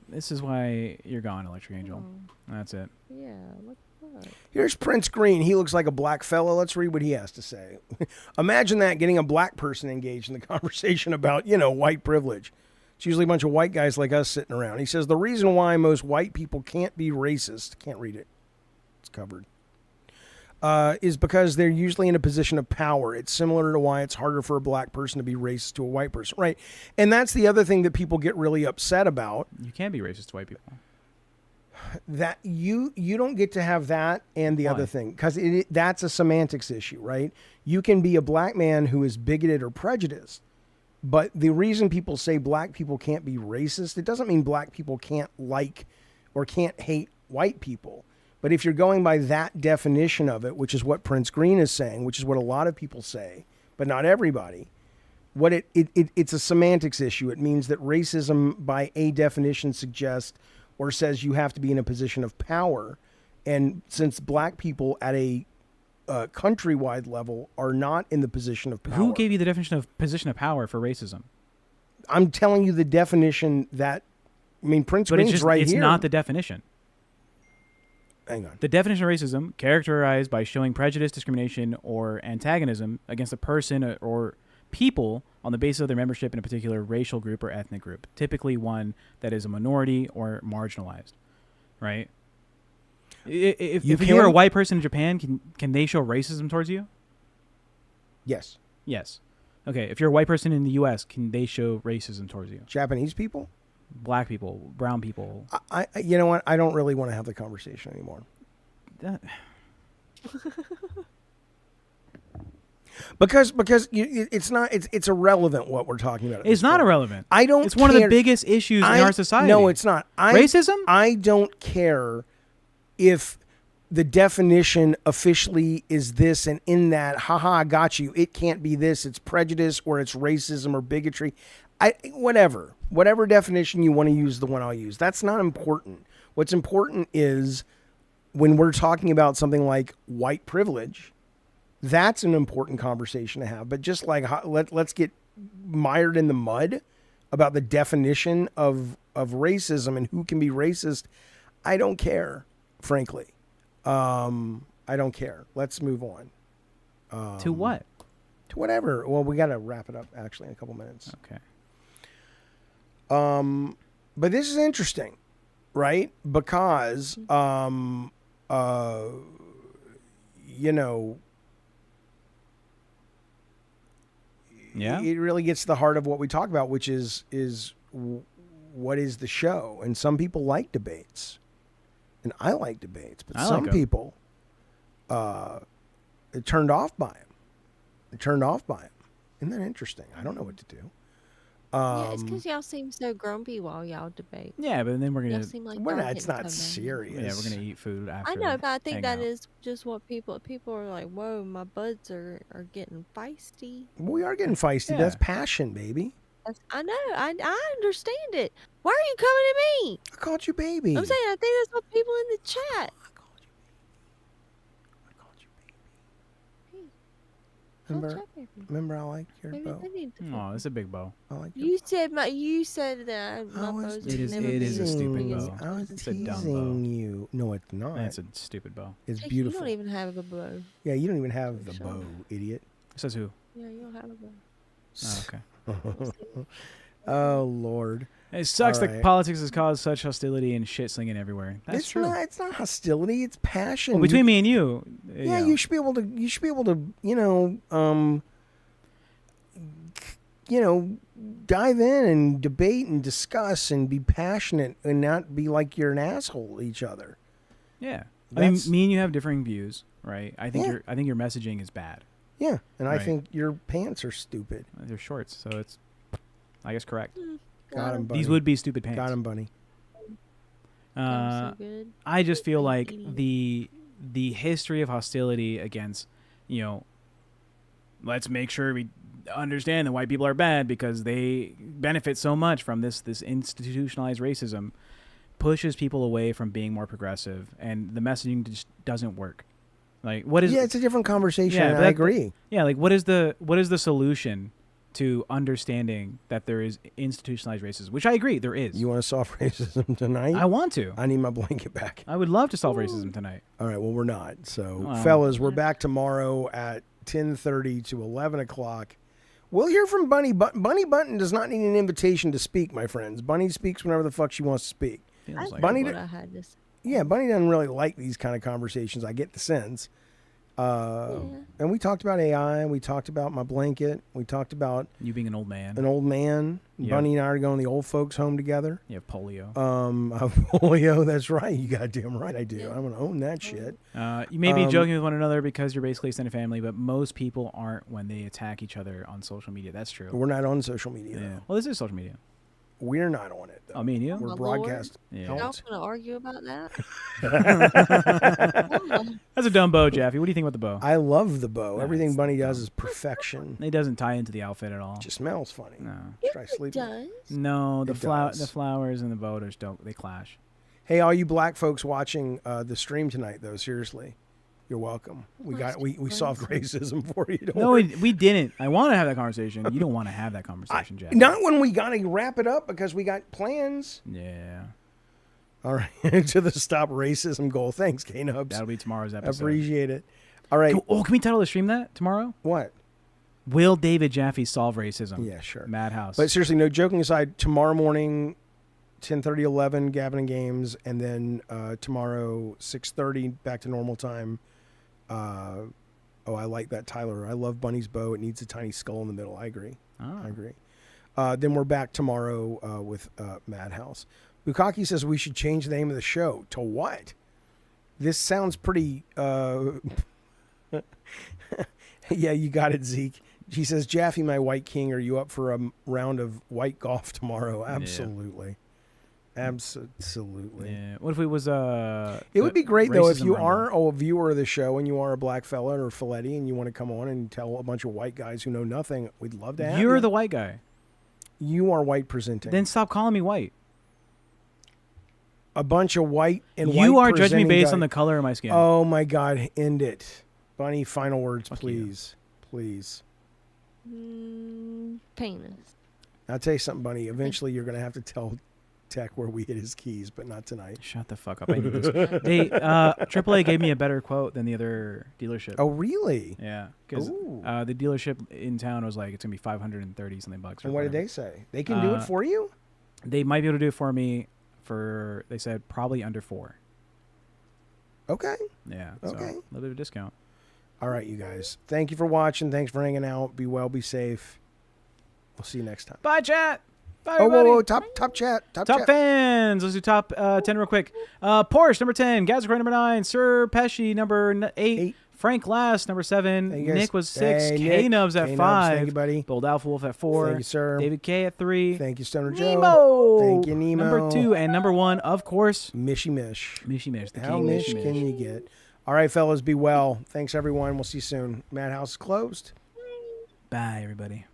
this is why you're gone, Electric Angel. That's it. Yeah, what the fuck? Here's Prince Green. He looks like a black fella. Let's read what he has to say. Imagine that, getting a black person engaged in the conversation about, white privilege. It's usually a bunch of white guys like us sitting around. He says the reason why most white people can't be racist, can't read it, it's covered, is because they're usually in a position of power. It's similar to why it's harder for a black person to be racist to a white person, right? And that's the other thing that people get really upset about. You can be racist to white people. That you don't get to have that and the Why? other thing, because that's a semantics issue, right? You can be a black man who is bigoted or prejudiced, but the reason people say black people can't be racist, it doesn't mean black people can't like or can't hate white people. But if you're going by that definition of it, which is what Prince Green is saying, which is what a lot of people say, but not everybody, what it's a semantics issue. It means that racism by a definition suggests or says you have to be in a position of power. And since black people at a countrywide level are not in the position of power. Who gave you the definition of position of power for racism? I'm telling you the definition that, Prince But Green's it's right it's here. not the definition. Hang on. The definition of racism, characterized by showing prejudice, discrimination, or antagonism against a person or people on the basis of their membership in a particular racial group or ethnic group, typically one that is a minority or marginalized, right? If you were a white person in Japan, can they show racism towards you? Yes. Yes. Okay, if you're a white person in the U.S., can they show racism towards you? Japanese people? Black people, brown people. I you know what? I don't really want to have the conversation anymore. That- Because it's irrelevant what we're talking about. at It's this not point. irrelevant. I don't. It's one of the care. biggest issues in our society. No, it's not. Racism? I don't care if the definition officially is this and in that. Haha, I got you. It can't be this. It's prejudice or it's racism or bigotry. Whatever definition you want to use, the one I'll use. That's not important. What's important is when we're talking about something like white privilege. That's an important conversation to have. But just like let's get mired in the mud about the definition of racism and who can be racist, I don't care, frankly. I don't care. Let's move on. To what? To whatever. Well, we got to wrap it up actually in a couple minutes. Okay. But this is interesting, right? Because, you know, Yeah. it really gets to the heart of what we talk about, which is what is the show? And some people like debates, and I like debates, but I some like 'em. people, are turned off by them. They're turned off by them. Isn't that interesting? I don't know what to do. Yeah, it's because y'all seem so grumpy while y'all debate. Yeah, but then we're Y'all gonna. seem like We're y'all not, it's getting not so mad. serious. Yeah, we're gonna eat food after. I know, but I think hang that out. is just what people are like, whoa, my buds are getting feisty. We are getting feisty. Yeah. That's passion, baby. I know, I understand it. Why are you coming at me? I called you baby. I'm saying I think that's what people in the chat. I called you baby. I called you baby. Don't Remember? chat baby. Remember, I like your Maybe bow. they need to. Oh, it's a big bow. I like your You said that my I was bows It would is- never it be is a as stupid big as bow. I was It's a dumb bow. teasing you. No, it's not. That's a stupid bow. It's Jake, beautiful. You don't even have a bow. Yeah, you don't even have the Sure. bow, idiot. Says who? Yeah, you don't have a bow. Oh, okay. We'll see. Oh Lord. It sucks All that right. politics has caused such hostility and shit slinging everywhere. That's It's true. not. It's not hostility. It's passion. Well, between me and you. Yeah, you should be able to. You should be able to. Dive in and debate and discuss and be passionate and not be like you're an asshole to each other. Yeah. I mean, That's- me and you have differing views, right? I think Yeah. your messaging is bad. Yeah, and I Right. think your pants are stupid. They're shorts, so it's, I guess, correct. Got him, bunny. These would be stupid pants. Got him, bunny. That was so good. I just feel like Eating. the history of hostility against, let's make sure we understand that white people are bad because they benefit so much from this institutionalized racism, pushes people away from being more progressive, and the messaging just doesn't work. Like, what is? Yeah, it's a different conversation. Yeah, and but I that- agree. Yeah, like what is the solution to understanding that there is institutionalized racism? Which I agree there is. You want to solve racism tonight? I want to. I need my blanket back. I would love to solve racism tonight. All right, well, we're not. So, Well. fellas, we're back tomorrow at 10:30 to 11 o'clock. We'll hear from Bunny. Bunny Button does not need an invitation to speak, my friends. Bunny speaks whenever the fuck she wants to speak. Feels I like Bunny it. what d- I had to say. Yeah, Bunny doesn't really like these kind of conversations. I get the sense. And we talked about AI. We talked about my blanket. We talked about You being an old man. an old man. Yeah. Bunny and I are going to the old folks' home together. You have polio. Polio, that's right. You goddamn right I do. Yeah. I'm going to own that shit. You may be joking with one another because you're basically extended family, but most people aren't when they attack each other on social media. That's true. We're not on social media, Yeah. though. Well, this is social media. We're not on it, though. Oh, me and you? We're my broadcast. Yeah. Don't. Y'all gonna argue about that? That's a dumb bow, Jaffe. What do you think about the bow? I love the bow. No, Everything it's Bunny dumb. does is perfection. It doesn't tie into the outfit at all. It just smells funny. No. Try It sleeping. does. No, the It does. the flowers and the voters don't. They clash. Hey, all you black folks watching the stream tonight, though, seriously, you're welcome. We solved racism for you. Don't No, worry. we didn't. I want to have that conversation. You don't want to have that conversation, Jaffe. Not when we gotta wrap it up because we got plans. Yeah. All right, to the stop racism goal. Thanks, K-Nubs. That'll be tomorrow's episode. Appreciate it. All right, Can we title the stream that tomorrow? what? Will David Jaffe solve racism? Yeah, sure. Madhouse. But seriously, no joking aside, tomorrow morning, 10:30, 11, Gavin and Games, and then tomorrow, 6:30, back to normal time. I like that, Tyler. I love Bunny's bow. It needs a tiny skull in the middle. I agree. Oh. I agree. Then we're back tomorrow with Madhouse. Bukaki says we should change the name of the show. To what? This sounds pretty... Yeah, you got it, Zeke. She says, Jaffe, my white king, are you up for a round of white golf tomorrow? Absolutely. Absolutely. Yeah. What if it was It would be great, though, if racism you rumble? are a viewer of the show and you are a black fella or Filletti and you want to come on and tell a bunch of white guys who know nothing, we'd love to have You're you. the white guy. You are white presenting. Then stop calling me white. A bunch of white and You white are judging me presenting based guys. on the color of my skin. Oh, my God. End it. Bunny, final words, Fuck you. please. Please. Penis. I'll tell you something, Bunny. Eventually, you're going to have to tell Tech where we hit his keys, but not tonight. Shut the fuck up. I need this. AAA gave me a better quote than the other dealership. Oh, really? Yeah. Because Ooh. the dealership in town was like, it's going to be 530 something bucks. And what did they say? They can do it for you? They might be able to do it for me for, they said, probably under 4. Okay. Yeah. So Okay. a little bit of a discount. All right, you guys. Thank you for watching. Thanks for hanging out. Be well, be safe. We'll see you next time. Bye, chat. Bye, Oh, everybody. whoa, top chat. Top chat. fans. Let's do top 10 real quick. Porsche, number 10. Gazakray, number 9. Sir Pesci, number 8. Frank Last, number 7. Thank you, guys. Nick was 6. Hey, K-Nubs at K-Nubs, 5. thank you, buddy. Bold Alpha Wolf at 4. Thank you, sir. David K at 3. Thank you, Stoner Joe. Nemo. Thank you, Nemo. Number 2 and number 1, of course. Mishy Mish. Mishy Mish. The How king Mish Mishy can Mish. you get? All right, fellas, be well. Thanks, everyone. We'll see you soon. Madhouse is closed. Bye, everybody.